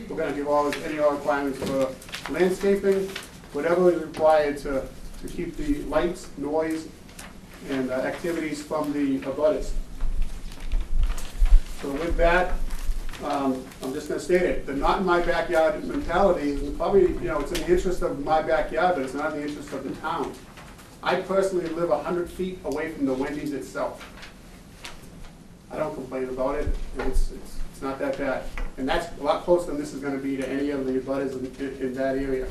We're going to give any and all requirements for landscaping, whatever is required to keep the lights, noise, and activities from the abutters. So with that, I'm just going to state it. The not in my backyard mentality is probably, it's in the interest of my backyard, but it's not in the interest of the town. I personally live 100 feet away from the Wendy's itself. I don't complain about it. It's not that bad. And that's a lot closer than this is going to be to any of the abutters in that area.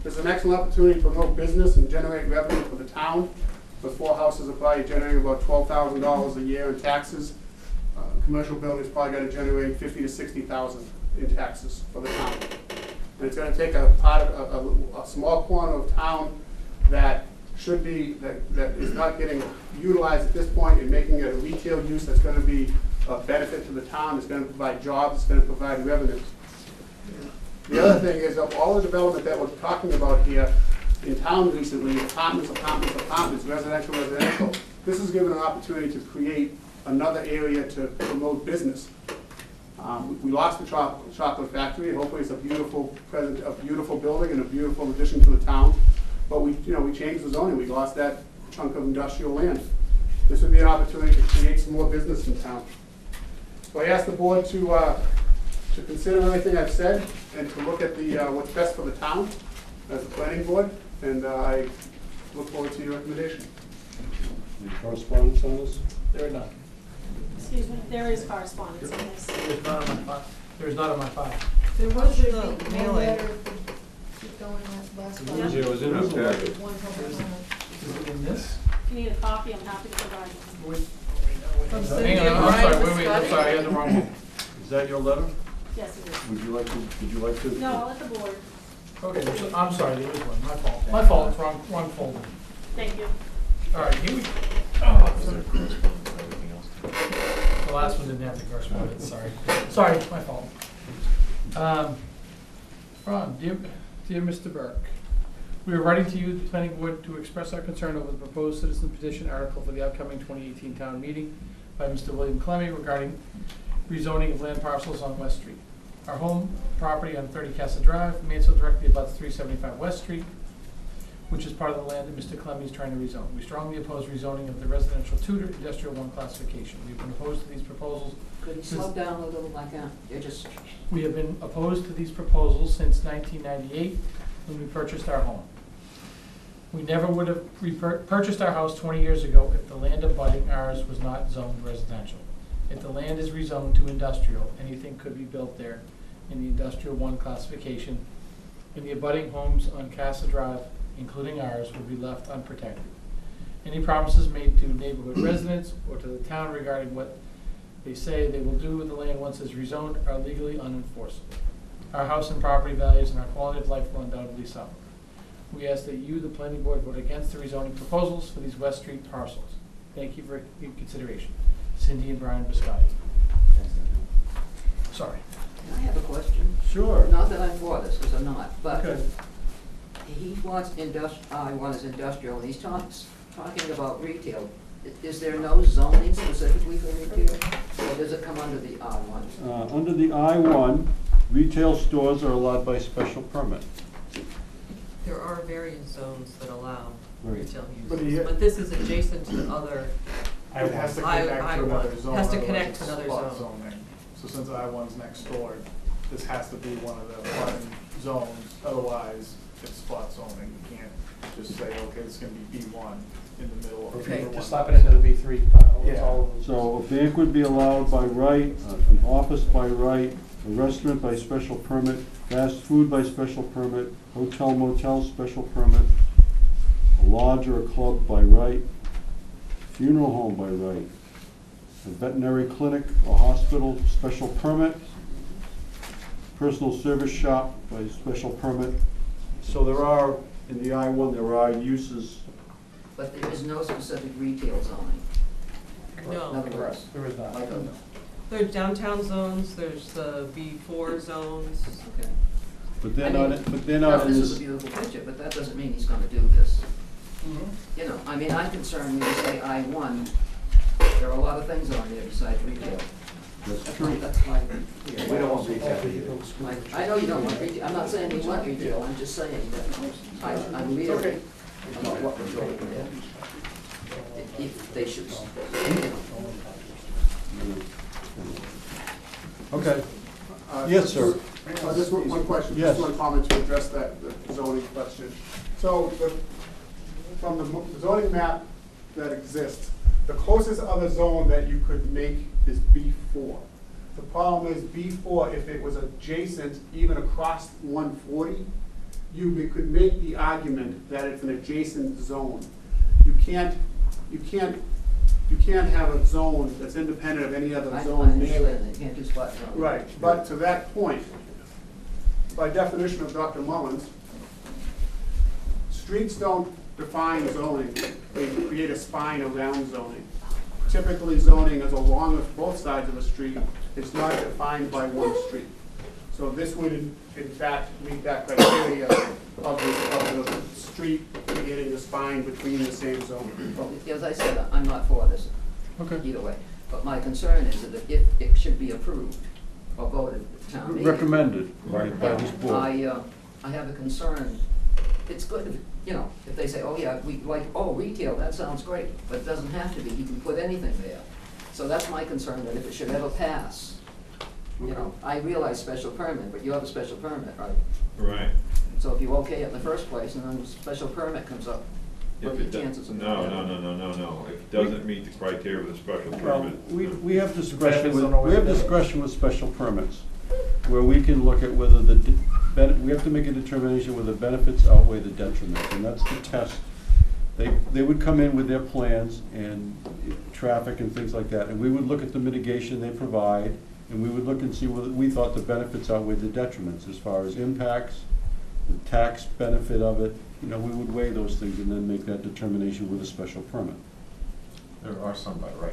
There's an excellent opportunity to promote business and generate revenue for the town. The 4 houses are probably generating about $12,000 a year in taxes. Commercial buildings probably going to generate $50,000 to $60,000 in taxes for the town. And it's going to take a small corner of town that should be, that is not getting utilized at this point, and making it a retail use that's going to be a benefit to the town. It's going to provide jobs, it's going to provide revenue. The other thing is, of all the development that we're talking about here in town recently, apartments, residential, this is given an opportunity to create another area to promote business. We lost the chocolate factory. Hopefully, it's a beautiful building and a beautiful addition to the town. But we changed the zoning. We lost that chunk of industrial land. This would be an opportunity to create some more business in town. So I asked the board to consider everything I've said and to look at what's best for the town as a planning board. And I look forward to your recommendation. Any correspondence on this? There is none. Excuse me, there is correspondence on this. There is not on my file. There was Should the be one mailing. letter keep going last Yeah, month. it was in our packet. One public comment. Is it in this? If you need a copy, I'm happy to provide one. Wait. From Hang Cindy on, and I'm Brian sorry, wait, I'm Biscotti. sorry, I had the wrong one. Is that your letter? Yes, it is. Would you like to? No, I'll let the board. Okay, so, I'm sorry, there is one, my fault. My fault, it's wrong folder. Thank you. All right, here we, oh, sorry. The last one didn't have the correspondence, sorry. Sorry, my fault. Ron, dear Mr. Burke, we are writing to you, the planning board, to express our concern over the proposed citizen petition article for the upcoming 2018 town meeting by Mr. William Clemmy regarding rezoning of land parcels on West Street. Our home property on 30 Casa Drive, Mansfield, directly abuts 375 West Street, which is part of the land that Mr. Clemmy is trying to rezone. We strongly oppose rezoning of the residential 2 to industrial 1 classification. We've been opposed to these proposals. Could you slow down a little like that? You're just, We have been opposed to these proposals since 1998, when we purchased our home. We never would have purchased our house 20 years ago if the land abutting ours was not zoned residential. If the land is rezoned to industrial, anything could be built there in the industrial 1 classification, and the abutting homes on Casa Drive, including ours, would be left unprotected. Any promises made to neighborhood residents or to the town regarding what they say they will do with the land once it's rezoned are legally unenforceable. Our house and property values and our quality of life will undoubtedly suffer. We ask that you, the planning board, vote against the rezoning proposals for these West Street parcels. Thank you for your consideration. Cindy and Brian Biscotti. Sorry. I have a question. Sure. Not that I'm for this, because I'm not, but Okay. he wants I want his industrial, and he's talking about retail. Is there no zoning specifically for retail, or does it come under the I1? Under the I-1, retail stores are allowed by special permit. There are various zones that allow Right. retail But uses, he- but this is adjacent to other. It has to I- connect to I1. another zone. Has to otherwise connect it's to another spot zone. zoning. So since I-1's next door, this has to be one of the button zones, otherwise it's spot zoning. You can't just say, okay, it's gonna be B1 in the middle of. Okay, either just one. slap it into the B3 pile. That's Yeah. all. So a bank would be allowed by right, an office by right, a restaurant by special permit, fast food by special permit, hotel motel special permit, a lodge or a club by right, funeral home by right, a veterinary clinic or hospital special permit, personal service shop by special permit. So there are, in the I-1, there are uses. But there is no specific retail zoning. In No, other words, There is not. like a, there's downtown zones, there's the B4 zones. okay. But they're I not, mean, but they're not in This this. is a beautiful picture, but that doesn't mean he's gonna do this. You know, I mean, I'm concerned when you say I1, there are a lot of things on there besides retail. That's true. That's my. We don't want retail either. I know you don't want retail, I'm not saying you want retail, I'm just saying that I'm leery about what we're going to do. If they should, Okay. Yes, sir. Just one question, Yes. just one comment to address that the zoning question. So from the zoning map that exists, the closest other zone that you could make is B4. The problem is B4, if it was adjacent, even across 140, you could make the argument that it's an adjacent zone. You can't have a zone that's independent of any other I zone near it. understand, they can't do spot zoning. Right, but to that point, by definition of Dr. Mullins, streets don't define zoning, they create a spine around zoning. Typically zoning is along both sides of a street, it's not defined by one street. So this would in fact meet that criteria of the street creating the spine between the same zone. As I said, I'm not for this. Okay. Either way, but my concern is that if it should be approved or voted at town meeting. Recommended by this board. I have a concern, it's good, if they say, oh yeah, we like, oh, retail, that sounds great, but it doesn't have to be, you can put anything there. So that's my concern, that if it should ever pass, I realize special permit, but you have a special permit, right? Right. So if you okay it in the first place, and then the special permit comes up, what are the chances of that? No. If it doesn't meet the criteria of the special Well, permit. we have discretion with special permits. where we can look at whether we have to make a determination whether benefits outweigh the detriments, and that's the test. They would come in with their plans and traffic and things like that, and we would look at the mitigation they provide, and we would look and see whether we thought the benefits outweigh the detriments as far as impacts, the tax benefit of it. We would weigh those things and then make that determination with a special permit. There are some by right.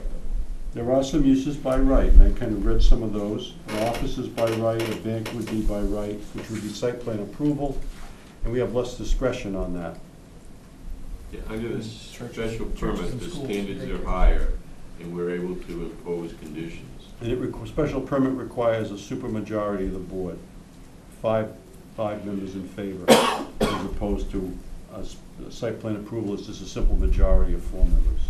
There are some uses by right, and I kind of read some of those. An office is by right, a bank would be by right, which would be site plan approval, and we have less discretion on that. Yeah, under the special permit, the standards are higher, and we're able to impose conditions. And special permit requires a supermajority of the board, five members in favor, as opposed to a site plan approval is just a simple majority of 4 members.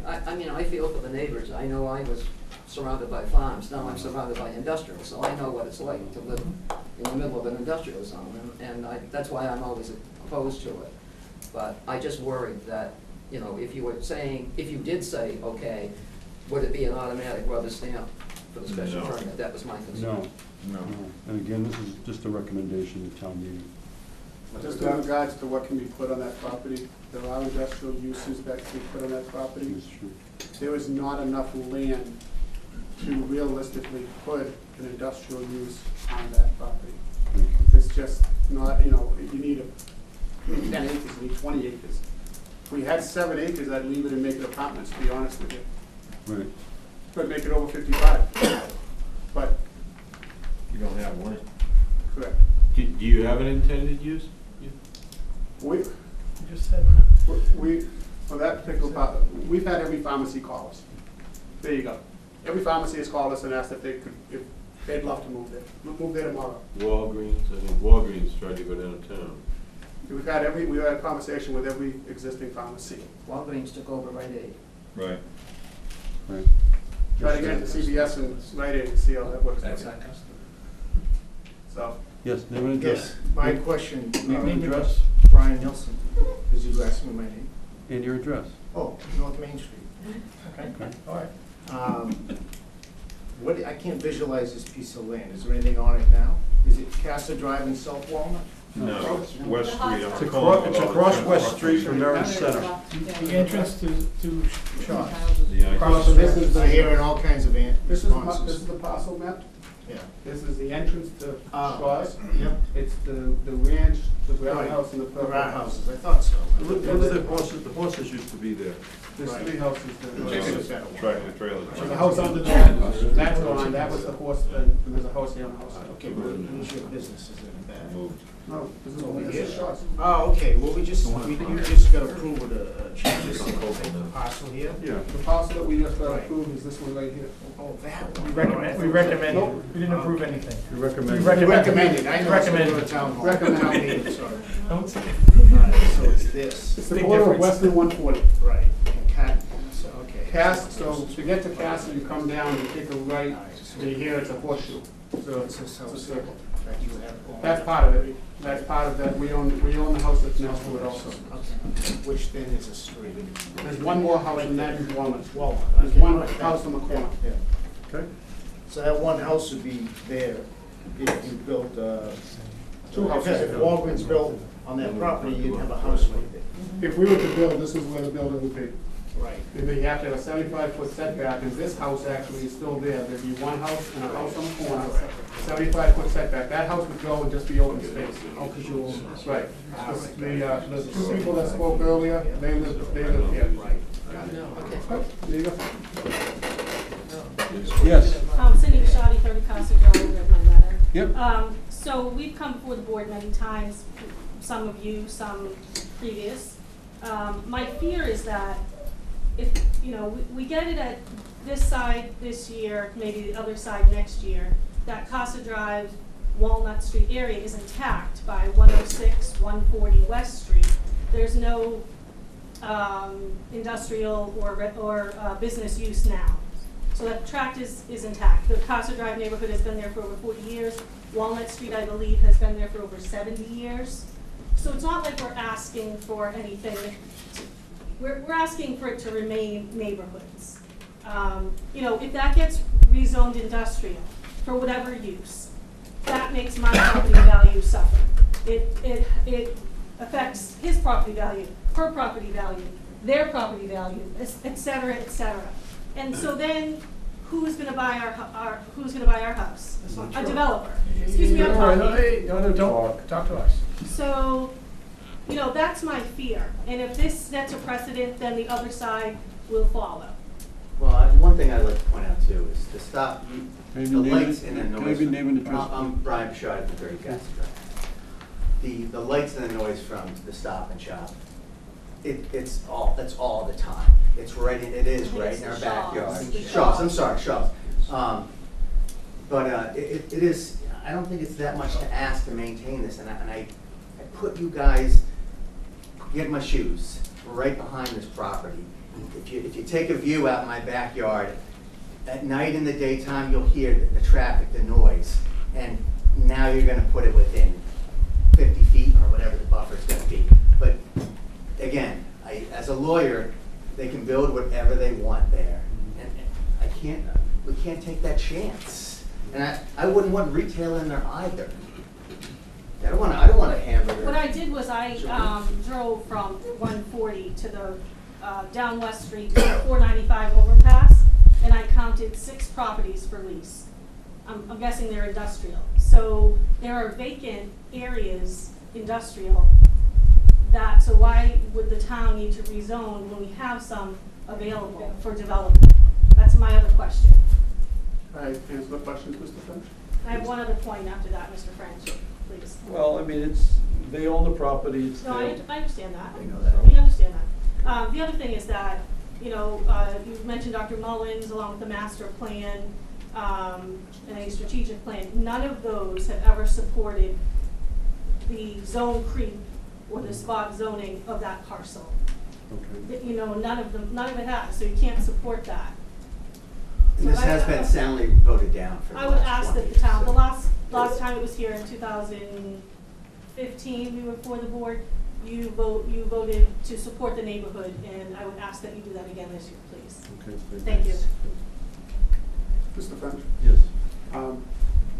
I mean, I feel for the neighbors. I know I was surrounded by farms, now I'm surrounded by industrial, so I know what it's like to live in the middle of an industrial zone, and that's why I'm always opposed to it. But I just worried that, if you did say, okay, would it be an automatic rubber stamp for the special permit? That was my concern. No. And again, this is just a recommendation to town meeting. Just in regards to what can be put on that property, there are industrial uses that can be put on that property. That's true. There is not enough land to realistically put an industrial use on that property. It's just not, you need 10 acres, you need 20 acres. If we had 7 acres, I'd leave it and make it apartments, to be honest with you. Right. But make it over 55. But. You don't have one? Correct. Do you have an intended use? We, You just said. for that particular part, we've had every pharmacy call us. There you go. Every pharmacy has called us and asked if they'd love to move there. Move there tomorrow. Walgreens, I think Walgreens tried to go downtown. We've had a conversation with every existing pharmacy. Walgreens took over Rite Aid. Right. Right. Try to get into CVS and Rite Aid to see how that works. That's our customer. So. Yes, name and address. Yes, my question, Name and address Brian Nelson, because you asked me my name. and your address. Oh, North Main Street. Okay. All right. I can't visualize this piece of land. Is there anything on it now? Is it Casa Drive in South Walnut? No, it's West Street. It's across West Street from Merritt Center. The entrance to Shaw. So this is I hear all kinds of This responses. is the parcel map. Yeah. This is the entrance to Shaw's. Yep. It's the ranch, the ground house, and the purple Ground house. houses, I thought so. The horses used to be there. There's Right. 3 houses there. Tractor trailer. There's a house under that, that's gone, that was the horse, and there's a house here on the house. Okay, but who's your business is in the back? Moved. No, this is Shaw's. Oh, okay, well, you just got approval to change this parcel here? Yeah. The parcel that we just got Right. approved is this one right here. Oh, that We one. recommend, Nope. we didn't approve anything. You We recommend. Recommended, I know it's Recommended. going to town hall. Recommended. Town meeting, sorry. Don't say. Alright, so it's this. It's the Big corner of difference. Western 140. Right, and so, okay. So to get to Castle, you come down, you take a right, and here it's a horseshoe. So It's this it's a house circle. that you have. That's part of it. That's part of that. We own the house that's next to it also. Okay. Which then is a street. There's one more house and that is Walnut. Walnut. There's one house on the corner. Yeah. Okay. So that one house would be there if you built, 2 houses. if Walgreens built on that property, you'd have a house right there. If we were to build, this is where the building would be. Right. And then you have to have a 75-foot setback, and this house actually is still there. There'd be one house and a house on the corner, 75-foot setback. That house would go and just be open space. Oh, because you own this. Right. The 2 people that spoke earlier, they live here. Right. Okay. There you go. Yes. Cindy Shoddy, 30 Casa Drive, I read my letter. Yep. So we've come before the board many times, some of you, some previous. My fear is that if, we get it at this side this year, maybe the other side next year, that Casa Drive, Walnut Street area is intact by 106, 140 West Street. There's no industrial or business use now. So that tract is intact. The Casa Drive neighborhood has been there for over 40 years. Walnut Street, I believe, has been there for over 70 years. So it's not like we're asking for anything. We're asking for it to remain neighborhoods. If that gets rezoned industrial, for whatever use, that makes my property value suffer. It affects his property value, her property value, their property value, et cetera, et cetera. And so then, who's gonna buy our house? A developer. Excuse me, I'm talking. No, don't talk to us. So, you know, that's my fear. And if this sets a precedent, then the other side will follow. Well, one thing I'd like to point out too is to stop the Maybe name lights it- and the can I noise. be name and address, I'm please? Brian Bouchard at the 30 Castle Drive. The lights and the noise from the Stop and Shop, it's all the time. It's right, it is right in our backyard. Shops, I'm sorry, shops. But it is, I don't think it's that much to ask to maintain this, and I put you guys, get my shoes, right behind this property. If you take a view out in my backyard, at night in the daytime, you'll hear the traffic, the noise, and now you're gonna put it within 50 feet or whatever the buffer's gonna be. But again, as a lawyer, they can build whatever they want there, and we can't take that chance. And I wouldn't want retail in there either. I don't want a hamburger. What I did was I drove from 140 to the down West Street to the 495 overpass, and I counted 6 properties for lease. I'm guessing they're industrial. So there are vacant areas, industrial, so why would the town need to rezone when we have some available for development? That's my other question. All right, answer the questions, Mr. French. I have one other point after that, Mr. French, please. Well, I mean, they own the property, it's No, their. I understand that. I know that. We understand that. The other thing is that, you know, you mentioned Dr. Mullins along with the master plan and a strategic plan. None of those have ever supported the zone creep or the spot zoning of that parcel. Okay. You know, none of it has, so you can't support that. And this So has I- been soundly voted down for the I would last ask 20 that the town, years, the so. last time it was here in 2015, we were before the board, you voted to support the neighborhood, and I would ask that you do that again this year, please. Okay, Thank you. Mr. French? Yes.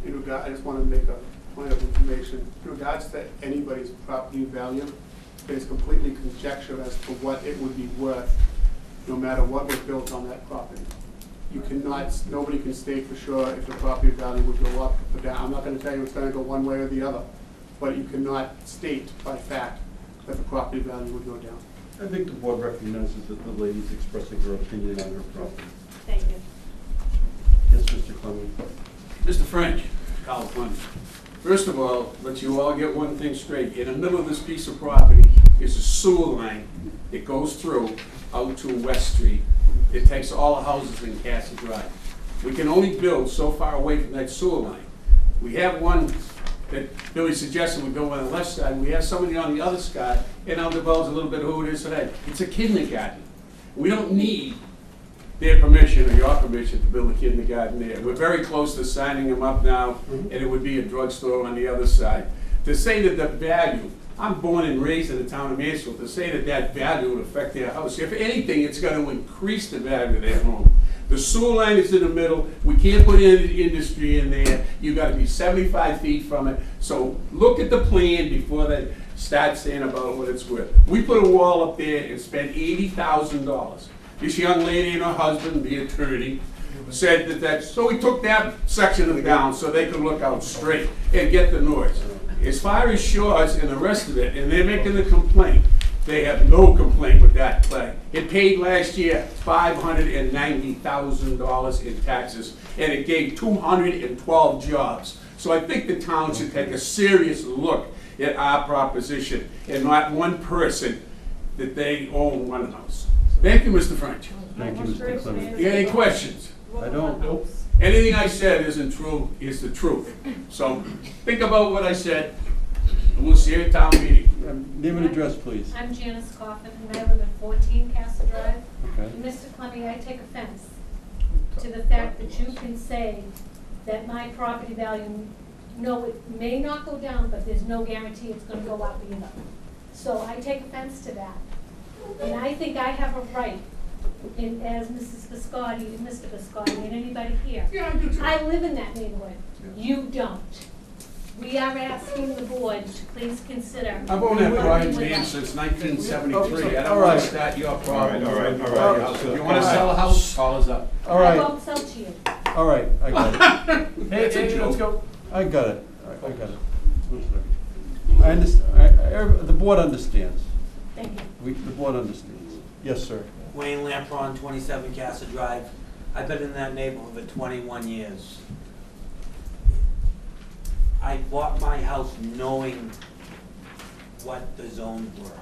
In regard, I just want to make a point of information. In regards to anybody's property value, it is completely conjecture as to what it would be worth, no matter what was built on that property. You cannot, nobody can state for sure if the property value would go up or down. I'm not going to tell you it's going to go one way or the other, but you cannot state by fact that the property value would go down. I think the board recognizes that the lady's expressing her opinion on her property. Thank you. Yes, Mr. Clement. Mr. French, Carl Clement. First of all, let you all get one thing straight. In the middle of this piece of property is a sewer line that goes through out to West Street. It takes all the houses in Castle Drive. We can only build so far away from that sewer line. We have one that Billy suggested we go on the left side. We have somebody on the other side, and I'll divulge a little bit of who it is today. It's a kindergarten. We don't need their permission or your permission to build a kindergarten there. We're very close to signing them up now, and it would be a drugstore on the other side. To say that the value, I'm born and raised in the town of Mansfield, to say that that value would affect their house, if anything, it's going to increase the value of their home. The sewer line is in the middle. We can't put any industry in there. You got to be 75 feet from it. So look at the plan before they start saying about what it's worth. We put a wall up there and spent $80,000. This young lady and her husband, the attorney, said so we took that section of it down so they could look out straight and get the noise. As far as Shaw's and the rest of it, and they're making the complaint, they have no complaint with that play. It paid last year $590,000 in taxes, and it gave 212 jobs. So I think the town should take a serious look at our proposition and not one person that they own one house. Thank you, Mr. French. Thank you, Mr. Clement. You got any questions? I don't. Nope. Anything I said isn't true, is the truth. So think about what I said, and we'll see you at town meeting. Name and address, please. I'm Janice Coffin, and I live at 14 Castle Drive. Okay. And Mr. Clement, I take offense to the fact that you can say that my property value, no, it may not go down, but there's no guarantee it's going to go up either. So I take offense to that. And I think I have a right and as Mrs. Biscotti, and Mr. Biscotti, and anybody here. Yeah, I do too. I live in that neighborhood. Yeah. You don't. We are asking the board to please consider. I've owned that working Brian's with man us. since 1973. I All don't right. want to start your problem. All right. If you want to sell a house, call us up. All I right, won't sell to you. all right, I got it. Hey, That's a hey, let's joke. go. I got it, I got it. I understand, the board understands. Thank you. The board understands. Yes, sir. Wayne Lampron, 27 Casa Drive. I've been in that neighborhood for 21 years. I bought my house knowing what the zones were.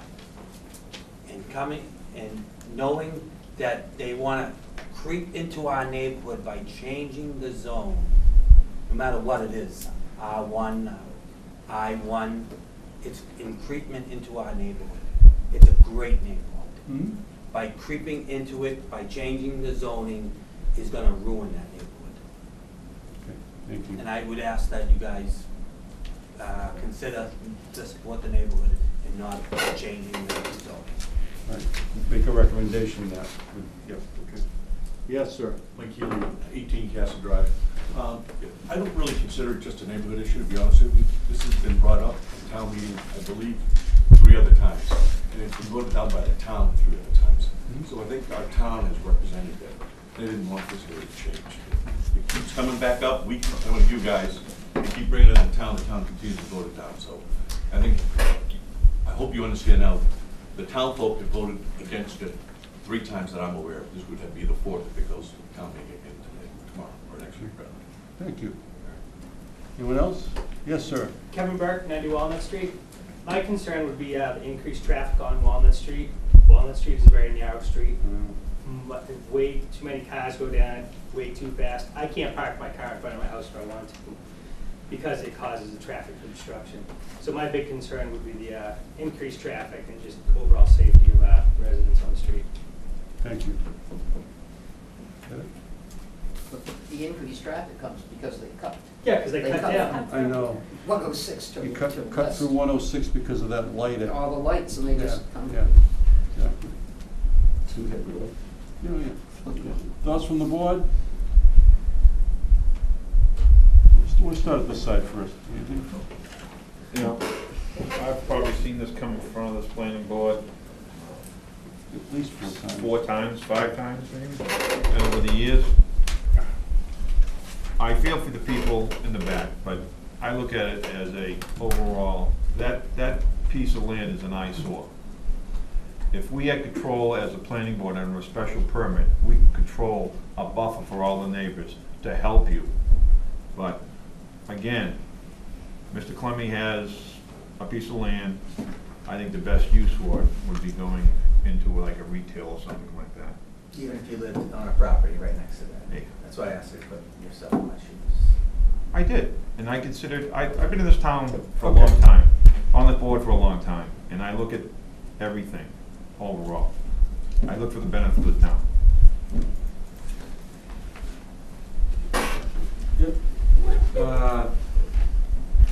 And knowing that they want to creep into our neighborhood by changing the zone, no matter what it is, R1, I1, it's encroachment into our neighborhood. It's a great neighborhood. By creeping into it, by changing the zoning, is gonna ruin that neighborhood. Okay, thank you. And I would ask that you guys consider to support the neighborhood and not changing the zoning. All right, make a recommendation that, yep, okay. Yes, sir. Mike Healy, 18 Castle Drive. I don't really consider it just a neighborhood issue, to be honest with you. This has been brought up at town meeting, I believe, 3 other times. And it's been voted down by the town 3 other times. So I think our town has represented that. They didn't want this area to change. It keeps coming back up, we keep coming to you guys, you keep bringing it to the town continues to vote it down. So I hope you understand now, the town folk have voted against it 3 times that I'm aware of. This would be the 4th if it goes to the town meeting again today, tomorrow, or next week, rather. Thank you. Anyone else? Yes, sir. Kevin Burke, 90 Walnut Street. My concern would be the increased traffic on Walnut Street. Walnut Street is a very narrow street. Way too many cars go down it, way too fast. I can't park my car in front of my house if I want to because it causes a traffic obstruction. So my big concern would be the increased traffic and just overall safety of residents on the street. Thank you. But the increased traffic comes because they cut. Yeah, because they cut down. I know. 106 to You to cut west. through 106 because of that light. All the lights and they just Yeah, come. yeah, exactly. Yeah. Thoughts from the board? We'll start at this side first. Anything? You know, I've probably seen this come in front of this planning board At least 4 times. 4 times, 5 times maybe, and over the years. I feel for the people in the back, but I look at it as a overall, that piece of land is an eyesore. If we had control as a planning board under a special permit, we could control a buffer for all the neighbors to help you. But again, Mr. Clemmy has a piece of land. I think the best use for it would be going into like a retail or something like that. Even if you lived on a property right next to that. Yeah. That's why I asked you to put yourself in my shoes. I did, and I considered, I've been in this town for a long time, on the board for a long time, and I look at everything overall. I look for the benefit of the town.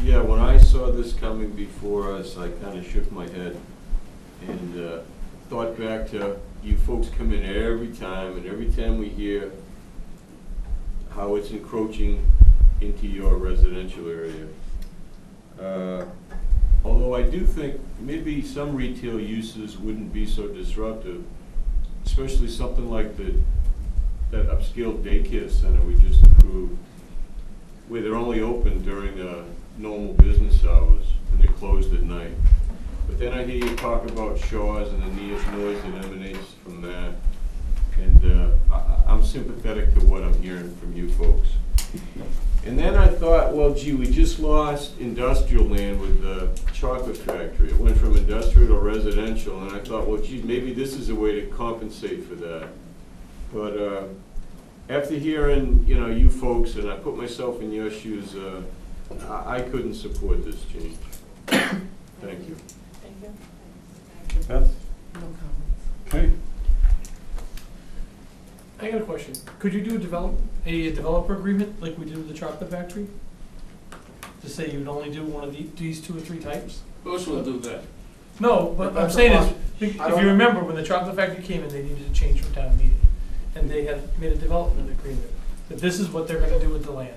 Yeah, when I saw this coming before us, I kind of shook my head and thought back to you folks come in every time, and every time we hear how it's encroaching into your residential area. Although I do think maybe some retail uses wouldn't be so disruptive, especially something like that upscale daycare center we just approved, where they're only open during normal business hours and they're closed at night. But then I hear you talk about Shaw's and the noise that emanates from that, and I'm sympathetic to what I'm hearing from you folks. And then I thought, well, gee, we just lost industrial land with the chocolate factory. It went from industrial to residential, and I thought, well, gee, maybe this is a way to compensate for that. But after hearing, you folks, and I put myself in your shoes, I couldn't support this change. Thank you. Thank you. Beth? No comments. Okay. I got a question. Could you do a developer agreement like we did with the chocolate factory? To say you'd only do one of these 2 or 3 types? Of course we'll do that. No, but I'm That's a saying plus. is, if I don't- you remember, when the chocolate factory came in, they needed to change from town meeting. And they had made a development agreement, that this is what they're gonna do with the land,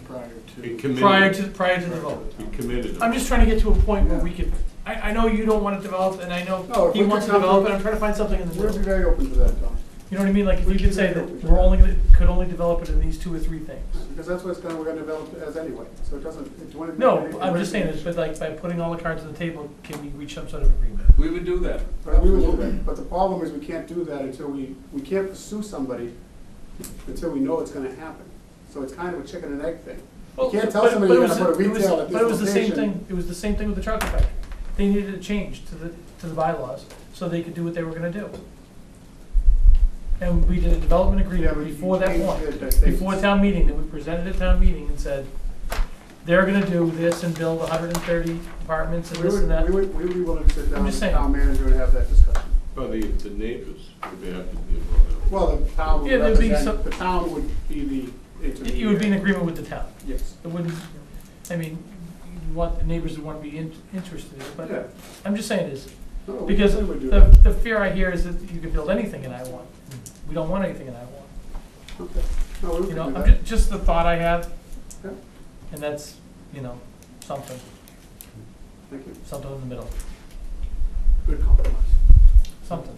Prior He to. committed. prior to development. He committed. I'm just trying to get to a point where we could, I know you don't want to develop, and I No, know if he we wants to could come develop, to- but I'm trying to find something in the We'll be middle. very open to that, Tom. You know what I mean, like, if We you can could say do that that. we're only gonna, could only develop it in these 2 or 3 things. Because that's what we're gonna develop it as anyway, so it doesn't, if you wanna. No, make it I'm just saying this, but like, by putting all the cards on the table, can we reach some sort of agreement? We would do that. But we would do that, but the problem is we can't do that until we can't pursue somebody until we know it's gonna happen. So it's kind of a chicken and egg thing. You Well, can't tell but- somebody but you're it gonna was- put a it was- retail at this But it was the same location. thing, it was the same thing with the chocolate factory. They needed a change to the bylaws, so they could do what they were gonna do. And we did a development Yeah, agreement but you before that changed point, it, I think. before town meeting, that we presented at town meeting and said, they're gonna do this and build 130 apartments and We this would, and that. we would be willing to sit down I'm with just the saying. town manager and have that discussion. Well, the neighbors would have to be involved. Well, the town would Yeah, there'd be represent, some- the town would be the intermediary. You would be in agreement with the town. Yes. It wouldn't, I mean, you want the neighbors to want to be interested in it, Yeah. but I'm just saying this. No, we Because definitely would do the, that. the fear I hear is that you could build anything in I-1. We don't want anything in I-1. Okay. No, we You can know, do I'm that. just the thought I have, Yeah. and that's, something, Thank you. something in the middle, Good compromise. something.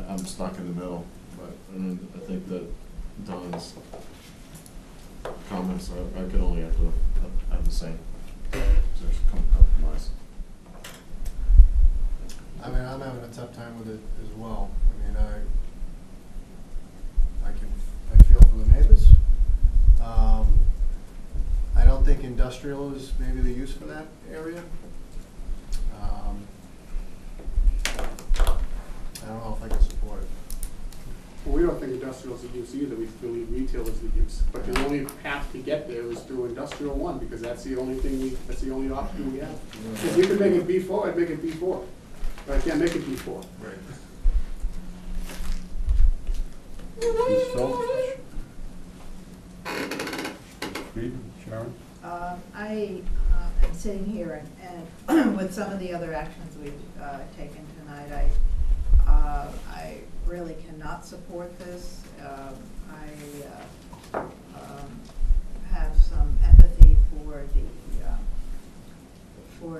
I'm stuck in the middle, but I think that Don's comments, I could only have the same. There's compromise. I mean, I'm having a tough time with it as well. I mean, I feel for the neighbors. I don't think industrial is maybe the use for that area. I don't know if I can support it. Well, we don't think industrial is the use either, we believe retail is the use. But the only path to get there is through industrial one, because that's the only thing that's the only option we have. If you could make it B4, I'd make it B4, but I can't make it B4. Right. Ms. Phelps? Reed, Sharon? I am sitting here and with some of the other actions we've taken tonight, I really cannot support this. I have some empathy for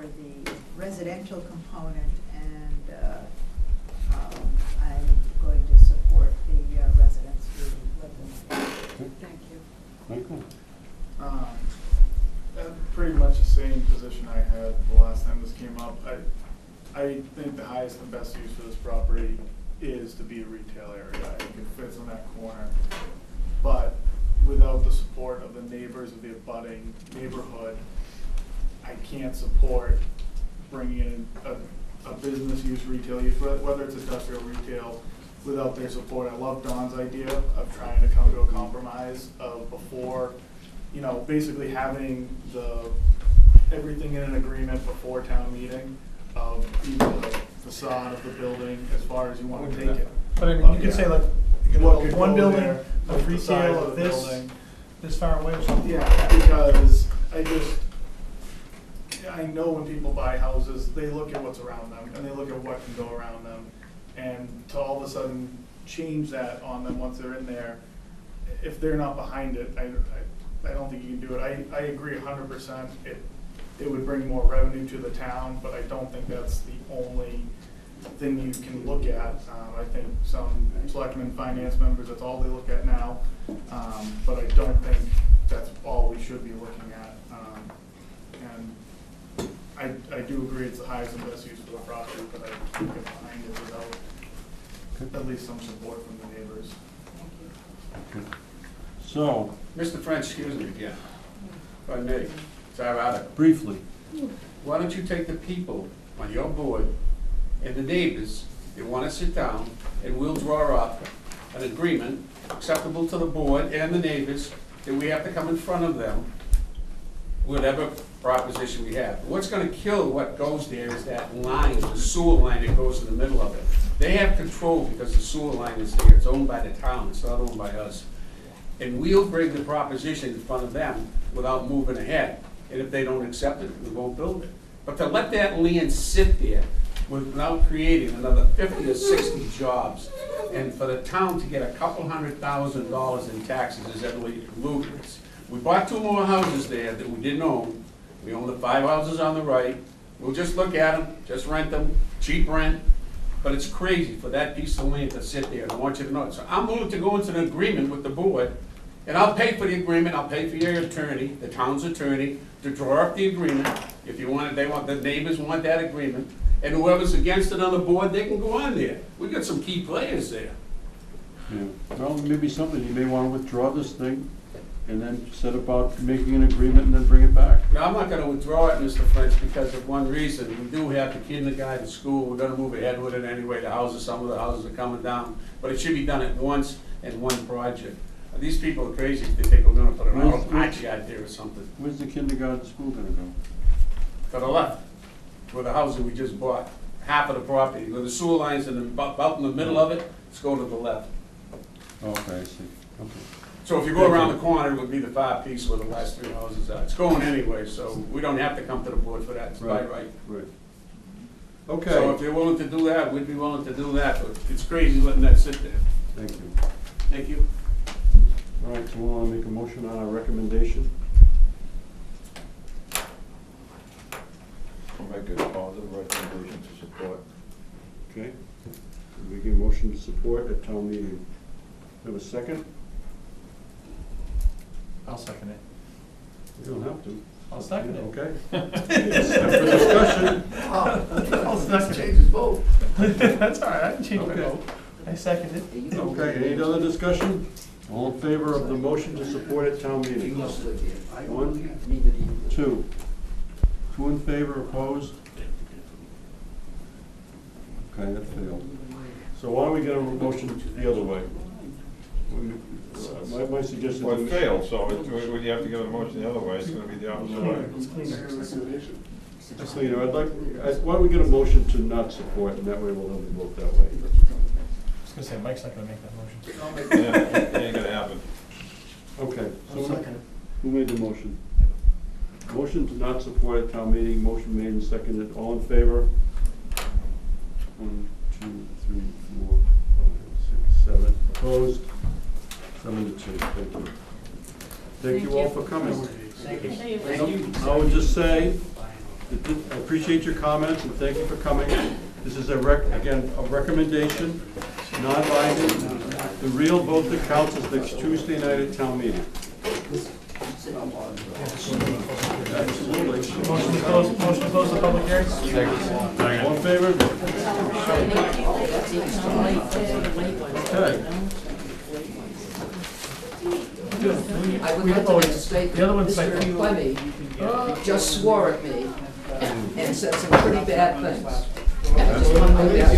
the residential component, and I'm going to support the residents who live in it. Thank you. Michael? Pretty much the same position I had the last time this came up. I think the highest and best use for this property is to be a retail area. I think it fits in that corner. But without the support of the neighbors of the abutting neighborhood, I can't support bringing in a business use retail use, whether it's industrial retail, without their support. I love Don's idea of trying to come to a compromise of before, basically having everything in an agreement before town meeting of even the facade of the building as far as you want to take it. But I mean, you could say like, you can What build could one go building there, of the size retail of of the this, building. this far away or something. Yeah, because I know when people buy houses, they look at what's around them and they look at what can go around them. And to all of a sudden change that on them once they're in there, if they're not behind it, I don't think you can do it. I agree 100%. It would bring more revenue to the town, but I don't think that's the only thing you can look at. I think some selectmen, finance members, that's all they look at now. But I don't think that's all we should be looking at. And I do agree it's the highest and best use for the property, but I can't get behind it without at least some support from the neighbors. So, Mr. French, excuse me again, if I may, Sarah, briefly, why don't you take the people on your board and the neighbors that want to sit down, and we'll draw up an agreement acceptable to the board and the neighbors, that we have to come in front of them, whatever proposition we have. What's gonna kill what goes there is that line, the sewer line that goes in the middle of it. They have control because the sewer line is there, it's owned by the town, it's not owned by us. And we'll bring the proposition in front of them without moving ahead. And if they don't accept it, we won't build it. But to let that land sit there without creating another 50 or 60 jobs, and for the town to get a couple $100,000 in taxes is utterly ludicrous. We bought 2 more houses there that we didn't own. We own the 5 houses on the right. We'll just look at them, just rent them, cheap rent. But it's crazy for that piece of land to sit there, and I want you to know it. So I'm willing to go into an agreement with the board, and I'll pay for the agreement, I'll pay for your attorney, the town's attorney, to draw up the agreement. If you want it, the neighbors want that agreement. And whoever's against it on the board, they can go on there. We've got some key players there. Yeah, well, maybe something, you may want to withdraw this thing and then set about making an agreement and then bring it back. Now, I'm not gonna withdraw it, Mr. French, because of one reason. We do have the kindergarten school, we're gonna move ahead with it anyway. The houses, some of the houses are coming down, but it should be done at once in one project. These people are crazy if they think we're gonna put an auto party out there or something. Where's the kindergarten school gonna go? To the left, where the housing we just bought, half of the property, where the sewer lines in about in the middle of it, let's go to the left. Okay, I see, okay. So if you go around the corner, it would be the 5-piece where the last 3 houses are. It's going anyway, so we don't have to come to the board for that, it's by right. Right. So Okay, if you're willing to do that, we'd be willing to do that, but it's crazy letting that sit there. thank you. Thank you. All right, so we want to make a motion on our recommendation? I'll make a positive recommendation to support. Okay. We get a motion to support at town meeting. Have a second? I'll second it. You don't have to. I'll second it. Okay. For discussion. I'll second it. Change his vote. That's all right, I can change my Okay. vote. I second it. Okay, any other discussion? All in favor of the motion to support at town meeting? 1, 2. 2 in favor, opposed? Okay, that failed. So why don't we get a motion the other way? My suggestion. Well, it failed, so when you have to give a motion the other way, it's gonna be the opposite way. So, why don't we get a motion to not support, and that way we'll only vote that way. I was gonna say, Mike's not gonna make that motion. Yeah, it ain't gonna happen. Okay. I'll So second it. who made the motion? Motion to not support at town meeting, motion made and seconded, all in favor? 1, 2, 3, 4, 5, 6, 7, opposed? 7 to 2, thank you. Thank you all for coming. Thank you. I would just say, I appreciate your comments and thank you for coming. This is again, a recommendation, non-binding. The real vote that counts is next Tuesday night at town meeting. Absolutely. Motion to close the public hearing? All in favor? Okay. I would like to make a statement. The other one's like- Mr. Clemmy just swore at me and said some pretty bad things. And I just want to make that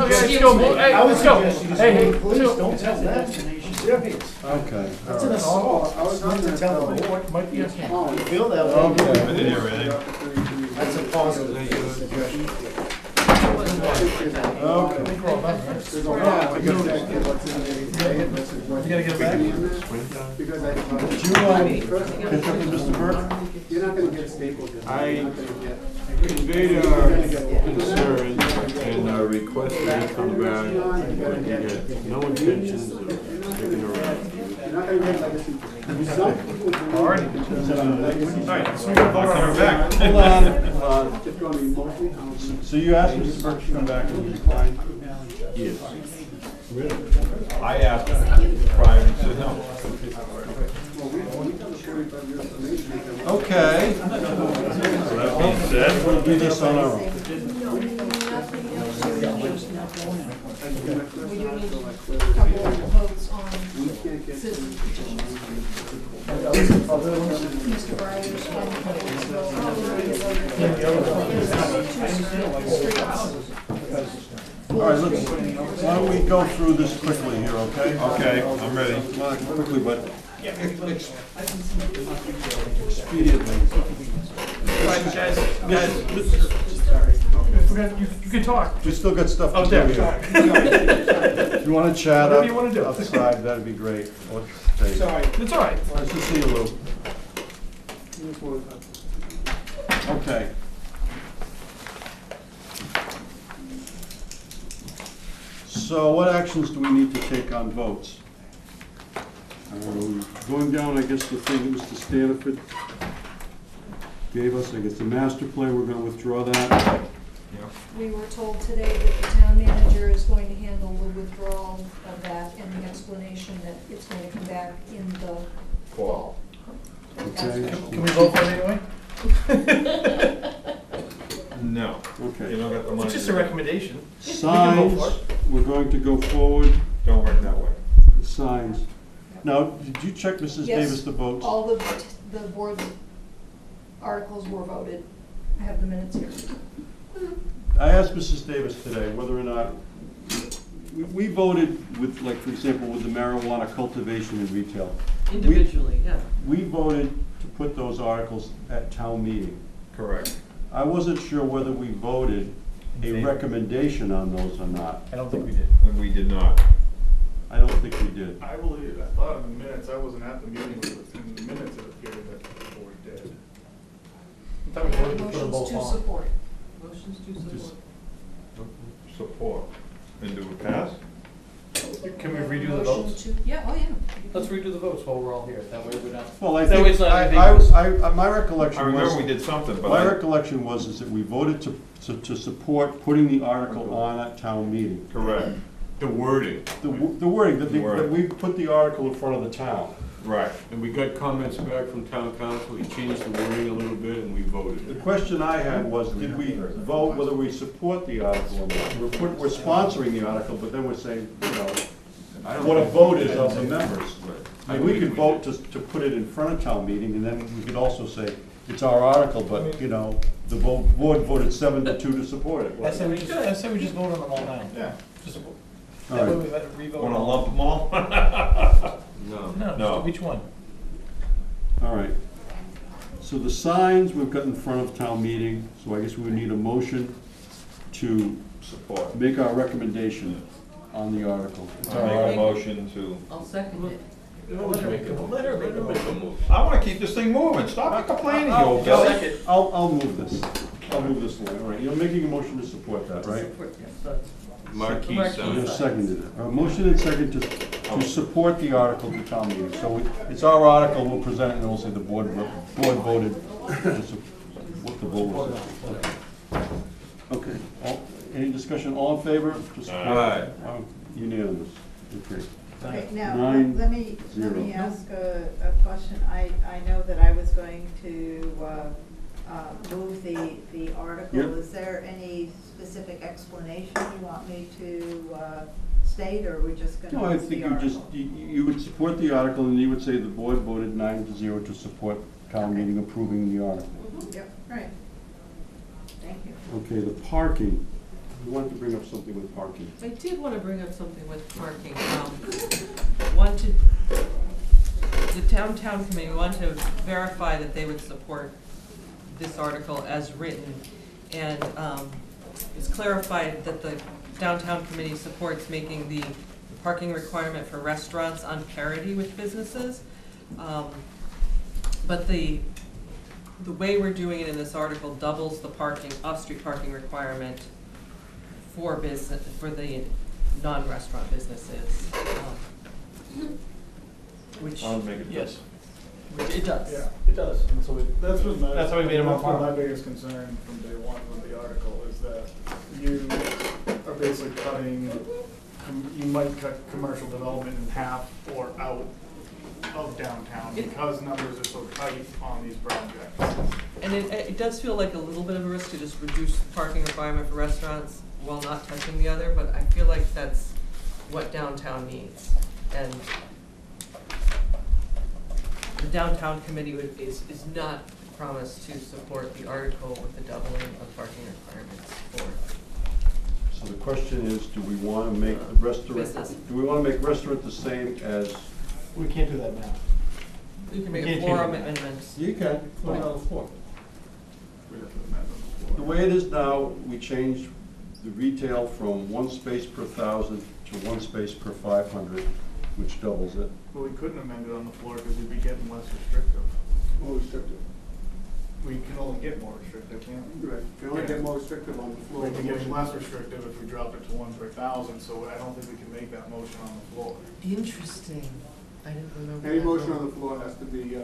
Let's go, hey, let's go. Hey, Please don't tell that. Okay. That's an assault. I was not gonna tell the board. Might be. Oh, you feel that way? Okay. I didn't hear anything. That's a positive suggestion. Okay. I think we're all done, right? There's a lot. You gotta get what's in there. You gotta get it back? Because I. Did you, catch up with Mr. Burke? You're not gonna get stapled. I conveyed our concern and our request that he come back, but he had no intentions of sticking around. You're not gonna get like some people do. Already. Alright, so we're coming back. Hold on, hold on. If you're gonna be mostly. So you asked Mr. Burke to come back and he declined? Yes. Really? I asked him prior, and he said no. Okay. So that being said, we'll do this on our own. We do need a couple of votes on citizen petitions. Mr. All right, why don't we go through this quickly here, okay? Okay, I'm ready. Not quickly, but expediently. You can talk. We still got stuff to Oh, do there. here. If you want to chat Whatever you wanna do. outside, that'd be great. It's all right. It's all right. Nice to see you, Lou. Okay, So what actions do we need to take on votes? Going down, I guess, the thing that Mr. Staniford gave us, I guess, the master plan, we're gonna withdraw that. We were told today that the town manager is going to handle the withdrawal of that and the explanation that it's going to come back in the fall. Okay. Can we vote for it anyway? No. Okay. You don't got the money. It's just a recommendation. Signs, we're going to go forward. Don't work that way. Signs. Now, did you check Mrs. Yes, Davis the votes? all the board articles were voted. I have the minutes here. I asked Mrs. Davis today whether or not, we voted with, like, for example, with the marijuana cultivation and retail. Individually, yeah. We voted to put those articles at town meeting. Correct. I wasn't sure whether we voted a recommendation on those or not. I don't think we did. And we did not. I don't think we did. I believe, I thought in the minutes, I wasn't at the meeting, but in the minutes it appeared that the board did. I thought we voted to put them both Motions to on. support. Motions to support. Support. And do it pass? Can we redo the Motion votes? to- Yeah, oh, yeah. Let's redo the votes while we're all here. That way we're not. Well, I that way think, it's not ambiguous. my recollection I was. remember we did something, but My I, recollection was is that we voted to support putting the article on at town meeting. correct. The wording. The wording, that The wording. that we put the article in front of the town. Right. And we got comments back from town council, he changed the wording a little bit, and we The voted. question I had was, did we vote whether we support the article or not? We're sponsoring the article, but then we're saying, you know, what a vote is of the members. I mean, we could vote to put it in front of town meeting, and then we could also say, it's our article, but, you know, the board voted 7-2 to support it. I say we just vote on them all now. Yeah. Just, All that way right. we let it revote. Want to lump them all? No. No, No. just which one? All right. So the signs we've got in front of town meeting, so I guess we would need a motion to Support. make our recommendation on the article. It's our Make a article. motion to, I'll second it. Let her make a move. I want to keep this thing moving. Stop complaining, you old I'll- Billy. I'll move this. I'll move this along. All right, you're making a motion to support that, right? Support, yes. Marquis You signed. seconded it. A motion and second to support the article to town meeting. So it's our article, we'll present it, and we'll say the board voted to what the vote was. Okay, any discussion, all in favor? To support? Aye. Unanimous, okay. Okay, now, 9-0. let me ask a question. I know that I was going to move the article. Yep. Is there any specific explanation you want me to state, or are we just gonna No, I move think the you just, article? you would support the article, and you would say the board voted 9-0 to support town meeting approving the article. Yep, right. Thank you. Okay, the parking. You wanted to bring up something with parking. I did want to bring up something with parking. Wanted, the town committee wanted to verify that they would support this article as written. And it's clarified that the downtown committee supports making the parking requirement for restaurants on parity with businesses. But the way we're doing it in this article doubles the parking, off-street parking requirement for business, for the non-restaurant businesses. Which, I'll make it. Yes. it does. Yeah, it does. And so that's what my. That's how we made them all That's been my farm. biggest concern from day one with the article is that you are basically cutting, you might cut commercial development in half or out of downtown because numbers are so tight on these projects. And it does feel like a little bit of a risk to just reduce the parking requirement for restaurants while not touching the other, but I feel like that's what downtown needs. And the downtown committee is not promised to support the article with the doubling of parking requirements for So the question is, do we want to make the restaurant, business. do we want to make restaurant the same as? We can't do that now. You can We make can't a floor change it. can, amendments. put it on the floor. We have to amend on the floor. The way it is now, we changed the retail from 1 space per 1,000 to 1 space per 500, which doubles it. Well, we couldn't amend it on the floor because we'd be getting less restrictive. More restrictive. we can only get more restrictive, can't we? Right, you can only get more restrictive on the floor. We can get less restrictive if we drop it to 1 per 1,000, so I don't think we can make that motion on the floor. Interesting. I didn't remember. Any that. motion on the floor has to be,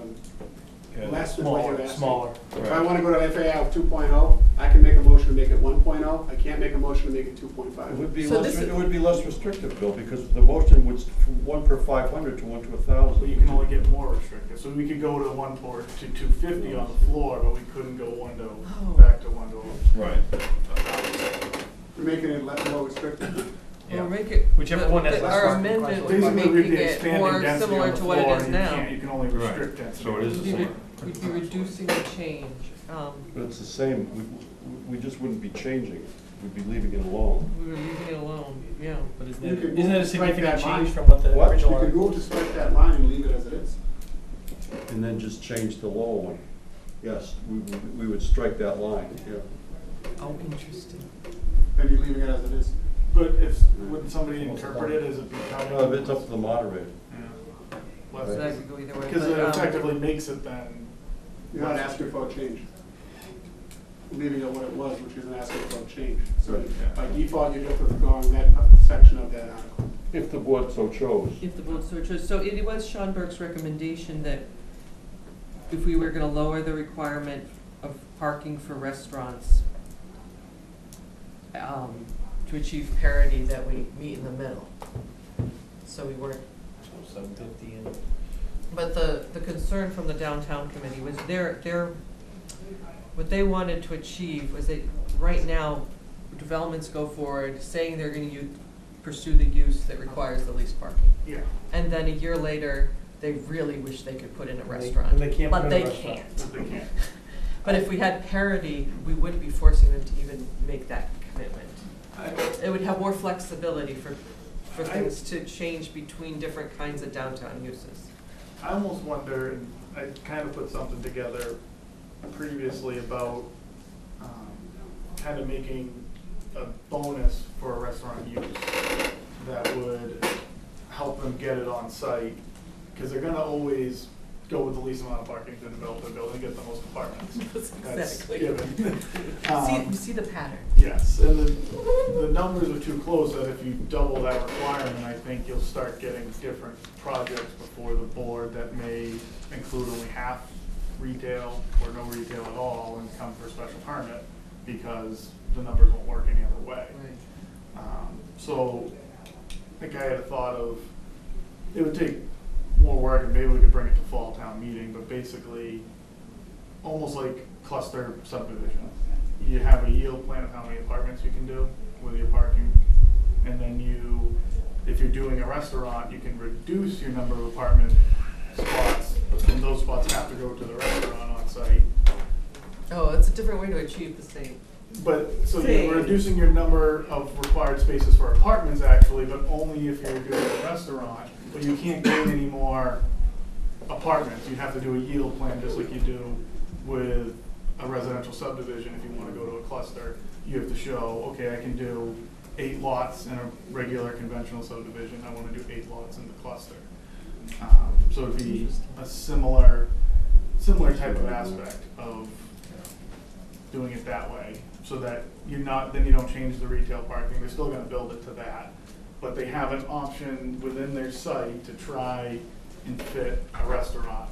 less than what you're asking. Smaller. If I wanna go to FAL 2.0, I can make a motion to make it 1.0, I can't make a motion to make it 2.5. It would be So less, this is- it would be less restrictive, Bill, because the motion was from 1 per 500 to 1 to 1,000. So you can only get more restrictive, so we could go to 1 or to 250 on the floor, but we couldn't go back to 1 to. Right. We're making it more restrictive. Or make it. Whichever one has less Our parking. amendment was Basically, we'd making be it expanding more density similar on the to what it floor, is and now. You can only Right. restrict density. So it is the same. We'd be reducing the change. But it's the same, we just wouldn't be changing, we'd be leaving it alone. We were leaving it alone, yeah. But isn't You it, could isn't it a strike significant that line. change from what the What? original You could article? move to strike that line and leave it as it is. And then just change the lower one. Yes, we would strike that line, yeah. Oh, interesting. Then you're leaving it as it is. But if, wouldn't somebody interpret it as it becoming? It's up to the moderator. Yeah. So Less, that could go either way. because but, it effectively makes it then. You're not asking for a change. Leaving it what it was, which isn't asking for a change. So Right. by default, you're just withdrawing that section of that article. If the board so chose. If the board so chose. So it was Sean Burke's recommendation that if we were gonna lower the requirement of parking for restaurants, to achieve parity, that we meet in the middle. So we weren't. 750 and. But the concern from the downtown committee was what they wanted to achieve was that right now, developments go forward saying they're gonna pursue the use that requires the least parking. Yeah. And then a year later, they really wish they could put in a And restaurant. and they can't But put in they a restaurant. can't. But they can't. But if we had parity, we wouldn't be forcing them to even make that commitment. It would have more flexibility for things to change between different kinds of downtown uses. I almost wonder, and I kind of put something together previously about kind of making a bonus for a restaurant use that would help them get it on site, because they're gonna always go with the least amount of parking to develop their building, get the most apartments. That's Exactly. given. You see the pattern. Yes, and the numbers are too close that if you double that requirement, I think you'll start getting different projects before the board that may include only half retail or no retail at all and come for a special permit, because the numbers won't work any other way. So I think I had a thought of, it would take more work and maybe we could bring it to fall town meeting, but basically almost like cluster subdivision. You have a yield plan of how many apartments you can do with your parking, and then if you're doing a restaurant, you can reduce your number of apartment spots, and those spots have to go to the restaurant on site. Oh, it's a different way to achieve the same. But, so Same. you're reducing your number of required spaces for apartments actually, but only if you're doing a restaurant. But you can't gain any more apartments. You have to do a yield plan just like you do with a residential subdivision. If you want to go to a cluster, you have to show, okay, I can do 8 lots in a regular conventional subdivision. I want to do 8 lots in the cluster. So it'd be a similar type of aspect of doing it that way, so that then you don't change the retail parking. They're still gonna build it to that, but they have an option within their site to try and fit a restaurant.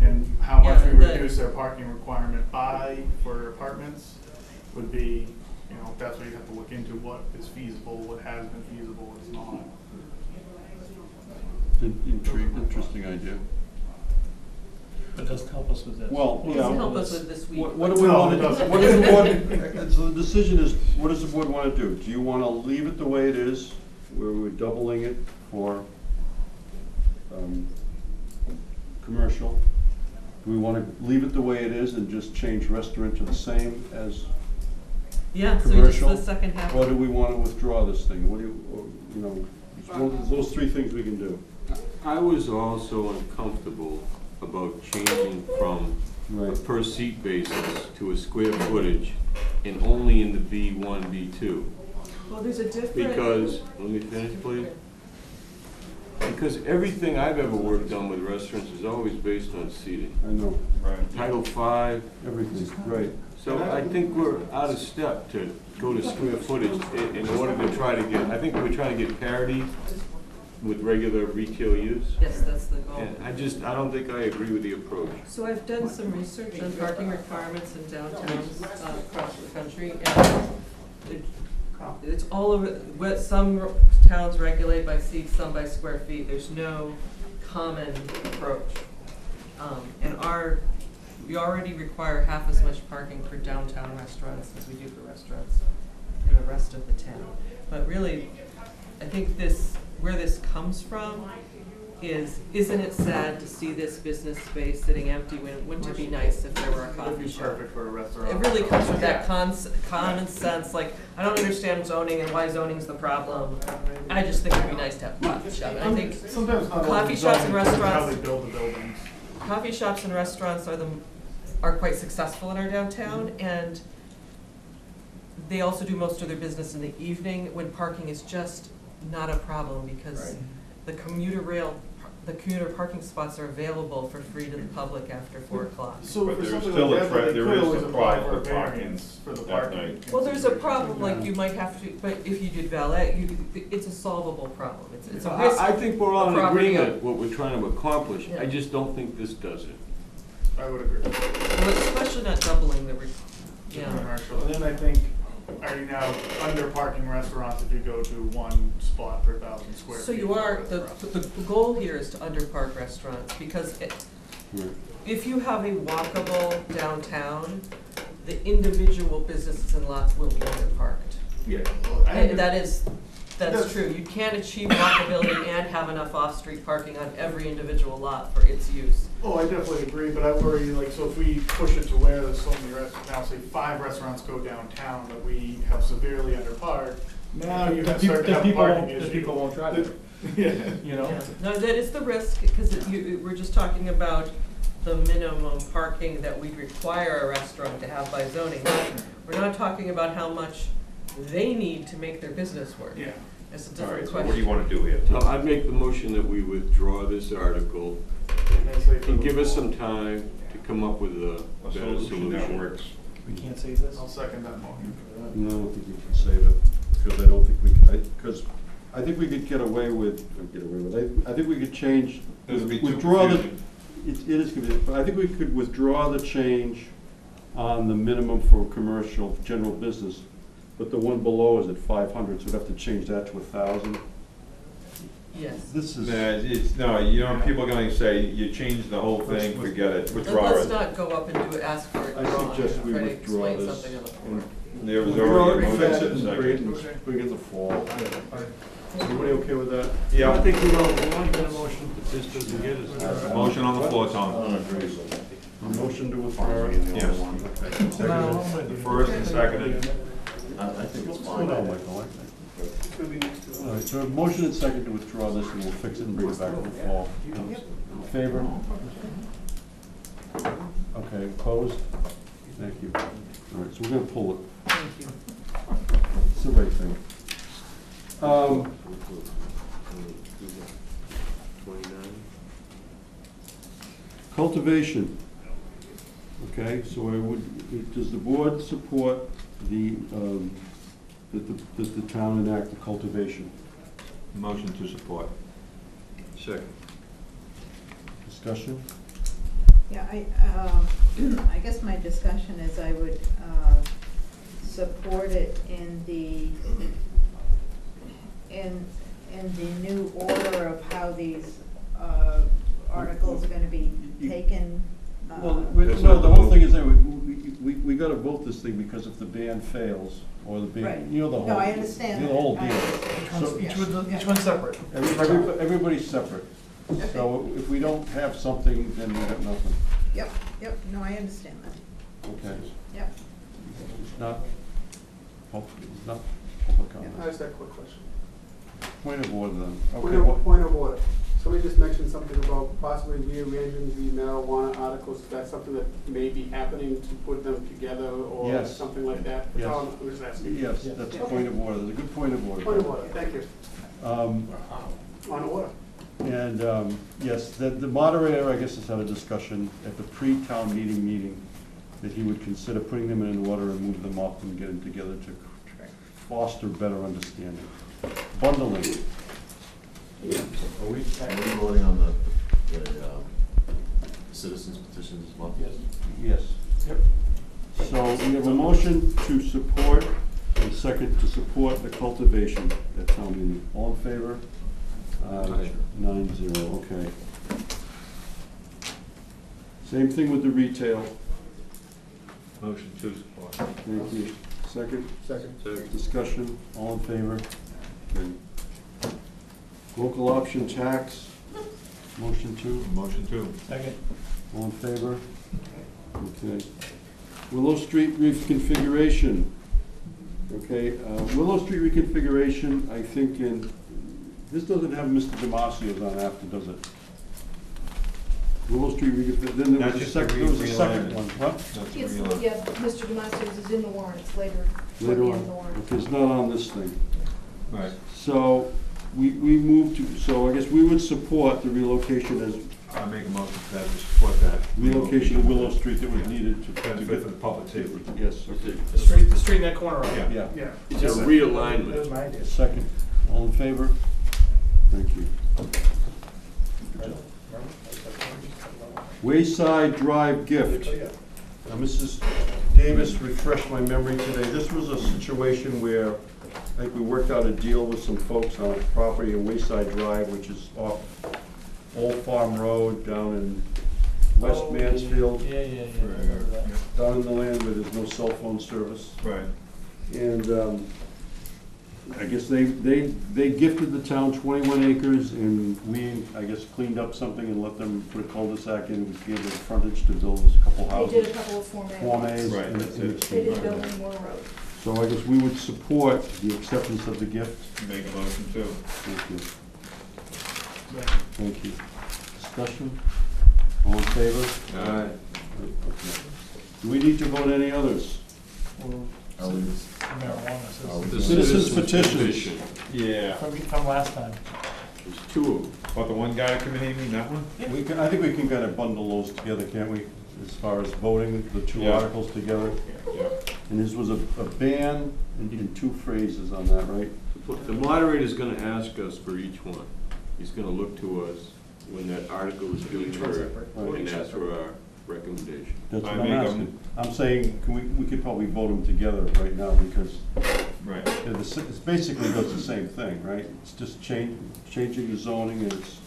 And how much Yeah, we the- reduce their parking requirement by for apartments would be, that's what you have to look into, what is feasible, what has been feasible, what's not. Interesting idea. But it doesn't help us with this. Well, It yeah. doesn't help us with this week. What do we No, want it to, doesn't. what does the board, so the decision is, what does the board want to do? Do you want to leave it the way it is, where we're doubling it for commercial? Do we want to leave it the way it is and just change restaurant to the same as Yeah, so commercial? just the second half. Or do we want to withdraw this thing? What do those 3 things we can do. I was also uncomfortable about changing from a per seat basis to a square footage and only in the B1, B2. Well, there's a different. Because, let me finish please. because everything I've ever worked on with restaurants is always based on seating. I know. Right. Title V. Everything, right. So I think we're out of step to go to square footage in order to try to get, I think we're trying to get parity with regular retail use. Yes, that's the goal. And I don't think I agree with the approach. So I've done some research on parking requirements in downtowns across the country, and it's all over, some towns regulate by seats, some by square feet. There's no common approach. And we already require half as much parking for downtown restaurants as we do for restaurants in the rest of the town. But really, I think where this comes from isn't it sad to see this business space sitting empty? Wouldn't it be nice if there were a coffee shop? Perfect for a restaurant. It really comes from that common sense, like, I don't understand zoning and why zoning's the problem. I just think it'd be nice to have a coffee shop. And I think Sometimes not coffee only shops and zoning, it's how restaurants, they build the buildings. coffee shops and restaurants are quite successful in our downtown, and they also do most of their business in the evening when parking is just not a problem, because the commuter parking spots are available for free to the public after 4 o'clock. So But for there's something still like a that, tra- they there could is always a apply problem for a with parking variance for the that parking. night. Well, there's a problem, like you might have to, but if you did valet, it's a solvable problem. It's a risk. I think we're all in property agreement what we're trying to accomplish. Yeah. I just don't think this does it. I would agree. Well, especially not doubling the, yeah. Commercial, and then I think, are you now under parking restaurants if you go to one spot per 1,000 square feet? So you are, the goal here is to underpark restaurants, because if you have a walkable downtown, the individual businesses and lots will be underparked. Yeah. And that's true. You can't achieve walkability and have enough off-street parking on every individual lot for its use. Oh, I definitely agree, but I worry, like, so if we push it to where there's so many restaurants, now say 5 restaurants go downtown that we have severely underparked, now you have started to have a parking issue. People won't drive it. Yeah. You know? Yeah. No, that is the risk, because we're just talking about the minimum parking that we require a restaurant to have by zoning. We're not talking about how much they need to make their business work. Yeah. It's a All different right, so question. what do you want to do here? So I'd make the motion that we withdraw this article and give us some time to come up with a better solution that solution. works. We can't say this? I'll second that motion. No, I don't think we can save it, because I don't think we, because I think we could get away with, I think we could change, This would be too withdraw the, confusing. it is confusing, but I think we could withdraw the change on the minimum for commercial, general business, but the one below is at 500, so we'd have to change that to 1,000. Yes. This is. People are going to say, you changed the whole thing, forget it, withdraw Let's it. not go up and ask for it. I suggest we Try to withdraw explain this. something on the floor. There was We already a fix motion it and and bring second. it, bring it in the fall. Everybody okay with that? Yeah. I think we don't get a motion that this doesn't get us. Motion on the floor, Tom. A motion to withdraw. Yes. Okay. The first and seconded. I think it's Hold fine. on, Michael. All right, so a motion and second to withdraw this, and we'll fix it and bring it back in the fall. In favor? Okay, opposed? Thank you. All right, so we're gonna pull it. Thank you. It's the right thing. 29. Cultivation. Okay, so does the board support that the town enact the cultivation? Motion to support. Second. Discussion? Yeah, I guess my discussion is I would support it in the new order of how these articles are gonna be taken. Well, the whole thing is that we gotta vote this thing, because if the ban fails, or the Right. ban, you know the whole. No, I understand You know the whole that. deal. So Each one's separate. everybody's separate. So if we don't have something, then we have nothing. Yep, no, I understand that. Okay. Yep. It's not, it's not public I comment. just have a quick question. Point of order then. Point Okay, of, what, point of order. Somebody just mentioned something about possibly rearranging the marijuana articles. Is that something that may be happening to put them together or Yes. something like that? That's Yes. all I'm just asking. yes, that's a point of order. That's a good point of order. Point of order, thank you. Um, On order. And, yes, the moderator, I guess, has had a discussion at the pre-town meeting, that he would consider putting them in order and move them up and get them together to foster better understanding. Bundling. Are we voting on the citizens petitions this month? Yes. Yep. So we have a motion to support, and second to support the cultivation at town meeting. All in favor? 9-0, okay. Same thing with the retail. Motion to support. Thank you. Second? Second. Discussion, all in favor? Okay. Local option tax, motion to, Motion two. Second. all in favor? Okay. Willow Street reconfiguration. Okay, Willow Street reconfiguration, I think this doesn't have Mr. Demasio's on after, does it? Willow Street reconfiguration, then there That's was a just second, a there was a second realignment. one, what? That's It's, real. yeah, Mr. Demasio's is in the warrant, it's later, toward Later the on, end of the warrant. okay, it's not on this thing. Right. So, we moved to, so I guess we would support the relocation as, I make a motion for that, to support that. relocation of Willow Street that was needed to Benefit for the public safety. Yes, okay. The street in that corner, right? Yeah. Yeah. Yeah. It's a That was realignment. my idea. Second, all in favor? Thank you. Wayside Drive gift. Now, Mrs. Davis refreshed my memory today. This was a situation where I think we worked out a deal with some folks on a property in Wayside Drive, which is off Old Farm Road down in West Mansfield, Yeah, I remember that. down in the land where there's no cell phone service. Right. And I guess they gifted the town 21 acres, and we, I guess, cleaned up something and let them put a cul-de-sac in, which gave them frontage to build us a couple They houses. did a couple of Form A. Form As. Right, and- that's and it. They did it's- building Moore Road. So I guess we would support the acceptance of the gift. Make a motion too. Thank you. Thank you. Discussion? All in favor? Aye. Okay. Do we need to vote any others? Are we- Marijuana, The Citizens petition. petition. Yeah. from last time. There's two of them. About the one guy committee, you mean that one? We can, I think we can kind of bundle those together, can't we? As far as voting the two Yeah. articles together. Yeah. And this was a ban in two phrases on that, right? The moderator's gonna ask us for each one. He's gonna look to us when that article is being heard and ask for our recommendation. That's what I I'm make 'em- asking. I'm saying, we could probably vote them together right now, because Right. it's basically does the same thing, right? It's just changing the zoning, and it's,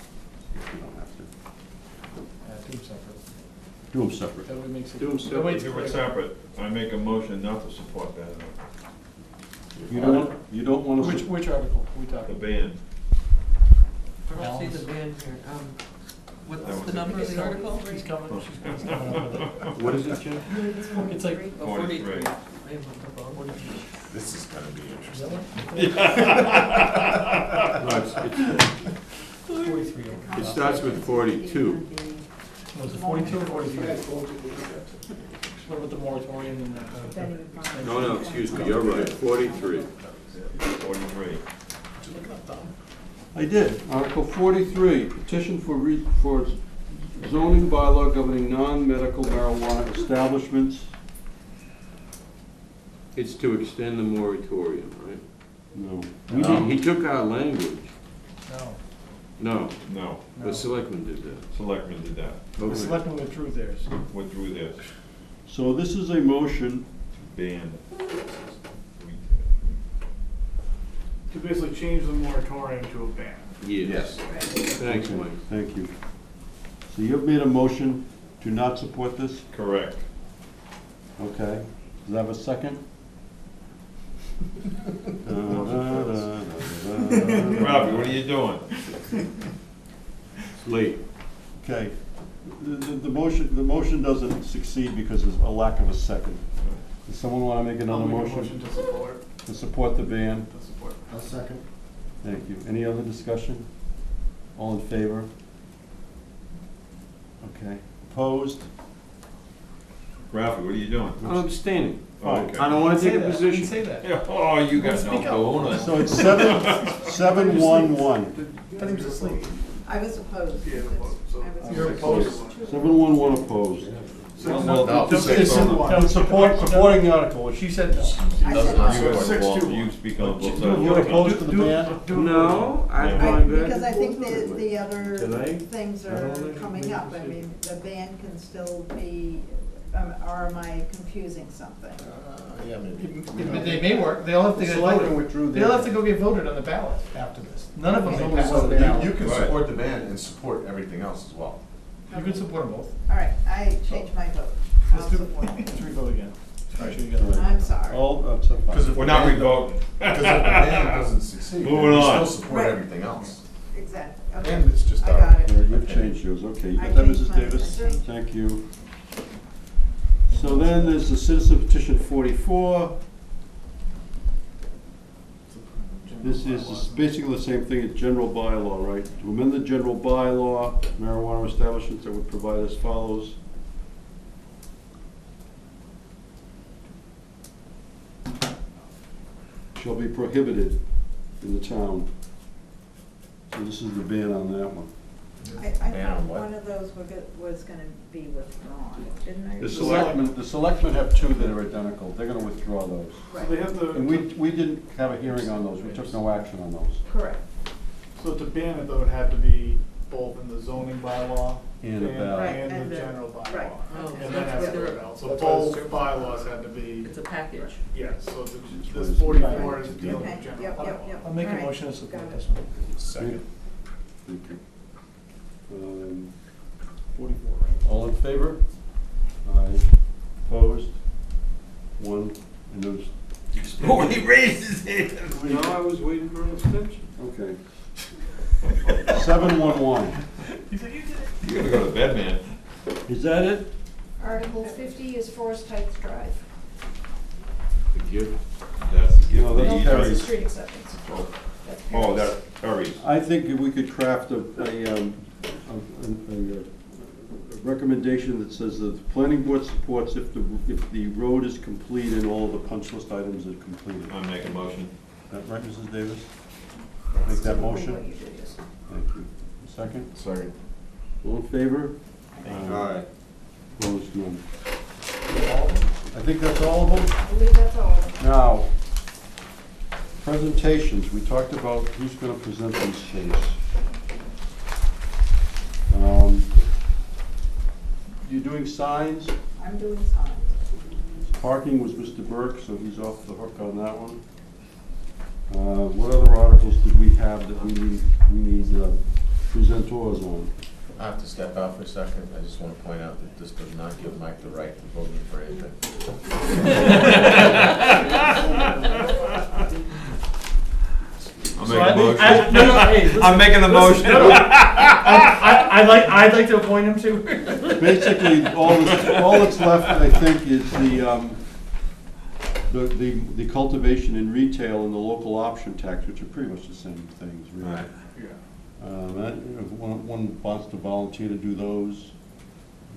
you don't have to Do them separate. do them separate. That way makes it. Do 'em that separate. way it's Do it clear. separate. I make a motion not to support that, You don't want to. Which article are we the talking? ban. I don't see the ban here. That What's was the number of the article? She's coming up with it. What is it, Jim? It's like, Oh, 43. I have one above. This is gonna be is interesting. that one? No, it's- 43. It starts with 42. Was it 42 or 43? What about the moratorium and No, excuse me, you're right, 43. 43. I did. Article 43, petition for zoning bylaw governing non-medical marijuana establishments. It's to extend the moratorium, right? No. He took our language. No. No, No. the selectmen did that. Selectmen did that. The Okay. selectmen withdrew theirs. Withdrew this. So this is a motion. Ban. To basically change the moratorium to a ban. Yes. Thanks, Mike. Thank you. So you've made a motion to not support this? Correct. Okay. Does that have a second? Robbie, what are you doing? It's late. Okay. The motion doesn't succeed because there's a lack of a second. Does someone want to make another I'll make a motion? to support. To support the ban? To support. I'll second. Thank you. Any other discussion? All in favor? Okay. Opposed? Ralphie, what are you doing? I'm abstaining. Oh, okay. I don't want to take a I didn't position. say that. Yeah, oh, you got Speak no up. bonus. So it's 7-1-1. I thought he was asleep. I was opposed. Yeah, opposed, so I was you're opposed. 7-1-1 opposed. Supporting the article, she said no. I said no. You speak on both You're sides. opposed to the ban? No, I'm Yeah. going good. Because I think the other Tonight? things I are don't think coming up. I mean, the ban can still be, or am I confusing something? Yeah, maybe. They may work, they'll have to The get selectmen voted. withdrew their- They'll have to go get voted on the ballot after this. None of them may pass So on the ballot. you can Right. support the ban and support everything else as well. You can support them both. All right, I changed my vote. I'll Let's do, support. let's revote again. Make sure you get it right. I'm sorry. All, that's fine. Because if We're the not ban- revoting. Because if the ban doesn't succeed, then Moving we on. still support Right. everything else. Exactly, okay. And it's just I our. got it. Yeah, you've changed yours, okay. You I got that, changed Mrs. mine. Davis? I changed. Thank you. So then there's the citizen petition 44. This is basically the same thing as general bylaw, right? To amend the general bylaw, marijuana establishments that would provide as follows. Shall be prohibited in the town. So this is the ban on that one. I Ban thought on what? one of those was gonna be withdrawn, didn't I? The selectmen have two that are identical. They're gonna withdraw those. So they have to. And we didn't have a hearing on those. We took no action on those. Correct. So to ban it though, it had to be both in the zoning bylaw And the ballot. Right, and and the the- general bylaw. right, Oh, okay. And then that's have what to they're- go out. So that's both what bylaws had to be, It's a package. yeah, so Which this was- 44 is dealing Okay, with general yep, bylaw. yep, yep. I'll make a All right, motion to support got it. this one. Second. Thank you. 44, right? All in favor? Aye. Opposed? One, and those, Oh, he raised his hand. No, I was waiting for an extension. okay. 7-1-1. You gotta go to bed, man. Is that it? Article 50 is Forest Heights Drive. The gift, that's the gift. No, of that's the No, Perry's. that's easement. the street acceptance. Oh, That's Oh, Perry's. that, Perry's. I think if we could craft a recommendation that says that the planning board supports if the road is complete and all of the punch list items are completed. I make a motion. That right, Mrs. Davis? Make that What motion? you did, yes. Thank you. Second? Second. All in favor? Aye. Opposed, none. I think that's all of them. I believe that's all of them. Now, presentations, we talked about who's gonna present these things. You're doing signs, I'm doing signs. parking was Mr. Burke, so he's off the hook on that one. What other articles did we have that we need presenters on? I have to step out for a second. I just want to point out that this does not give Mike the right to vote me for anything. I'll So make I a think- motion. no, hey, listen, I'm making the listen, motion. no, no. I'd like to appoint him to. Basically, all that's left, I think, is the cultivation and retail and the local option tax, which are pretty much the same things, really. Right. If one wants to volunteer to do those,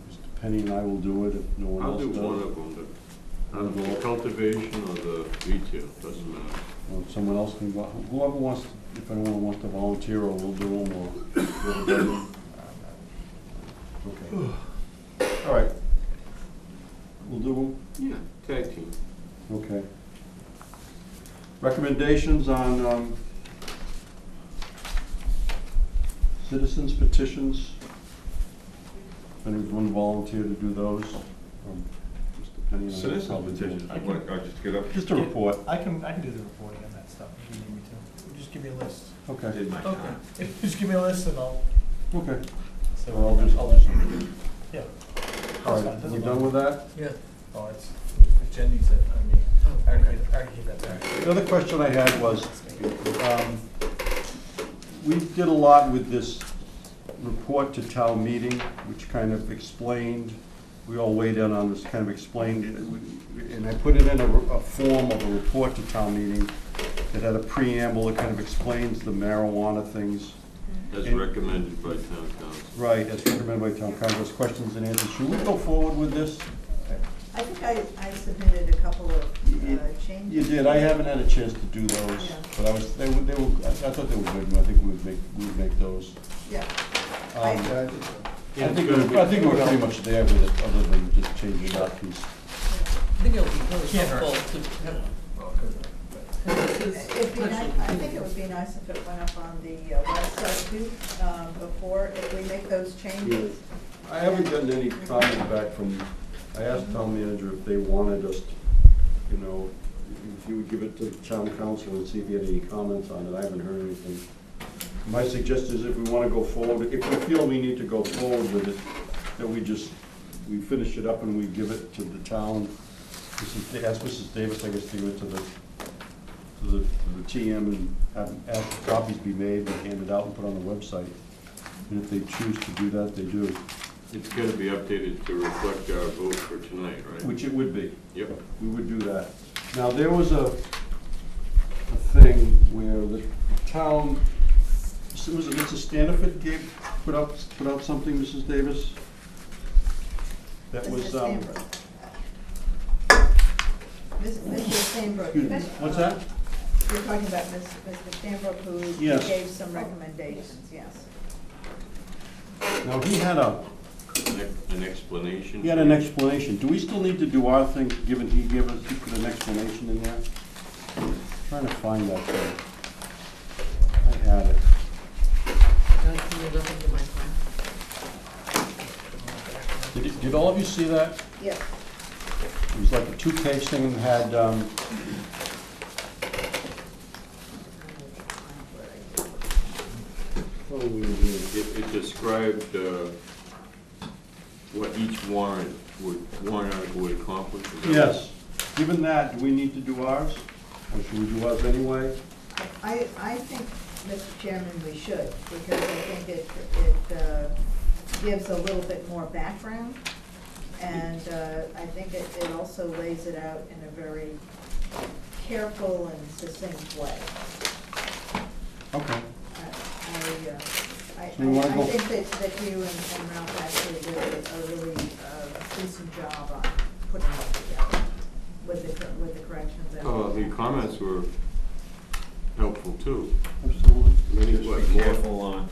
Mr. Penny and I will do it if no one I'll else do does. one of them, but the cultivation or the retail, doesn't matter. Or if someone else can, whoever wants, if anyone wants to volunteer, or we'll do them, or whatever. Okay. All right. We'll do them? Yeah, tag team. Okay. Recommendations on citizens petitions? If anyone volunteer to do those? Mr. Penny and I will Citizen probably do petition, it. I want, I just get up. Just a report. I can do the reporting on that stuff if you need me to. Just give me a list. Okay. Did my Okay. time. Just give me a list and I'll. Okay. So Well, I'll do something. Yeah. All That's fine, right, doesn't we bother done with me. that? Yeah. Oh, it's, if Jen needs it, I mean, I already gave that back. The other question I had was, we did a lot with this report to town meeting, which kind of explained, we all weighed in on this, kind of explained, and I put it in a form of a report to town meeting that had a preamble that kind of explains the marijuana things. As And- recommended by town council. Right, as recommended by town council, questions and answers. Should we go forward with this? I think think I submitted a couple of changes. You did, I haven't had a chance to do those, Yeah. but I thought they were good, and I think we would make those. Yeah. I think we're pretty much there with it, other than just changing that piece. I think it would be really Can't hurt. helpful to have. It'd be nice, I think it would be nice if it went up on the website too, before, if we make those changes. I haven't gotten any comment back from, I asked town manager if they wanted us, you know, if he would give it to the town council and see if he had any comments on it. I haven't heard anything. My suggestion is if we want to go forward, if we feel we need to go forward with it, that we finish it up and we give it to the town. Ask Mrs. Davis, I guess, to give it to the TM and have copies be made and handed out and put on the website. And if they choose to do that, they do. It's gonna be updated to reflect our vote for tonight, right? Which it would be. Yep. We would do that. Now, there was a thing where the town, was it Mrs. Staniford put out something, Mrs. Davis? That was, Mr. Stanbrook. excuse me, what's that? You're talking about Mr. Stanbrook, who Yes. gave some recommendations, yes. Now, he had An explanation? He had an explanation. Do we still need to do our thing, given he put an explanation in there? I'm trying to find that thing. I had it. Did all of you see that? Yes. It was like a two-page thing and had, It described what each warrant article would accomplish. Is that right? yes. Given that, do we need to do ours? Or should we do ours anyway? I think, Mr. Chairman, we should, because I think it gives a little bit more background, and I think it also lays it out in a very careful and succinct way. Okay. I So you wanna go- think that you and Ralph actually did a really decent job on putting it together with the corrections. And all The that. comments were helpful too. Absolutely. Many, Just what, be more? careful on,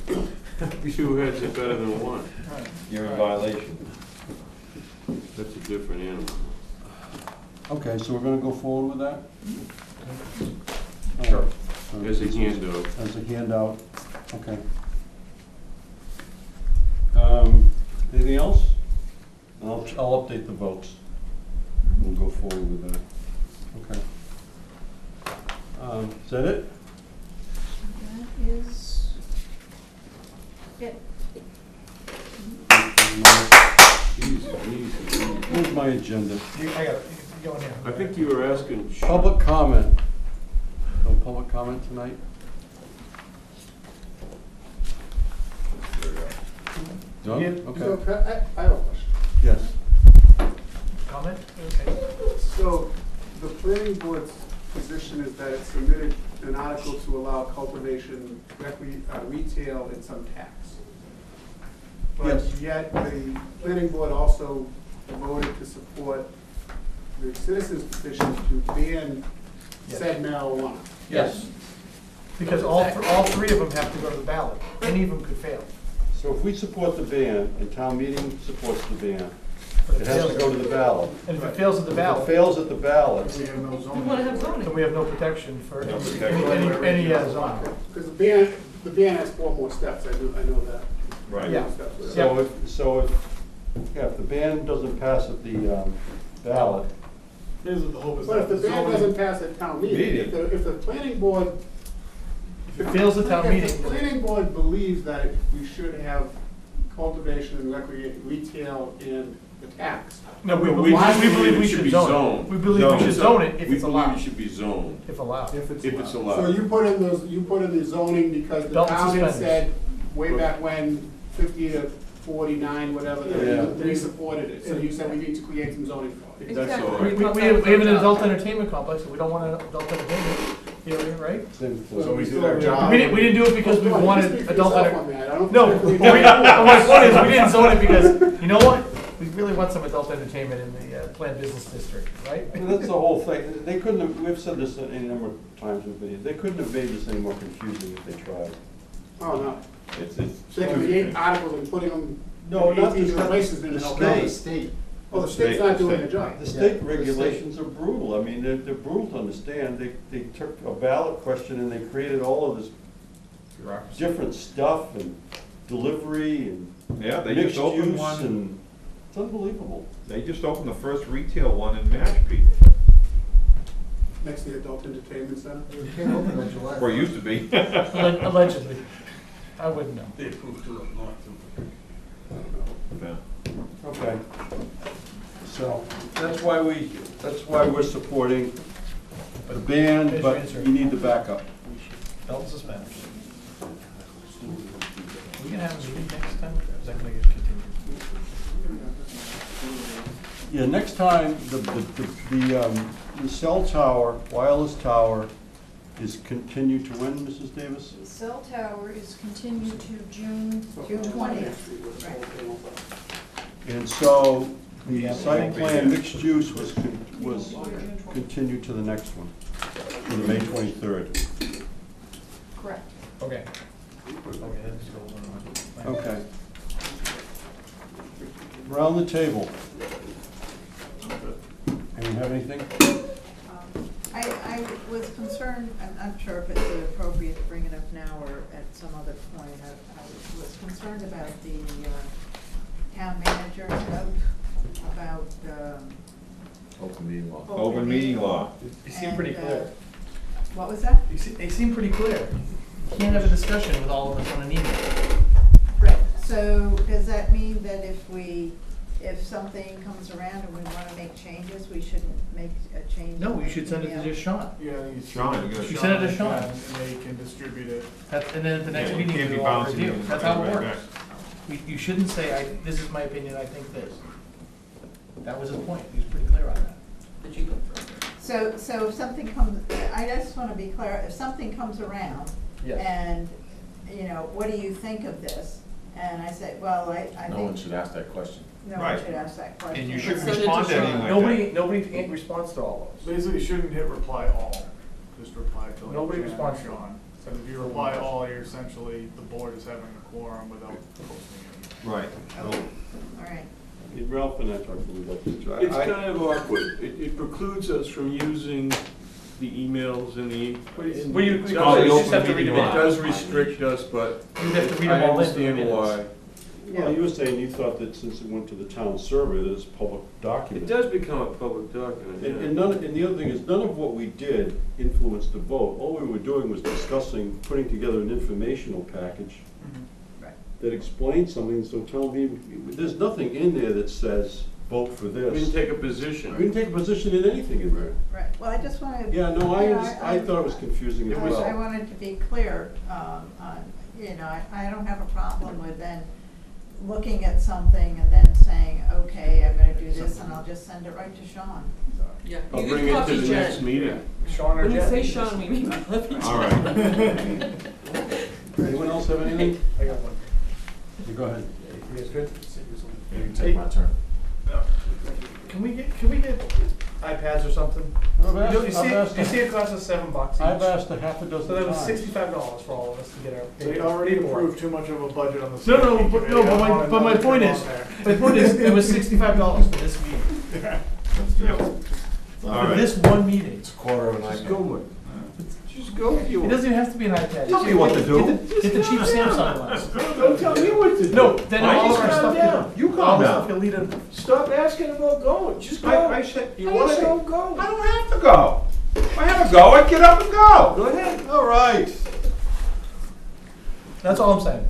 Two heads are better than one. you're in violation. That's a different animal. Okay, so we're gonna go forward with that? Sure. All right. As a handout. As a handout, okay. Anything else? I'll update the votes. We'll go forward with that. Okay. Is that it? That is it. Easy. Here's my agenda. I got it, you go in here. I think you were asking. Public comment. No public comment tonight? Done? Yeah. Okay. I have a question. Yes. Comment? Okay. So the planning board's position is that it submitted an article to allow cultivation, retail and some tax. But Yes. yet the planning board also voted to support the citizens petition to ban said marijuana. Yes. Because all three of them have to go to the ballot. Any of them could fail. So if we support the ban, and town meeting supports the ban, But it has to go to the ballot. And if it fails at the If ball, it fails at the ballot, we have no We wanna have zoning. then we have no protection for No any protection. zone. Because the ban has 4 more steps, I know that. Right. Yeah. if the ban doesn't pass at the ballot, Here's what the hope is. But if the that ban doesn't pass at town meeting, if the planning board. If it fails at town If meeting, the planning board believes that we should have cultivation and retail and the tax. no, we believe believe we it should zone it. We believe we should zone it if it's We believe allowed. it should be zoned, If allowed. if it's So allowed. you put in the zoning because the Belt and town had suspenders. said way back when, 50 to 49, whatever, Yeah. they supported it. So you said we need to create some zoning for it. That's all We right. have an adult entertainment complex, and we don't want an adult entertainment area, right? So we did our job. We didn't do it because we Well, wanted just speak for adult yourself entertainment. on that. I don't No, think we- my point is, we didn't zone it because, you know what? We really want some adult entertainment in the planned business district, right? Well, that's the whole thing. They couldn't have, we've said this any number of times in videos, they couldn't have made this any more confusing if they tried. Oh, no. It's. So they can create articles and putting them No, in not 18 the different places and the help state. out. State. Oh, the state's not doing the job. The state regulations are brutal. I mean, they're brutal to understand. They took a ballot question and they created all of this different stuff and delivery and Yeah, they mixed just opened use one. and, it's unbelievable. They just opened the first retail one in Mashpee, Next to the adult entertainment center. You can't open on July. or it used to be. Allegedly. I wouldn't know. They approved two up north too. Yeah. Okay. So, that's why we're supporting the band, but you need the backup. Belt and suspenders. We gonna have a meeting next time, or is that gonna get continued? Yeah, next time, the cell tower, wireless tower is continued to when, Mrs. Davis? The cell tower is continued to June. June 20th. And so, the site plan mixed use was continued to the next one, to the May 23rd. Correct. Okay. Okay, that's cool. Okay. Around the table. Anyone have anything? I was concerned, I'm not sure if it's appropriate to bring it up now or at some other point. I was concerned about the town manager note about. Open meeting law. Open meeting law. They seem pretty clear. What was that? They seem pretty clear. You can't have a discussion with all of us on an email. Right, so does that mean that if something comes around and we want to make changes, we shouldn't make a change? No, in you the should send it to email? just Sean. Yeah, I think it's. Sean, you You send it to Sean. And they can distribute it. And then at the next Yeah, meeting, can't be we'll all bouncing review. it That's how it right works. You shouldn't say, this is my opinion, I think this. That was his point. He was pretty clear on that. But you confirm. So if something comes, I just want to be clear, if something comes around Yes. and, what do you think of this? And I say, well, I think. No one should ask that question. No one Right. should ask that question. And you But shouldn't send it respond to Sean. anything like Nobody responds to all those. Basically, you shouldn't hit reply all, just reply to. like, Nobody Jan or responds to Sean. So if you reply all, you're essentially, the board is having a quorum without posting it. Right. All right. Ralph and I talked a little about this. It's kind of awkward. It precludes us from using the emails and the. Well, you It just have to read them all. does restrict us, but You have to read I them all in. understand why. Well, you were saying you thought that since it went to the town survey, that it's a public It document. does become a public document, And, yeah. and the other thing is, none of what we did influenced the vote. All we were doing was discussing, putting together an informational package Right. that explains something, so tell me, there's nothing in there that says, vote for We didn't this. take a We position. didn't take a position in anything in there. Right, well, I just wanted. Yeah, no, I thought it was confusing as I well. wanted to be clear, on, I don't have a problem with then looking at something and then saying, okay, I'm gonna do this, and I'll just send it right to Sean. Yeah. I'll You bring can it to copy the Jen. next meeting. Sean or When you Jen. say Sean, we mean copy Jen. All right. Anyone else have anything? I got one. You go ahead. You guys good? You can take my turn. Can we get iPads or something? You see it costs us $7 each? I've asked a half a dozen So that was times. $65 for all of us to get our. They already paperwork. approved too much of a budget on the. No, safety but committee. I want my another point thing is, on there. my point is, it was $65 for this meeting. Let's do it. All For right. this one meeting. It's a quarter of an Just iPad. go with it. Just go if you It want. doesn't even have to be an iPad. Tell me what to do. Get the cheap Samsung ones. Don't tell me what to do. No, then I all just of our calm stuff. down. You All calm the down. stuff you'll need to. Stop asking about going. Just go. I said, You wanna listen, go, go. I don't have to go. If I have to go, I get up and go. Go ahead. All right. That's all I'm saying.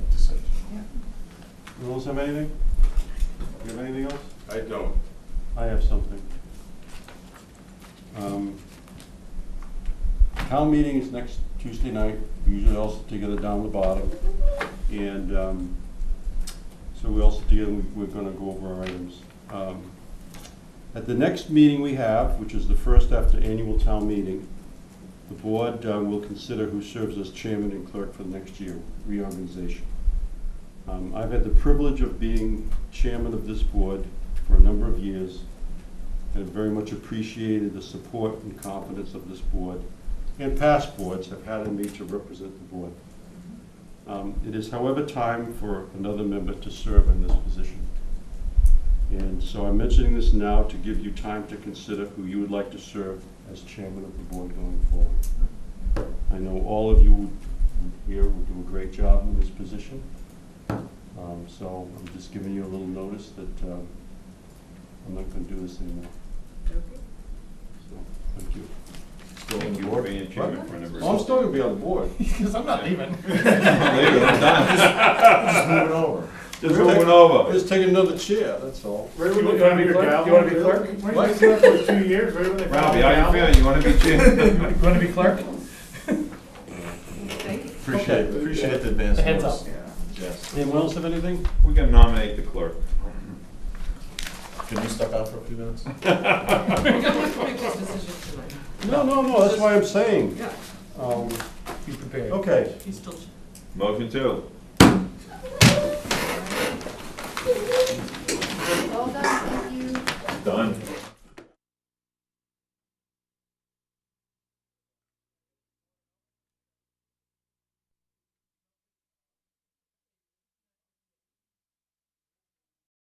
Anyone else have anything? You have anything else? I don't. I have something. Town meeting is next Tuesday night, we usually all sit together down the bottom. And so we all sit together, we're gonna go over our items. At the next meeting we have, which is the first after annual town meeting, the board will consider who serves as chairman and clerk for the next year, reorganization. I've had the privilege of being chairman of this board for a number of years, and have very much appreciated the support and confidence of this board, and past boards have had in me to represent the board. It is, however, time for another member to serve in this position. And so I'm mentioning this now to give you time to consider who you would like to serve as chairman of the board going forward. I know all of you here will do a great job in this position. So I'm just giving you a little notice that I'm not going to do this anymore. So, thank you. Thank you for being chairman for a number of Oh, I'm still going to be on the board. Because I'm not leaving. Just moving over. Just moving over. Just taking another chair, that's all. Right when they found your gavel. You wanna be clerk? What? You did that for 2 years, right when they found Robbie, your how you gavel. feeling? You wanna be chairman? You wanna be clerk? Appreciate the advance A heads notice. up. Yes. Anyone else have anything? We can nominate the clerk. Can you step out for a few minutes? We don't have to make this decision tonight. No, that's why I'm saying. Yeah. Be prepared. Okay. He's still. Motion two.